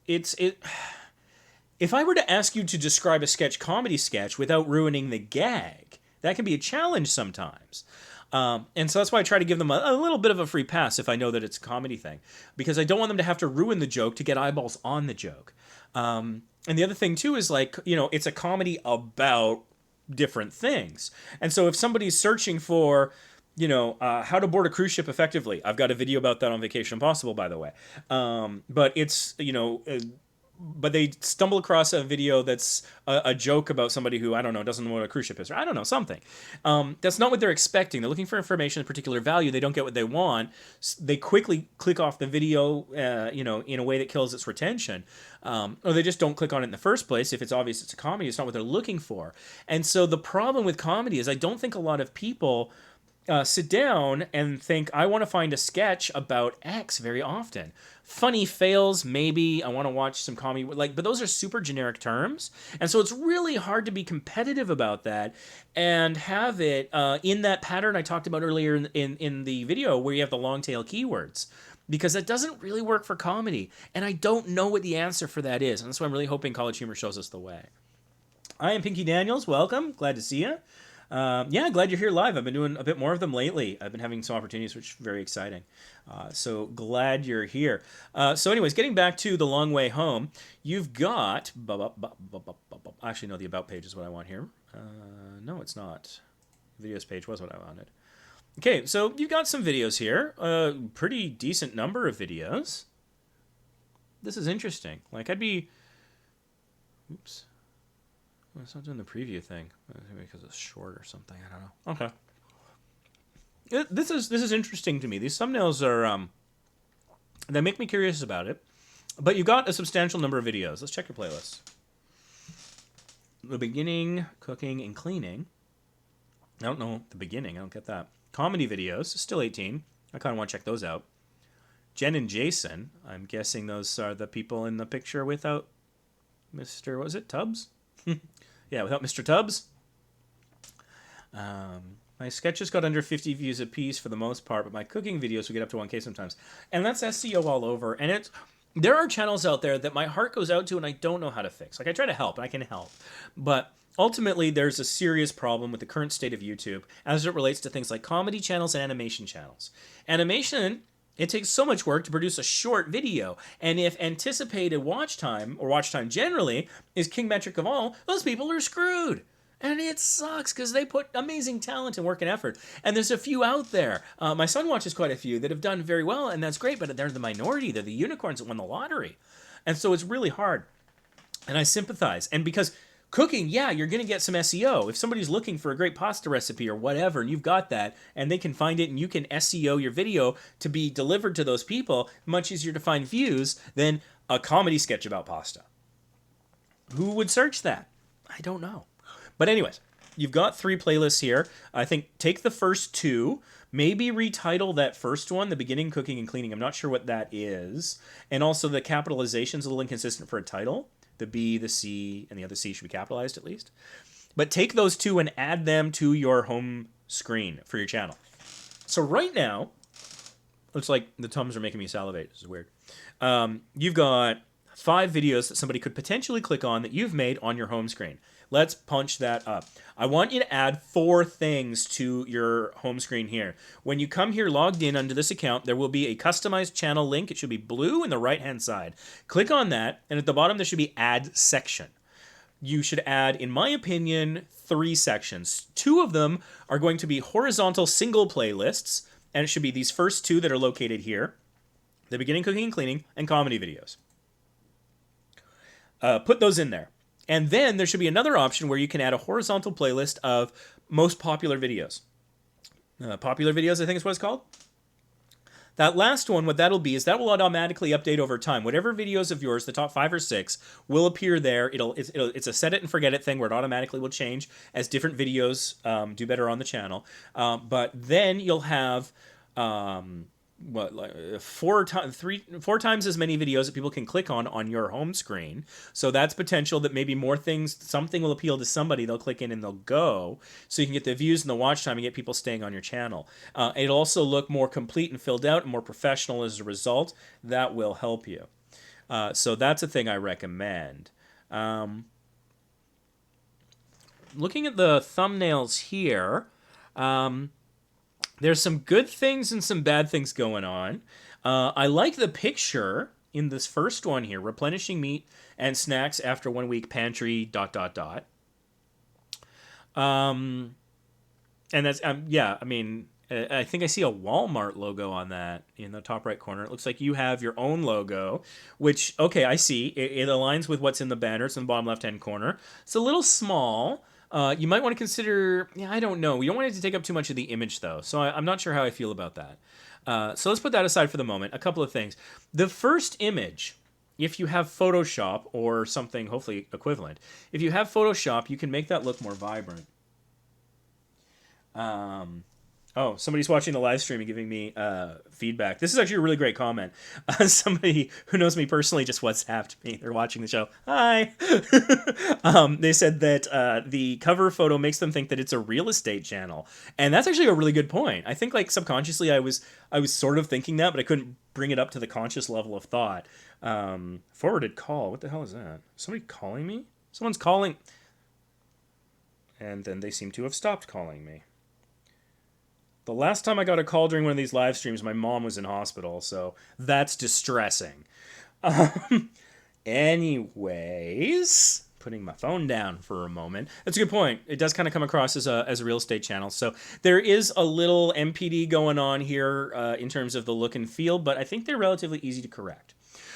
If I were to ask you to describe a comedy sketch without ruining the gag, that can be a challenge sometimes. And so that's why I try to give them a little bit of a free pass if I know that it's a comedy thing, because I don't want them to have to ruin the joke to get eyeballs on the joke. And the other thing too is it's a comedy about different things. And so if somebody's searching for, how to board a cruise ship effectively. I've got a video about that on Vacation Impossible, by the way. But it's, but they stumble across a video that's a joke about somebody who, I don't know, doesn't know what a cruise ship is, or I don't know, something. That's not what they're expecting. They're looking for information of particular value. They don't get what they want. They quickly click off the video, in a way that kills its retention. Or they just don't click on it in the first place. If it's obvious it's a comedy, it's not what they're looking for. And so the problem with comedy is I don't think a lot of people... sit down and think, I want to find a sketch about X very often. Funny fails, maybe. I want to watch some comedy. But those are super generic terms. And so it's really hard to be competitive about that and have it in that pattern I talked about earlier in the video where you have the long tail keywords. Because that doesn't really work for comedy. And I don't know what the answer for that is. And that's why I'm really hoping College Humor shows us the way. I am Pinky Daniels. Welcome. Glad to see you. Glad you're here live. I've been doing a bit more of them lately. I've been having some opportunities, which is very exciting. So glad you're here. So anyways, getting back to The Long Way Home, you've got... Actually, no, the About page is what I want here. No, it's not. The videos page was what I wanted. Okay, so you've got some videos here. A pretty decent number of videos. This is interesting. I'd be... Oops. Well, it's not doing the preview thing. Maybe because it's short or something. I don't know. Okay. This is interesting to me. These thumbnails are that make me curious about it. But you got a substantial number of videos. Let's check your playlist. The beginning, cooking, and cleaning. I don't know the beginning. I don't get that. Comedy videos, still 18. I kind of want to check those out. Jen and Jason. I'm guessing those are the people in the picture without Mr. Was it Tubbs? Yeah, without Mr. Tubbs. My sketches got under 50 views a piece for the most part, but my cooking videos will get up to 1K sometimes. And that's SEO all over. And there are channels out there that my heart goes out to and I don't know how to fix. Like, I try to help, and I can help. But ultimately, there's a serious problem with the current state of YouTube as it relates to things like comedy channels and animation channels. Animation, it takes so much work to produce a short video. And if anticipated watch time, or watch time generally, is king metric of all, those people are screwed. And it sucks because they put amazing talent and work and effort. And there's a few out there. My son watches quite a few that have done very well, and that's great, but they're the minority. They're the unicorns that won the lottery. And so it's really hard. And I sympathize. And because cooking, yeah, you're going to get some SEO. If somebody's looking for a great pasta recipe or whatever, and you've got that, and they can find it, and you can SEO your video to be delivered to those people, much easier to find views than a comedy sketch about pasta. Who would search that? I don't know. But anyways, you've got 3 playlists here. I think take the first 2, maybe retitle that first one, the beginning, cooking, and cleaning. I'm not sure what that is. And also the capitalization's a little inconsistent for a title. The B, the C, and the other C should be capitalized at least. But take those 2 and add them to your home screen for your channel. So right now, looks like the Tums are making me salivate. This is weird. You've got 5 videos that somebody could potentially click on that you've made on your home screen. Let's punch that up. I want you to add 4 things to your home screen here. When you come here logged in under this account, there will be a customized channel link. It should be blue in the right-hand side. Click on that, and at the bottom there should be Add Section. You should add, in my opinion, 3 sections. 2 of them are going to be horizontal single playlists, and it should be these first 2 that are located here. The beginning, cooking, and cleaning, and comedy videos. Put those in there. And then there should be another option where you can add a horizontal playlist of most popular videos. Popular videos, I think is what it's called. That last one, what that'll be is that will automatically update over time. Whatever videos of yours, the top 5 or 6, will appear there. It's a set it and forget it thing where it automatically will change as different videos do better on the channel. But then you'll have... 4 times as many videos that people can click on your home screen. So that's potential that maybe more things, something will appeal to somebody, they'll click in and they'll go. So you can get the views and the watch time and get people staying on your channel. It'll also look more complete and filled out and more professional as a result. That will help you. So that's a thing I recommend. Looking at the thumbnails here, there's some good things and some bad things going on. I like the picture in this first one here, replenishing meat and snacks after 1 week pantry, ... And that's, yeah, I mean, I think I see a Walmart logo on that in the top right corner. It looks like you have your own logo, which, okay, I see. It aligns with what's in the banner. It's in the bottom left-hand corner. It's a little small. You might want to consider, I don't know. We don't want it to take up too much of the image, though. So I'm not sure how I feel about that. So let's put that aside for the moment. A couple of things. The first image, if you have Photoshop or something hopefully equivalent, if you have Photoshop, you can make that look more vibrant. Oh, somebody's watching the live stream and giving me feedback. This is actually a really great comment. Somebody who knows me personally just WhatsApped me. They're watching the show. Hi. They said that the cover photo makes them think that it's a real estate channel, and that's actually a really good point. I think, like, subconsciously, I was sort of thinking that, but I couldn't bring it up to the conscious level of thought. Forwarded call. What the hell is that? Somebody calling me? Someone's calling, and then they seem to have stopped calling me. The last time I got a call during one of these live streams, my mom was in hospital, so that's distressing. Anyways, putting my phone down for a moment. That's a good point. It does kind of come across as a real estate channel. So there is a little MPD going on here in terms of the look and feel, but I think they're relatively easy to correct.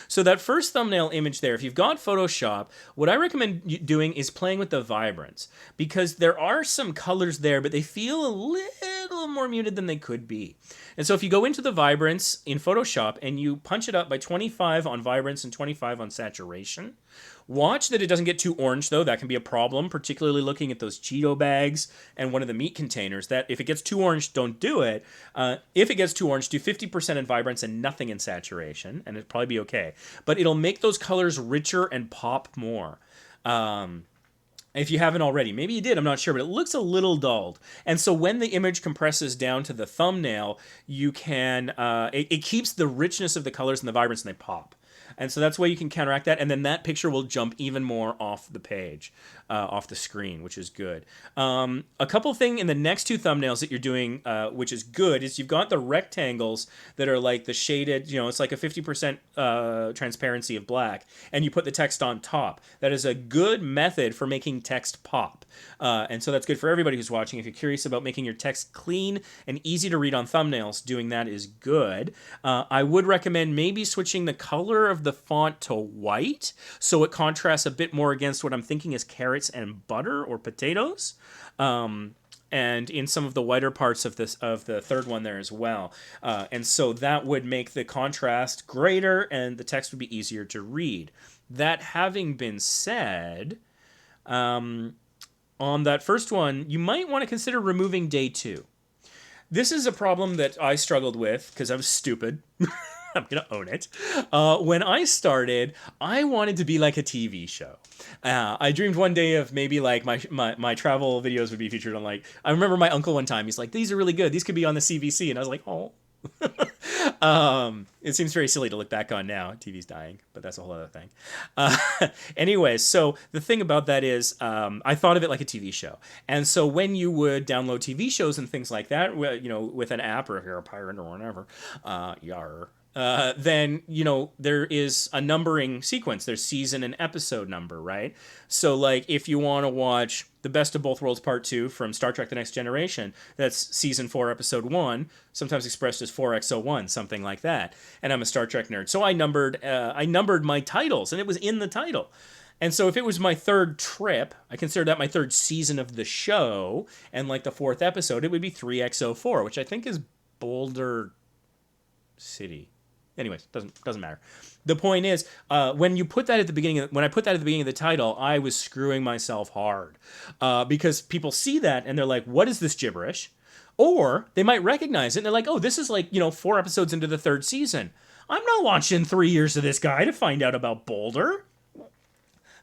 So that first thumbnail image there, if you've got Photoshop, what I recommend doing is playing with the vibrance, because there are some colors there, but they feel a little more muted than they could be. And so if you go into the vibrance in Photoshop and you punch it up by 25 on vibrance and 25 on saturation, watch that it doesn't get too orange, though. That can be a problem, particularly looking at those Cheeto bags and one of the meat containers. That if it gets too orange, don't do it. If it gets too orange, do 50% in vibrance and nothing in saturation, and it'll probably be okay. But it'll make those colors richer and pop more. If you haven't already. Maybe you did, I'm not sure, but it looks a little dulled. And so when the image compresses down to the thumbnail, you can, it keeps the richness of the colors and the vibrance, and they pop. And so that's why you can counteract that, and then that picture will jump even more off the page, off the screen, which is good. A couple things in the next two thumbnails that you're doing, which is good, is you've got the rectangles that are like the shaded, it's like a 50% transparency of black, and you put the text on top. That is a good method for making text pop. And so that's good for everybody who's watching. If you're curious about making your text clean and easy to read on thumbnails, doing that is good. I would recommend maybe switching the color of the font to white so it contrasts a bit more against what I'm thinking is carrots and butter or potatoes. And in some of the whiter parts of the third one there as well. And so that would make the contrast greater and the text would be easier to read. That having been said, on that first one, you might want to consider removing day 2. This is a problem that I struggled with because I was stupid. I'm going to own it. When I started, I wanted to be like a TV show. I dreamed one day of maybe like my travel videos would be featured on like, I remember my uncle one time, he's like, these are really good. These could be on the CBC. And I was like, oh. It seems very silly to look back on now. TV's dying, but that's a whole other thing. Anyways, so the thing about that is I thought of it like a TV show. And so when you would download TV shows and things like that, with an app or if you're a pirate or whatever, then, there is a numbering sequence. There's season and episode number, right? So, like, if you want to watch The Best of Both Worlds Part 2 from Star Trek The Next Generation, that's Season 4, Episode 1, sometimes expressed as 4X01, something like that. And I'm a Star Trek nerd. So I numbered my titles, and it was in the title. And so if it was my third trip, I consider that my third season of the show, and like the fourth episode, it would be 3X04, which I think is Boulder City. Anyways, doesn't matter. The point is, when I put that at the beginning of the title, I was screwing myself hard because people see that and they're like, "What is this gibberish?" Or they might recognize it and they're like, "Oh, this is like 4 episodes into the third season. I'm not watching 3 years of this guy to find out about Boulder.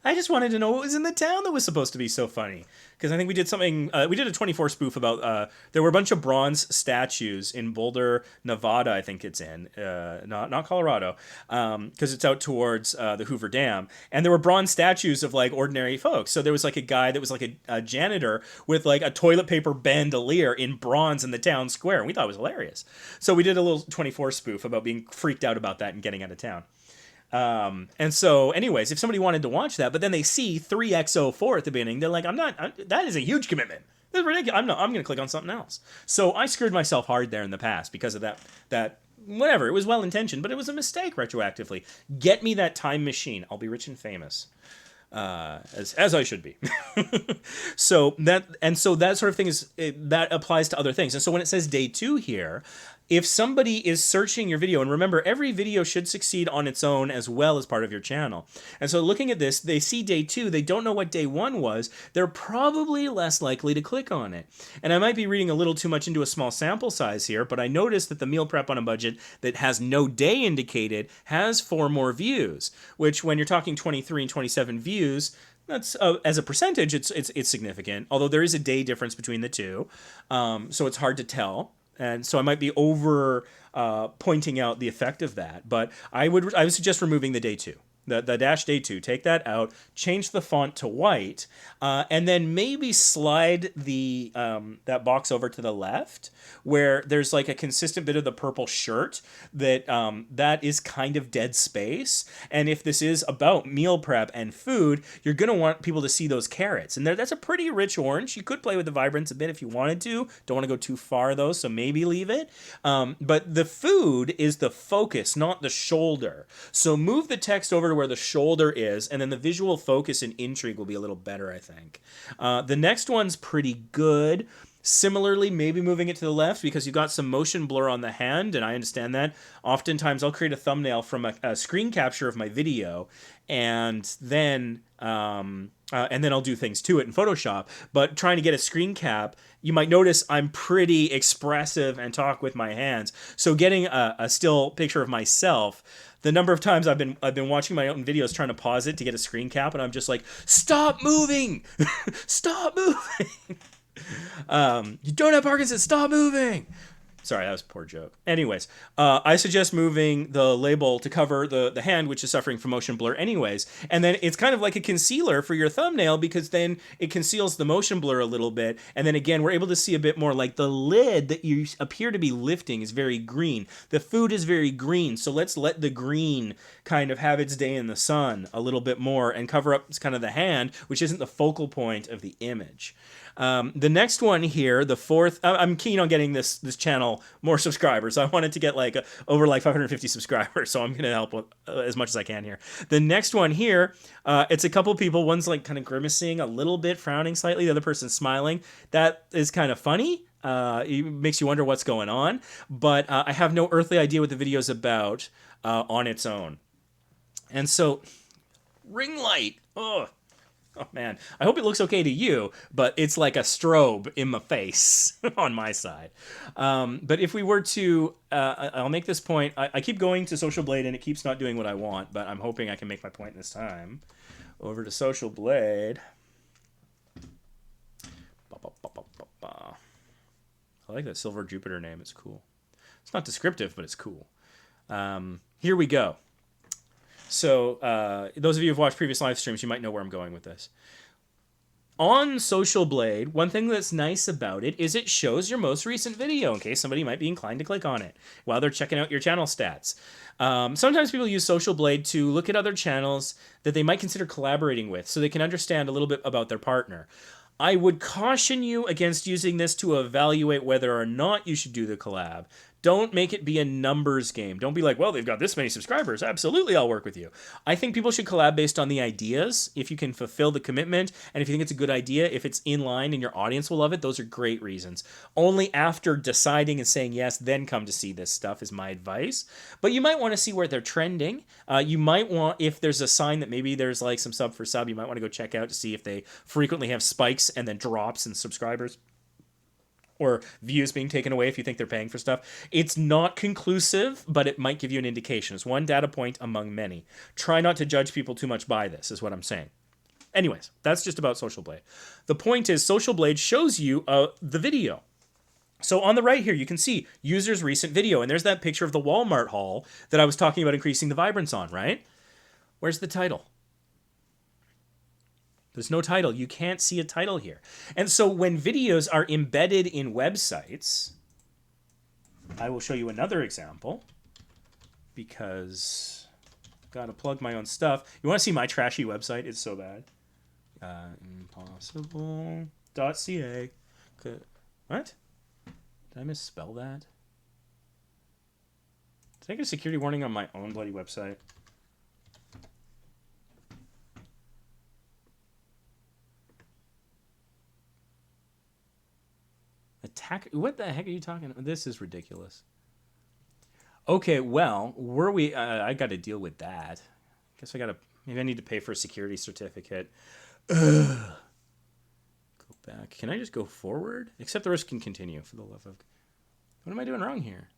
I just wanted to know what was in the town that was supposed to be so funny." Because I think we did something, we did a 24 spoof about, there were a bunch of bronze statues in Boulder, Nevada, I think it's in, not Colorado, because it's out towards the Hoover Dam. And there were bronze statues of like ordinary folks. So there was like a guy that was like a janitor with like a toilet paper bandolier in bronze in the town square. And we thought it was hilarious. So we did a little 24 spoof about being freaked out about that and getting out of town. And so anyways, if somebody wanted to watch that, but then they see 3X04 at the beginning, they're like, that is a huge commitment. That's ridiculous. I'm going to click on something else. So I screwed myself hard there in the past because of that, whatever. It was well-intentioned, but it was a mistake retroactively. Get me that time machine. I'll be rich and famous. As I should be. So that sort of thing that applies to other things. And so when it says day 2 here, if somebody is searching your video, and remember, every video should succeed on its own as well as part of your channel. And so looking at this, they see day 2, they don't know what day 1 was, they're probably less likely to click on it. And I might be reading a little too much into a small sample size here, but I noticed that the meal prep on a budget that has no day indicated has 4 more views, which when you're talking 23 and 27 views, that's as a percentage, it's significant, although there is a day difference between the two, so it's hard to tell. And so I might be pointing out the effect of that, but I would suggest removing the day 2. the dash day 2, take that out, change the font to white, and then maybe slide the that box over to the left where there's like a consistent bit of the purple shirt that that is kind of dead space. And if this is about meal prep and food, you're gonna want people to see those carrots. And that's a pretty rich orange. You could play with the vibrance a bit if you wanted to. Don't want to go too far though, so maybe leave it. But the food is the focus, not the shoulder. So move the text over to where the shoulder is, and then the visual focus and intrigue will be a little better, I think. The next one's pretty good. Similarly, maybe moving it to the left because you've got some motion blur on the hand, and I understand that. Oftentimes, I'll create a thumbnail from a screen capture of my video, and then I'll do things to it in Photoshop. But trying to get a screen cap, you might notice I'm pretty expressive and talk with my hands. So getting a still picture of myself, the number of times I've been watching my own videos trying to pause it to get a screen cap, and I'm just like, stop moving, stop moving. You don't have Parkinson's, stop moving. Sorry, that was a poor joke. Anyways, I suggest moving the label to cover the hand, which is suffering from motion blur anyways. And then it's kind of like a concealer for your thumbnail because then it conceals the motion blur a little bit. And then again, we're able to see a bit more, like the lid that you appear to be lifting is very green. The food is very green. So let's let the green kind of have its day in the sun a little bit more and cover up kind of the hand, which isn't the focal point of the image. The next one here, the fourth, I'm keen on getting this channel more subscribers. I wanted to get over 550 subscribers, so I'm going to help with, as much as I can here. The next one here, it's a couple people. One's like kind of grimacing a little bit, frowning slightly. The other person's smiling. That is kind of funny. It makes you wonder what's going on. But I have no earthly idea what the video is about on its own. And so, ring light. Ugh. Oh, man. I hope it looks okay to you, but it's like a strobe in my face on my side. But if we were to... I'll make this point. I keep going to Social Blade, and it keeps not doing what I want, but I'm hoping I can make my point this time. Over to Social Blade. I like that Silver Jupiter name. It's cool. It's not descriptive, but it's cool. Here we go. So those of you who've watched previous live streams, you might know where I'm going with this. On Social Blade, one thing that's nice about it is it shows your most recent video in case somebody might be inclined to click on it while they're checking out your channel stats. Sometimes people use Social Blade to look at other channels that they might consider collaborating with so they can understand a little bit about their partner. I would caution you against using this to evaluate whether or not you should do the collab. Don't make it be a numbers game. Don't be like, well, they've got this many subscribers. Absolutely, I'll work with you. I think people should collab based on the ideas. If you can fulfill the commitment, and if you think it's a good idea, if it's in line and your audience will love it, those are great reasons. Only after deciding and saying yes, then come to see this stuff is my advice. But you might want to see where they're trending. You might want, if there's a sign that maybe there's like some sub for sub, you might want to go check out to see if they frequently have spikes and then drops in subscribers. Or views being taken away if you think they're paying for stuff. It's not conclusive, but it might give you an indication. It's one data point among many. Try not to judge people too much by this, is what I'm saying. Anyways, that's just about Social Blade. The point is, Social Blade shows you the video. So on the right here, you can see user's recent video, and there's that picture of the Walmart haul that I was talking about increasing the vibrance on, right? Where's the title? There's no title. You can't see a title here. And so when videos are embedded in websites, I will show you another example because I've got to plug my own stuff. You want to see my trashy website? It's so bad. Impossible.ca. What? Did I misspell that? Did I get a security warning on my own bloody website? Attack? What the heck are you talking about? This is ridiculous. Okay, well, I got to deal with that. Guess maybe I need to pay for a security certificate. Ugh. Go back. Can I just go forward? Accept the risk and continue, for the love of... What am I doing wrong here?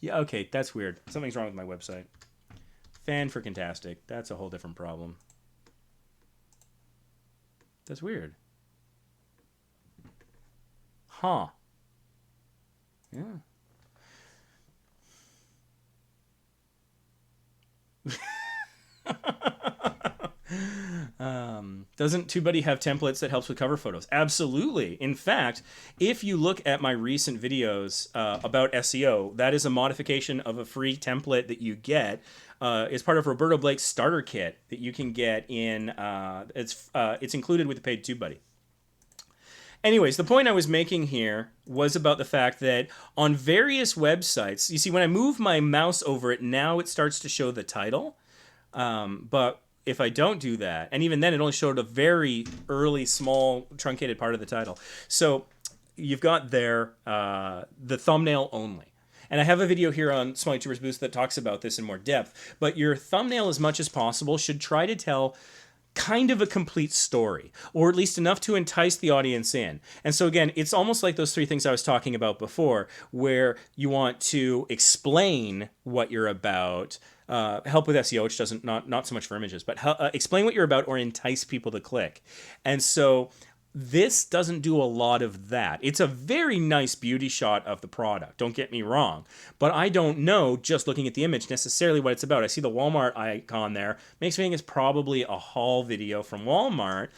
Yeah, okay, that's weird. Something's wrong with my website. Fan-freaking-tastic. That's a whole different problem. That's weird. Huh. Yeah. Doesn't TubeBuddy have templates that helps with cover photos? Absolutely. In fact, if you look at my recent videos about SEO, that is a modification of a free template that you get. It's part of Roberto Blake's starter kit that you can get in. It's included with the paid TubeBuddy. Anyways, the point I was making here was about the fact that on various websites, you see, when I move my mouse over it, now it starts to show the title. But if I don't do that, and even then it only showed a very early, small, truncated part of the title. So you've got there the thumbnail only. And I have a video here on Small YouTubers Boost that talks about this in more depth. But your thumbnail, as much as possible, should try to tell kind of a complete story, or at least enough to entice the audience in. And so again, it's almost like those three things I was talking about before, where you want to explain what you're about, help with SEO, which doesn't not so much for images, but explain what you're about or entice people to click. And so this doesn't do a lot of that. It's a very nice beauty shot of the product, don't get me wrong, but I don't know, just looking at the image, necessarily what it's about. I see the Walmart icon there, makes me think it's probably a haul video from Walmart,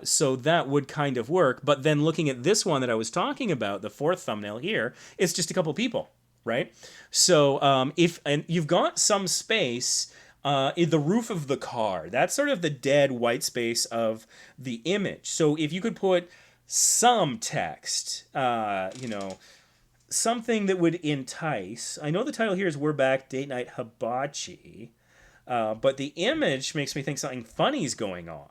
so that would kind of work. But then looking at this one that I was talking about, the fourth thumbnail here, it's just a couple people, right? So if you've got some space in the roof of the car, that's sort of the dead white space of the image. So if you could put some text, something that would entice. I know the title here is "We're Back Date Night Hibachi," but the image makes me think something funny is going on.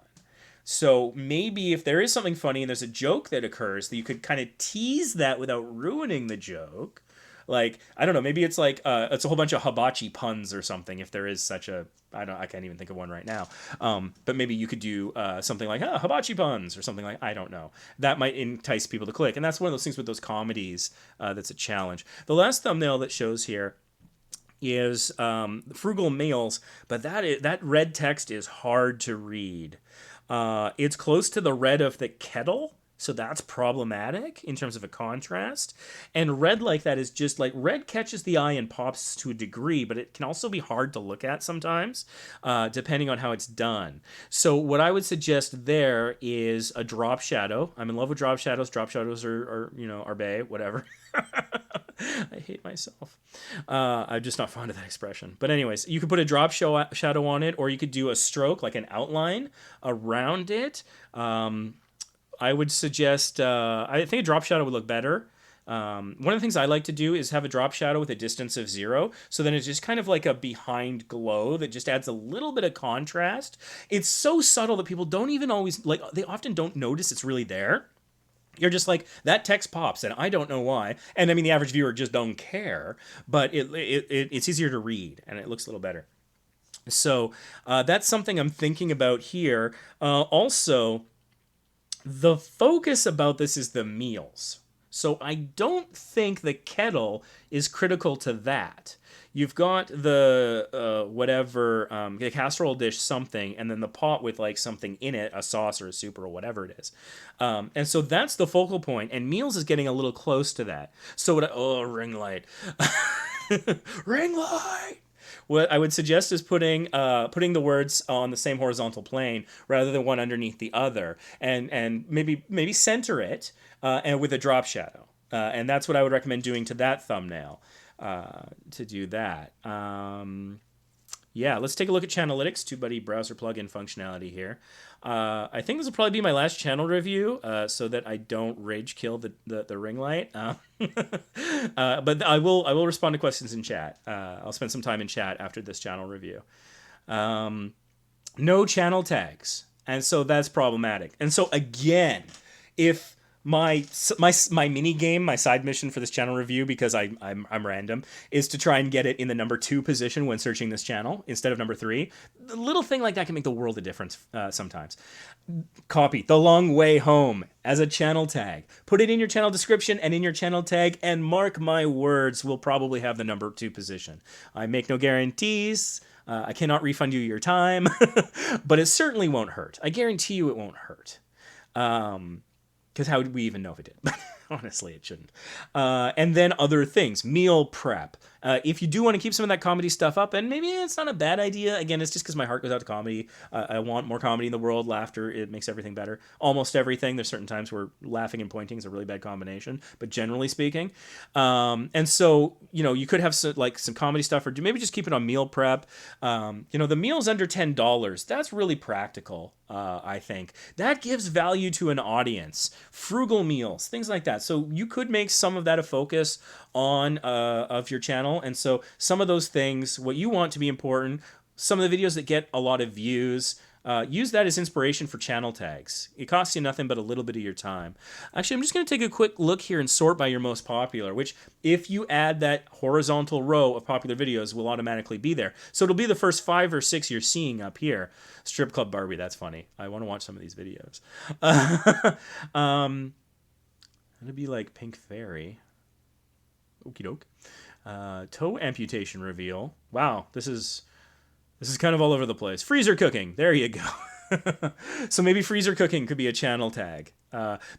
So maybe if there is something funny and there's a joke that occurs, that you could kind of tease that without ruining the joke. Like, I don't know, maybe it's like, it's a whole bunch of hibachi puns or something, if there is such a, I can't even think of one right now. But maybe you could do something like, hibachi puns or something like, I don't know. That might entice people to click. And that's one of those things with those comedies that's a challenge. The last thumbnail that shows here is frugal meals, but that red text is hard to read. It's close to the red of the kettle. So that's problematic in terms of a contrast. And red like that is just like, red catches the eye and pops to a degree, but it can also be hard to look at sometimes, depending on how it's done. So what I would suggest there is a drop shadow. I'm in love with drop shadows. Drop shadows are bae, whatever. I hate myself. I'm just not fond of that expression. But anyways, you could put a drop shadow on it, or you could do a stroke, like an outline around it. I would suggest, I think a drop shadow would look better. One of the things I like to do is have a drop shadow with a distance of 0. So then it's just kind of like a behind glow that just adds a little bit of contrast. It's so subtle that people don't even always, they often don't notice it's really there. You're just like, that text pops, and I don't know why. And I mean, the average viewer just don't care, but it's easier to read, and it looks a little better. So that's something I'm thinking about here. Also, the focus about this is the meals. So I don't think the kettle is critical to that. You've got the the casserole dish something, and then the pot with like something in it, a sauce or a soup or whatever it is. And so that's the focal point, and meals is getting a little close to that. So ring light. Ring light! What I would suggest is putting the words on the same horizontal plane rather than one underneath the other, and maybe center it and with a drop shadow, and that's what I would recommend doing to that thumbnail. To do that, yeah. Let's take a look at Channelytics, TubeBuddy browser plugin functionality here. I think this will probably be my last channel review, so that I don't rage kill the ring light. But I will respond to questions in chat. I'll spend some time in chat after this channel review. No channel tags, and so that's problematic. And so again, if my mini game, my side mission for this channel review, because I'm random, is to try and get it in the number 2 position when searching this channel instead of number 3. A little thing like that can make the world of difference sometimes. Copy The Long Way Home as a channel tag. Put it in your channel description and in your channel tag, and mark my words, we'll probably have the number 2 position. I make no guarantees. I cannot refund you your time, but it certainly won't hurt. I guarantee you it won't hurt. Because how would we even know if it did? Honestly, it shouldn't. And then other things, meal prep. If you do want to keep some of that comedy stuff up, and maybe it's not a bad idea. Again, it's just because my heart goes out to comedy. I want more comedy in the world. Laughter, it makes everything better. Almost everything. There's certain times where laughing and pointing is a really bad combination, but generally speaking. And so, you could have some comedy stuff, or maybe just keep it on meal prep. The meal's under $10. That's really practical. I think that gives value to an audience. Frugal meals, things like that. So you could make some of that a focus on of your channel. And so some of those things, what you want to be important, some of the videos that get a lot of views, use that as inspiration for channel tags. It costs you nothing but a little bit of your time. Actually, I'm just going to take a quick look here and sort by your most popular, which if you add that horizontal row of popular videos will automatically be there. So it'll be the first 5 or 6 you're seeing up here. Strip Club Barbie, that's funny. I want to watch some of these videos. It'll be like Pink Fairy. Okie doke. Toe amputation reveal. Wow, this is kind of all over the place. Freezer cooking. There you go. So maybe freezer cooking could be a channel tag.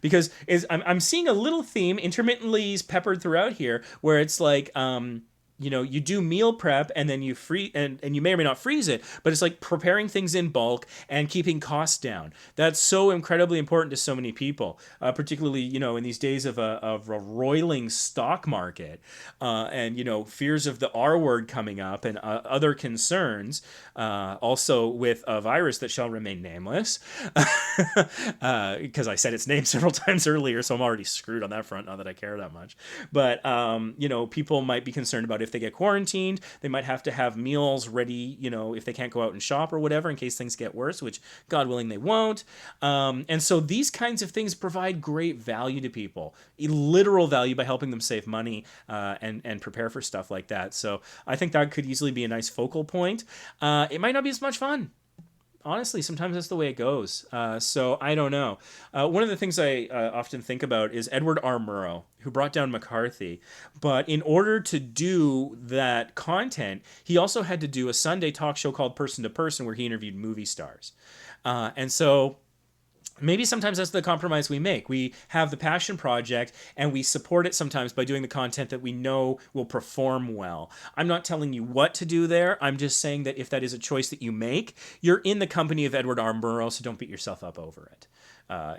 Because I'm seeing a little theme intermittently peppered throughout here where it's like, you do meal prep and then you and you may or may not freeze it, but it's like preparing things in bulk and keeping costs down. That's so incredibly important to so many people, particularly, in these days of a roiling stock market and, fears of the R word coming up and other concerns, also with a virus that shall remain nameless, because I said its name several times earlier, so I'm already screwed on that front, not that I care that much. But, people might be concerned about if they get quarantined, they might have to have meals ready, if they can't go out and shop or whatever, in case things get worse, which God willing they won't. And so these kinds of things provide great value to people, literal value by helping them save money and prepare for stuff like that. So I think that could easily be a nice focal point. It might not be as much fun. Honestly, sometimes that's the way it goes. So I don't know. One of the things I often think about is Edward R. Murrow, who brought down McCarthy. But in order to do that content, he also had to do a Sunday talk show called Person to Person where he interviewed movie stars. And so maybe sometimes that's the compromise we make. We have the passion project and we support it sometimes by doing the content that we know will perform well. I'm not telling you what to do there. I'm just saying that if that is a choice that you make, you're in the company of Edward R. Murrow, so don't beat yourself up over it.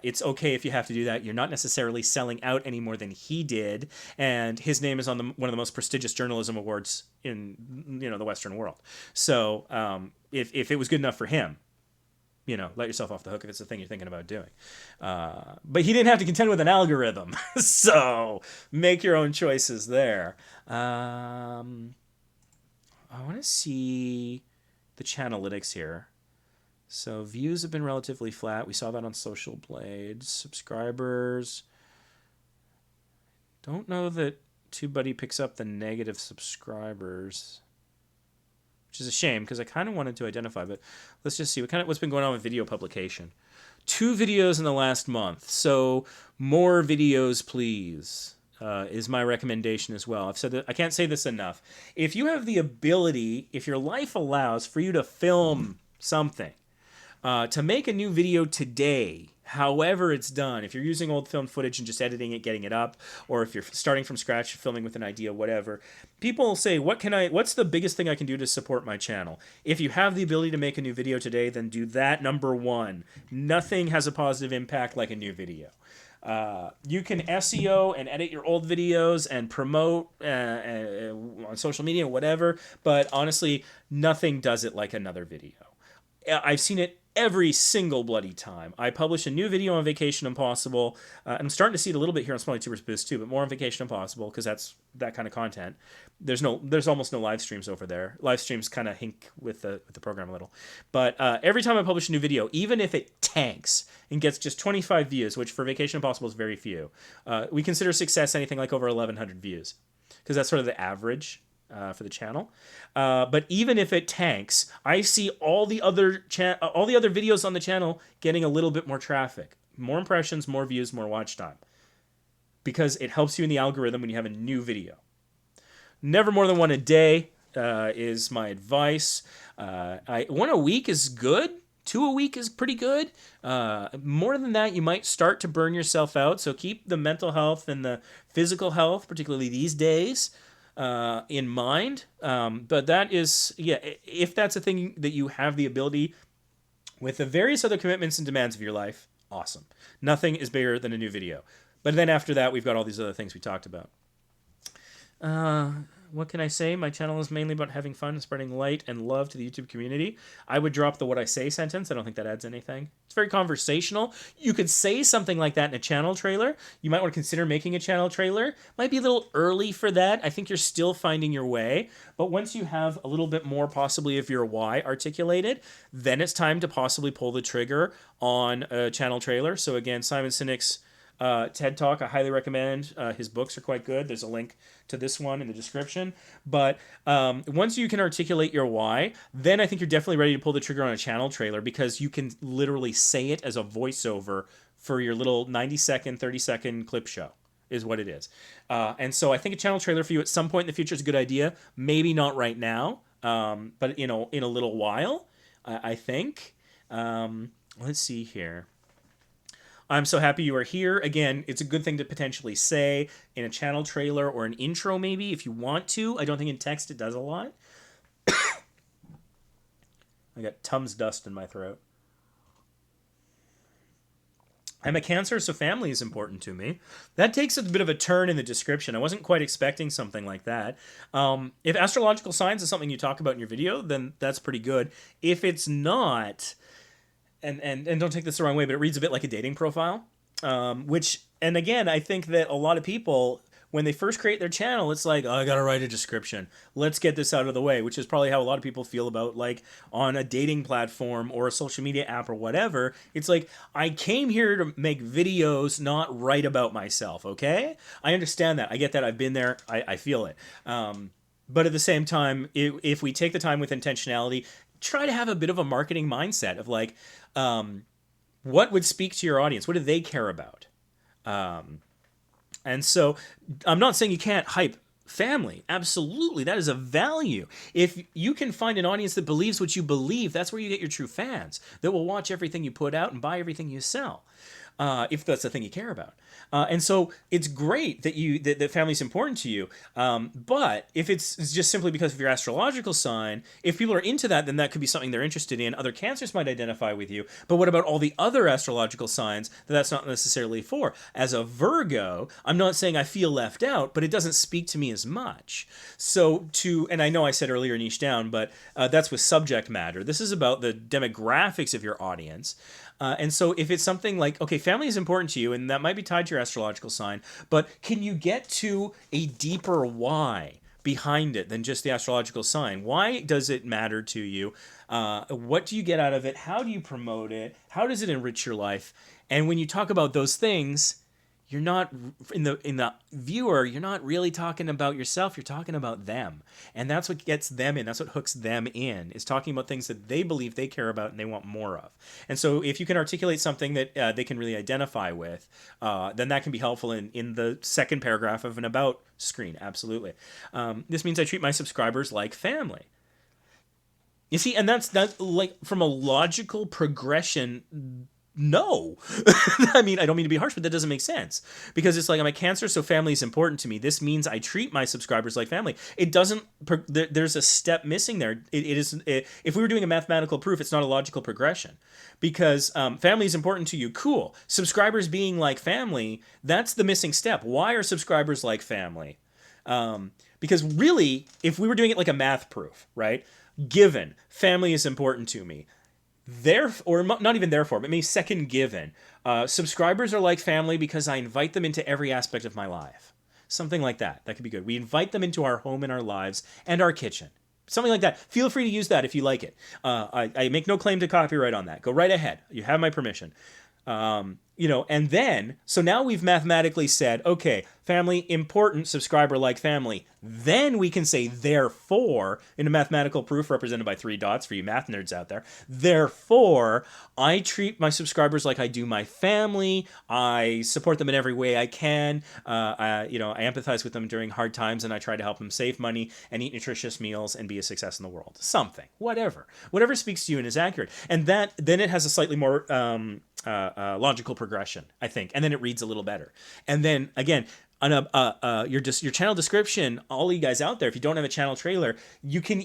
It's okay if you have to do that. You're not necessarily selling out any more than he did, and his name is on one of the most prestigious journalism awards in the Western world. So if it was good enough for him, let yourself off the hook if it's the thing you're thinking about doing. But he didn't have to contend with an algorithm. So make your own choices there. I want to see the channelytics here. So views have been relatively flat. We saw that on Social Blade. Subscribers. Don't know that TubeBuddy picks up the negative subscribers, which is a shame because I kind of wanted to identify, but let's just see what's been going on with video publication. 2 videos in the last month, so more videos, please, is my recommendation as well. I've said that I can't say this enough. If you have the ability, if your life allows for you to film something, to make a new video today, however it's done, if you're using old film footage and just editing it, getting it up, or if you're starting from scratch, filming with an idea, whatever, people will say, what's the biggest thing I can do to support my channel? If you have the ability to make a new video today, then do that, number one. Nothing has a positive impact like a new video. You can SEO and edit your old videos and promote on social media, whatever, but honestly, nothing does it like another video. I've seen it every single bloody time. I publish a new video on Vacation Impossible. I'm starting to see it a little bit here on Small YouTubers Boost too, but more on Vacation Impossible because that's that kind of content. There's almost no live streams over there. Live streams kind of hink with the program a little. But every time I publish a new video, even if it tanks and gets just 25 views, which for Vacation Impossible is very few, we consider success anything like over 1,100 views because that's sort of the average for the channel. But even if it tanks, I see all the other videos on the channel getting a little bit more traffic, more impressions, more views, more watch time, because it helps you in the algorithm when you have a new video. Never more than one a day is my advice. One a week is good, 2 a week is pretty good. More than that, you might start to burn yourself out. So keep the mental health and the physical health, particularly these days, in mind. But that is, yeah, if that's a thing that you have the ability with the various other commitments and demands of your life, awesome. Nothing is bigger than a new video. But then after that, we've got all these other things we talked about. What can I say? My channel is mainly about having fun and spreading light and love to the YouTube community. I would drop the what I say sentence. I don't think that adds anything. It's very conversational. You could say something like that in a channel trailer. You might want to consider making a channel trailer. Might be a little early for that. I think you're still finding your way. But once you have a little bit more possibly of your why articulated, then it's time to possibly pull the trigger on a channel trailer. So again, Simon Sinek's TED Talk, I highly recommend. His books are quite good. There's a link to this one in the description. But once you can articulate your why, then I think you're definitely ready to pull the trigger on a channel trailer, because you can literally say it as a voiceover for your little 90-second, 30-second clip show is what it is. And so I think a channel trailer for you at some point in the future is a good idea. Maybe not right now, but in a little while, I think. Let's see here. I'm so happy you are here. Again, it's a good thing to potentially say in a channel trailer or an intro maybe if you want to. I don't think in text it does a lot. I got Tums dust in my throat. I'm a Cancer, so family is important to me. That takes a bit of a turn in the description. I wasn't quite expecting something like that. If astrological signs is something you talk about in your video, then that's pretty good. If it's not... And don't take this the wrong way, but it reads a bit like a dating profile, and again, I think that a lot of people, when they first create their channel, it's like, oh, I got to write a description. Let's get this out of the way, which is probably how a lot of people feel about, like, on a dating platform or a social media app or whatever. It's like, I came here to make videos, not write about myself, okay? I understand that. I get that. I've been there. I feel it. But at the same time, if we take the time with intentionality, try to have a bit of a marketing mindset of like, what would speak to your audience? What do they care about? And so I'm not saying you can't hype family. Absolutely. That is a value. If you can find an audience that believes what you believe, that's where you get your true fans that will watch everything you put out and buy everything you sell. If that's the thing you care about. And so it's great that that family is important to you. But if it's just simply because of your astrological sign, if people are into that, then that could be something they're interested in. Other Cancers might identify with you. But what about all the other astrological signs that that's not necessarily for? As a Virgo, I'm not saying I feel left out, but it doesn't speak to me as much. So and I know I said earlier niche down, but that's with subject matter. This is about the demographics of your audience. And so if it's something like, okay, family is important to you, and that might be tied to your astrological sign, but can you get to a deeper why behind it than just the astrological sign? Why does it matter to you? What do you get out of it? How do you promote it? How does it enrich your life? And when you talk about those things, you're not, in the viewer, you're not really talking about yourself, you're talking about them. And that's what gets them in, that's what hooks them in, is talking about things that they believe they care about and they want more of. And so if you can articulate something that they can really identify with, then that can be helpful in the second paragraph of an about screen, absolutely. This means I treat my subscribers like family. You see, and that's like, from a logical progression, no. I mean, I don't mean to be harsh, but that doesn't make sense. Because it's like, I'm a Cancer, so family is important to me. This means I treat my subscribers like family. It doesn't, there's a step missing there. If we were doing a mathematical proof, it's not a logical progression. Because family is important to you, cool. Subscribers being like family, that's the missing step. Why are subscribers like family? Because really, if we were doing it like a math proof, right? Given, family is important to me. Or not even therefore, but maybe second given. Subscribers are like family because I invite them into every aspect of my life. Something like that. That could be good. We invite them into our home and our lives and our kitchen. Something like that. Feel free to use that if you like it. I make no claim to copyright on that. Go right ahead. You have my permission. And then, so now we've mathematically said, okay, family important, subscriber like family. Then we can say, therefore, in a mathematical proof represented by 3 dots for you math nerds out there, therefore, I treat my subscribers like I do my family. I support them in every way I can. I empathize with them during hard times, and I try to help them save money and eat nutritious meals and be a success in the world. Something, whatever speaks to you and is accurate. And then it has a slightly more logical progression, I think, and then it reads a little better. And then again, on your channel description, all you guys out there, if you don't have a channel trailer, you could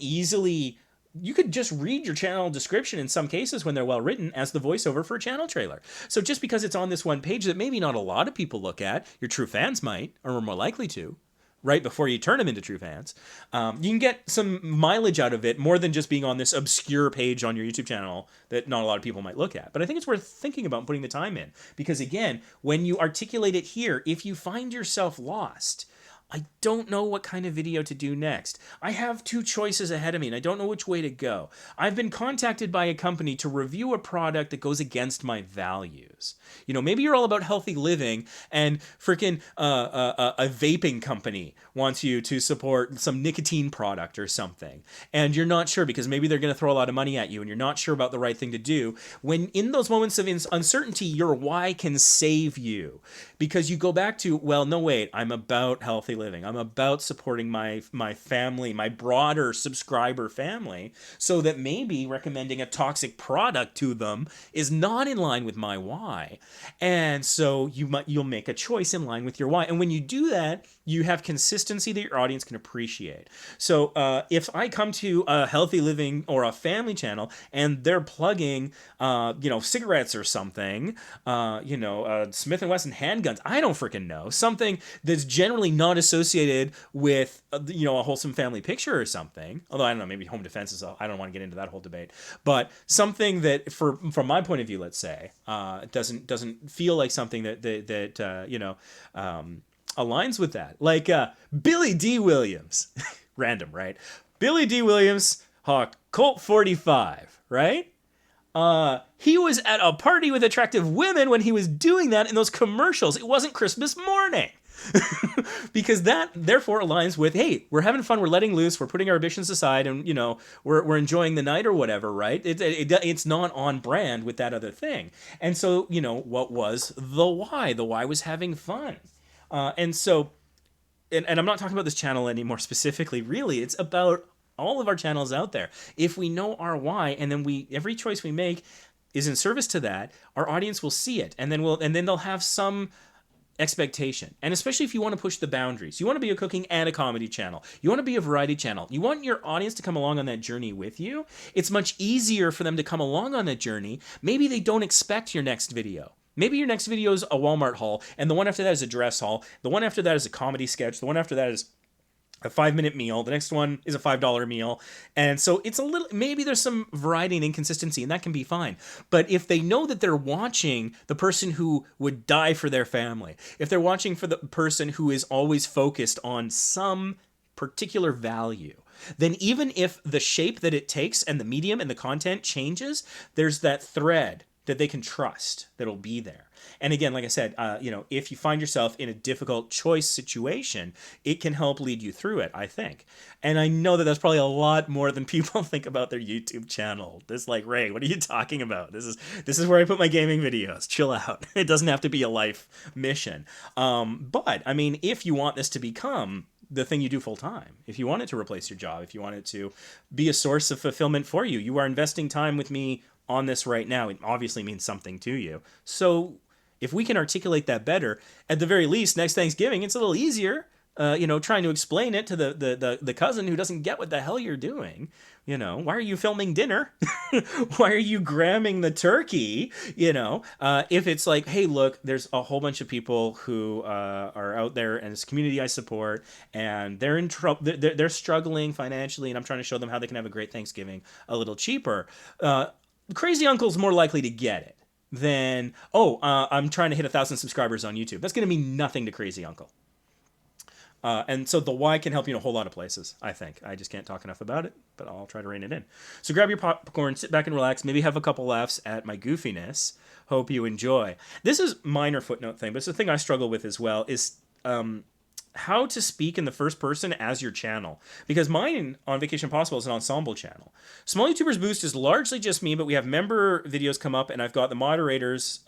just read your channel description in some cases when they're well written as the voiceover for a channel trailer. So just because it's on this one page that maybe not a lot of people look at, your true fans might, or are more likely to, right before you turn them into true fans, you can get some mileage out of it more than just being on this obscure page on your YouTube channel that not a lot of people might look at. But I think it's worth thinking about and putting the time in. Because again, when you articulate it here, if you find yourself lost, I don't know what kind of video to do next. I have 2 choices ahead of me and I don't know which way to go. I've been contacted by a company to review a product that goes against my values. Maybe you're all about healthy living and freaking a vaping company wants you to support some nicotine product or something. And you're not sure because maybe they're going to throw a lot of money at you and you're not sure about the right thing to do. When in those moments of uncertainty, your why can save you. Because you go back to, well, no, wait, I'm about healthy living. I'm about supporting my family, my broader subscriber family, so that maybe recommending a toxic product to them is not in line with my why. And so you'll make a choice in line with your why. And when you do that, you have consistency that your audience can appreciate. So if I come to a healthy living or a family channel and they're plugging, cigarettes or something, Smith & Wesson handguns, I don't freaking know, something that's generally not associated with, a wholesome family picture or something. Although I don't know, maybe home defense is, I don't want to get into that whole debate, but something that from my point of view, let's say, doesn't feel like something that aligns with that. Like Billy D. Williams, random, right? Billy D. Williams hawked Colt 45, right? He was at a party with attractive women when he was doing that in those commercials. It wasn't Christmas morning. Because that therefore aligns with, hey, we're having fun, we're letting loose, we're putting our ambitions aside, and we're enjoying the night or whatever, right? It's not on brand with that other thing. And so what was the why? The why was having fun. And I'm not talking about this channel anymore specifically. Really, it's about all of our channels out there. If we know our why, and then every choice we make is in service to that, our audience will see it, and then they'll have some expectation. And especially if you want to push the boundaries, you want to be a cooking and a comedy channel, you want to be a variety channel, you want your audience to come along on that journey with you, it's much easier for them to come along on that journey. Maybe they don't expect your next video. Maybe your next video is a Walmart haul, and the one after that is a dress haul, the one after that is a comedy sketch, the one after that is a 5-minute meal, the next one is a $5 meal. And so it's maybe there's some variety and inconsistency, and that can be fine. But if they know that they're watching the person who would die for their family, if they're watching for the person who is always focused on some particular value, then even if the shape that it takes and the medium and the content changes, there's that thread that they can trust that'll be there. And again, like I said, if you find yourself in a difficult choice situation, it can help lead you through it, I think. And I know that that's probably a lot more than people think about their YouTube channel. This like, Ray, what are you talking about? This is where I put my gaming videos. Chill out. It doesn't have to be a life mission. But I mean, if you want this to become the thing you do full time, if you want it to replace your job, if you want it to be a source of fulfillment for you, you are investing time with me on this right now. It obviously means something to you. So if we can articulate that better, at the very least, next Thanksgiving, it's a little easier, trying to explain it to the cousin who doesn't get what the hell you're doing. Why are you filming dinner? Why are you gramming the turkey? If it's like, hey, look, there's a whole bunch of people who are out there and it's a community I support, and they're in trouble, they're struggling financially, and I'm trying to show them how they can have a great Thanksgiving a little cheaper. Crazy Uncle's more likely to get it than, I'm trying to hit 1,000 subscribers on YouTube. That's going to mean nothing to Crazy Uncle. And so the why can help you in a whole lot of places, I think. I just can't talk enough about it, but I'll try to rein it in. So grab your popcorn, sit back and relax, maybe have a couple laughs at my goofiness. Hope you enjoy. This is minor footnote thing, but it's a thing I struggle with as well, is how to speak in the first person as your channel. Because mine on Vacation Possible is an ensemble channel. Small YouTubers Boost is largely just me, but we have member videos come up, and I've got the moderators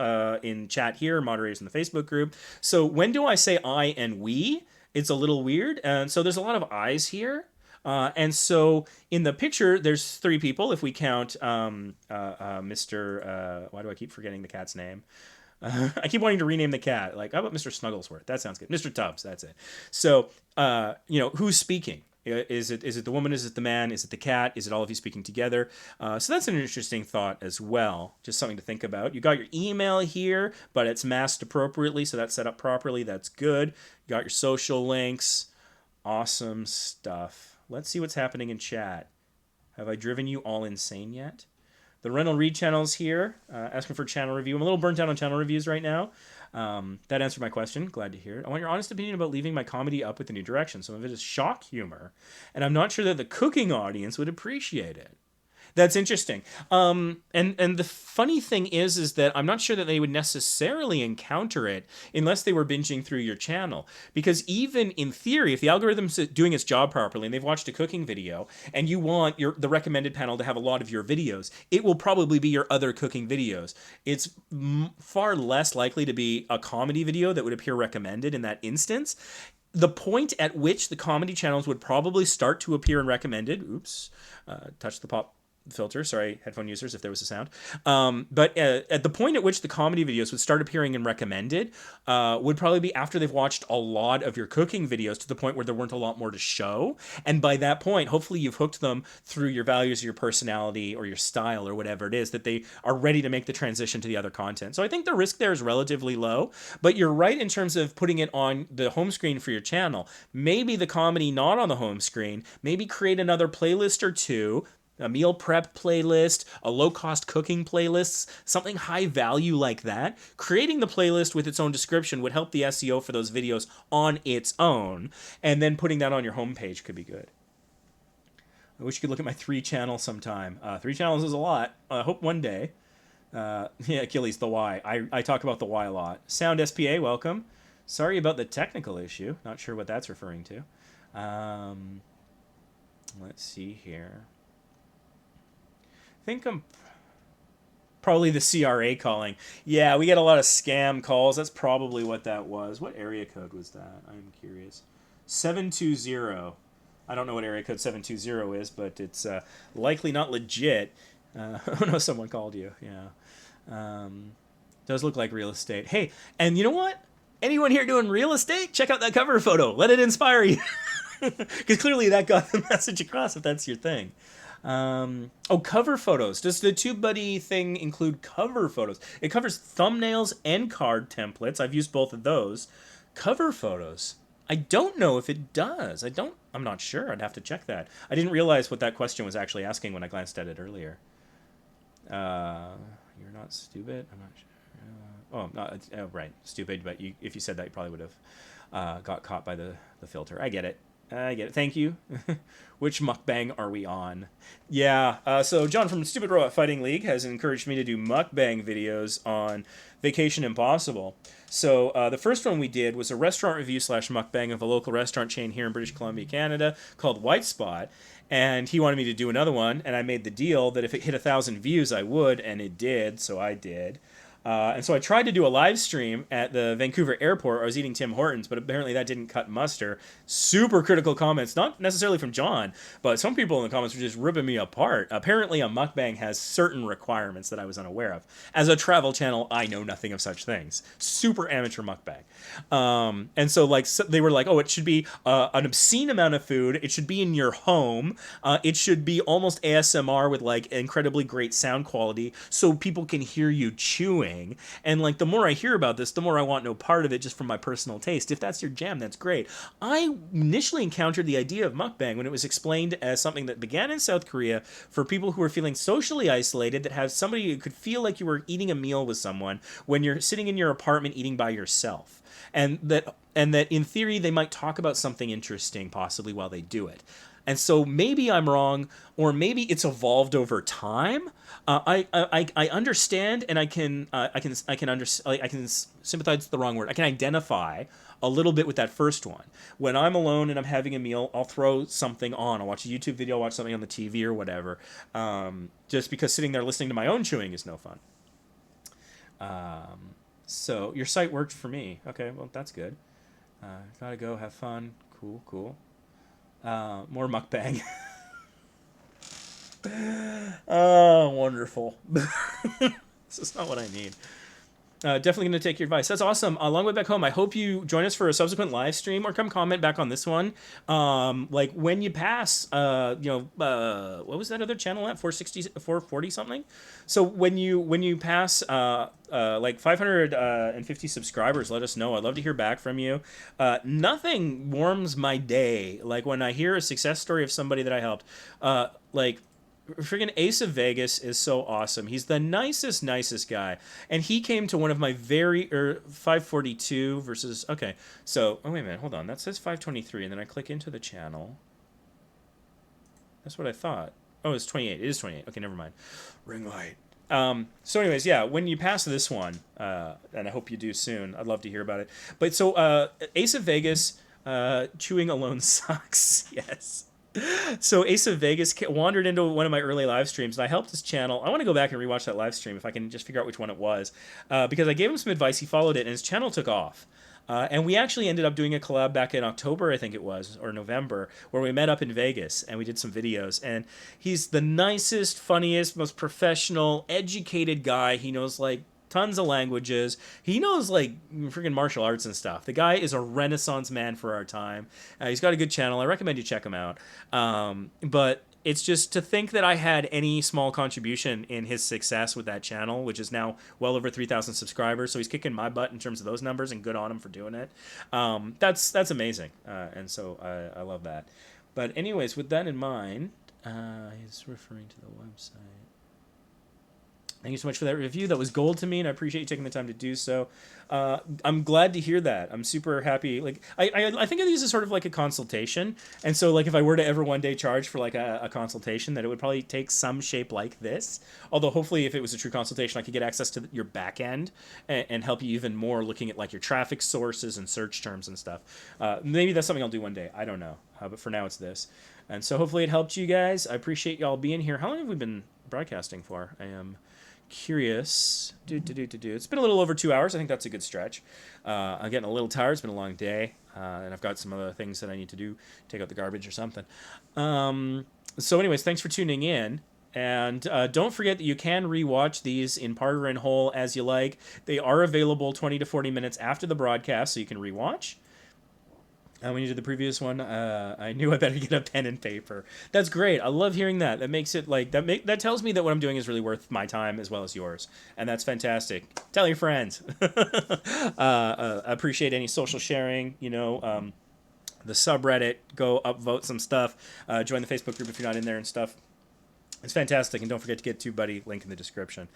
in chat here, moderators in the Facebook group. So when do I say I and we? It's a little weird. And so there's a lot of I's here. And so in the picture, there's 3 people. If we count Mr. Why do I keep forgetting the cat's name? I keep wanting to rename the cat. Like, how about Mr. Snugglesworth? That sounds good. Mr. Tubbs, that's it. So, who's speaking? Is it the woman? Is it the man? Is it the cat? Is it all of you speaking together? So that's an interesting thought as well. Just something to think about. You got your email here, but it's masked appropriately, so that's set up properly. That's good. You got your social links. Awesome stuff. Let's see what's happening in chat. Have I driven you all insane yet? The Rental Read channel's here, asking for channel review. I'm a little burnt out on channel reviews right now. That answered my question. Glad to hear it. I want your honest opinion about leaving my comedy up with a new direction. Some of it is shock humor, and I'm not sure that the cooking audience would appreciate it. That's interesting. And the funny thing is that I'm not sure that they would necessarily encounter it unless they were binging through your channel. Because even in theory, if the algorithm's doing its job properly and they've watched a cooking video and you want the recommended panel to have a lot of your videos, it will probably be your other cooking videos. It's far less likely to be a comedy video that would appear recommended in that instance. The point at which the comedy channels would probably start to appear in recommended, touch the pop filter, sorry, headphone users, if there was a sound. But at the point at which the comedy videos would start appearing in recommended would probably be after they've watched a lot of your cooking videos to the point where there weren't a lot more to show. And by that point, hopefully you've hooked them through your values, or your personality, or your style, or whatever it is, that they are ready to make the transition to the other content. So I think the risk there is relatively low, but you're right in terms of putting it on the home screen for your channel. Maybe the comedy not on the home screen, maybe create another playlist or 2, a meal prep playlist, a low-cost cooking playlist, something high value like that. Creating the playlist with its own description would help the SEO for those videos on its own, and then putting that on your homepage could be good. I wish you could look at my 3 channels sometime. 3 channels is a lot. I hope one day. Yeah, Achilles, the why. I talk about the why a lot. Sound SPA, welcome. Sorry about the technical issue. Not sure what that's referring to. Let's see here. I think I'm probably the CRA calling. Yeah, we get a lot of scam calls. That's probably what that was. What area code was that? I'm curious. 720. I don't know what area code 720 is, but it's likely not legit. Oh no, someone called you. Yeah. Does look like real estate. Hey, and you know what? Anyone here doing real estate? Check out that cover photo. Let it inspire you. Because clearly that got the message across if that's your thing. Cover photos. Does the TubeBuddy thing include cover photos? It covers thumbnails and card templates. I've used both of those. Cover photos. I don't know if it does. I'm not sure. I'd have to check that. I didn't realize what that question was actually asking when I glanced at it earlier. You're not stupid? I'm not sure. Right. Stupid, but if you said that, you probably would have got caught by the filter. I get it. Thank you. Which mukbang are we on? Yeah, so John from Stupid Robot Fighting League has encouraged me to do mukbang videos on Vacation Impossible. So the first one we did was a restaurant review / mukbang of a local restaurant chain here in British Columbia, Canada, called White Spot. And he wanted me to do another one, and I made the deal that if it hit 1,000 views, I would, and it did, so I did. And so I tried to do a live stream at the Vancouver airport. I was eating Tim Hortons, but apparently that didn't cut muster. Super critical comments, not necessarily from John, but some people in the comments were just ripping me apart. Apparently a mukbang has certain requirements that I was unaware of. As a travel channel, I know nothing of such things. Super amateur mukbang. And so they were like, oh, it should be an obscene amount of food. It should be in your home. It should be almost ASMR with like incredibly great sound quality so people can hear you chewing. doing. And like the more I hear about this, the more I want no part of it, just from my personal taste. If that's your jam, that's great. I initially encountered the idea of mukbang when it was explained as something that began in South Korea for people who were feeling socially isolated, that has somebody who could feel like you were eating a meal with someone when you're sitting in your apartment eating by yourself. And that in theory they might talk about something interesting possibly while they do it. And so maybe I'm wrong, or maybe it's evolved over time. I understand, and I can sympathize. The wrong word. I can identify a little bit with that first one. When I'm alone and I'm having a meal, I'll throw something on. I'll watch a YouTube video, I'll watch something on the TV or whatever. Just because sitting there listening to my own chewing is no fun. So your site worked for me. Okay, well that's good. Gotta go have fun. Cool. More mukbang. Oh, wonderful. This is not what I need. Definitely going to take your advice. That's awesome. Long way back home. I hope you join us for a subsequent live stream, or come comment back on this one. Like when you pass, what was that other channel at? 460, 440 something. So when you pass, like 550 subscribers, let us know. I'd love to hear back from you. Nothing warms my day like when I hear a success story of somebody that I helped. Like, friggin' Ace of Vegas is so awesome. He's the nicest guy. And he came to one of my 542 versus, okay. So, oh wait a minute, hold on. That says 523, and then I click into the channel. That's what I thought. Oh, it's 28. It is 28. Okay, never mind. Ring light. So anyways, yeah, when you pass this one, and I hope you do soon, I'd love to hear about it. But so, Ace of Vegas, chewing alone sucks. Yes. So Ace of Vegas wandered into one of my early live streams, and I helped his channel. I want to go back and rewatch that live stream if I can just figure out which one it was, because I gave him some advice. He followed it, and his channel took off. And we actually ended up doing a collab back in October, I think it was, or November, where we met up in Vegas, and we did some videos. And he's the nicest, funniest, most professional, educated guy. He knows, like, tons of languages. He knows, like, freaking martial arts and stuff. The guy is a renaissance man for our time. He's got a good channel. I recommend you check him out. But it's just to think that I had any small contribution in his success with that channel, which is now well over 3,000 subscribers. So he's kicking my butt in terms of those numbers, and good on him for doing it. That's amazing. And so I love that. But anyways, with that in mind, he's referring to the website. Thank you so much for that review. That was gold to me, and I appreciate you taking the time to do so. I'm glad to hear that. I'm super happy. Like I think of these as sort of like a consultation, and so like if I were to ever one day charge for like a consultation, that it would probably take some shape like this. Although hopefully, if it was a true consultation, I could get access to your back end and help you even more, looking at like your traffic sources and search terms and stuff. Maybe that's something I'll do one day. I don't know, but for now it's this. And so hopefully it helped you guys. I appreciate y'all being here. How long have we been broadcasting for? I am curious. It's been a little over 2 hours. I think that's a good stretch. I'm getting a little tired. It's been a long day, and I've got some other things that I need to do, take out the garbage or something. So anyways, thanks for tuning in. And don't forget that you can rewatch these in part or in whole as you like. They are available 20 to 40 minutes after the broadcast, so you can rewatch. When you did the previous one, I knew I better get a pen and paper. That's great. I love hearing that. That makes it like that tells me that what I'm doing is really worth my time as well as yours, and that's fantastic. Tell your friends. Appreciate any social sharing. You know, the subreddit. Go upvote some stuff. Join the Facebook group if you're not in there and stuff. It's fantastic, and don't forget to get TubeBuddy. Link in the description.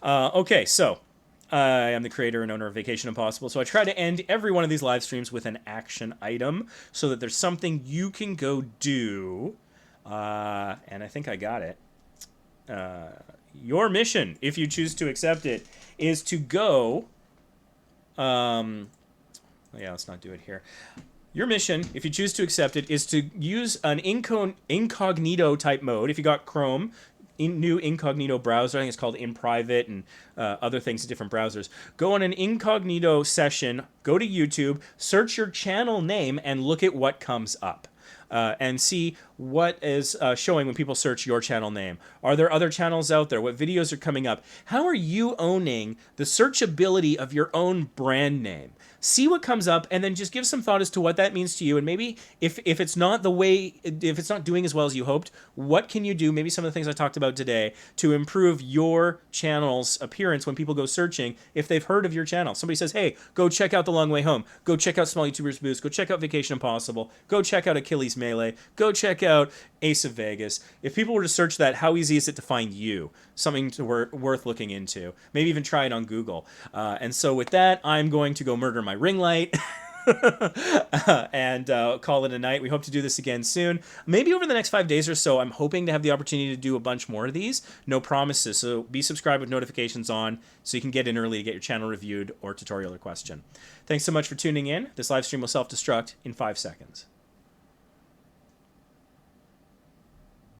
Okay, so. I am the creator and owner of Vacation Impossible, so I try to end every one of these live streams with an action item so that there's something you can go do. And I think I got it. Your mission, if you choose to accept it, is to go... yeah, let's not do it here. Your mission, if you choose to accept it, is to use an incognito type mode. If you got Chrome... new incognito browser, I think it's called In Private, and other things in different browsers. Go on an incognito session, go to YouTube, search your channel name, and look at what comes up. And see what is showing when people search your channel name. Are there other channels out there? What videos are coming up? How are you owning the searchability of your own brand name? see what comes up, and then just give some thought as to what that means to you. And maybe if it's not the way, if it's not doing as well as you hoped, what can you do? Maybe some of the things I talked about today to improve your channel's appearance when people go searching, if they've heard of your channel. Somebody says, hey, go check out The Long Way Home. Go check out Small YouTubers Boost. Go check out Vacation Impossible. Go check out Achilles Melee. Go check out Ace of Vegas. If people were to search that, how easy is it to find you? Something worth looking into. Maybe even try it on Google. And so with that, I'm going to go murder my ring light and call it a night. We hope to do this again soon. Maybe over the next 5 days or so. I'm hoping to have the opportunity to do a bunch more of these. No promises. So be subscribed with notifications on so you can get in early to get your channel reviewed or tutorial or question. Thanks so much for tuning in. This live stream will self-destruct in 5 seconds.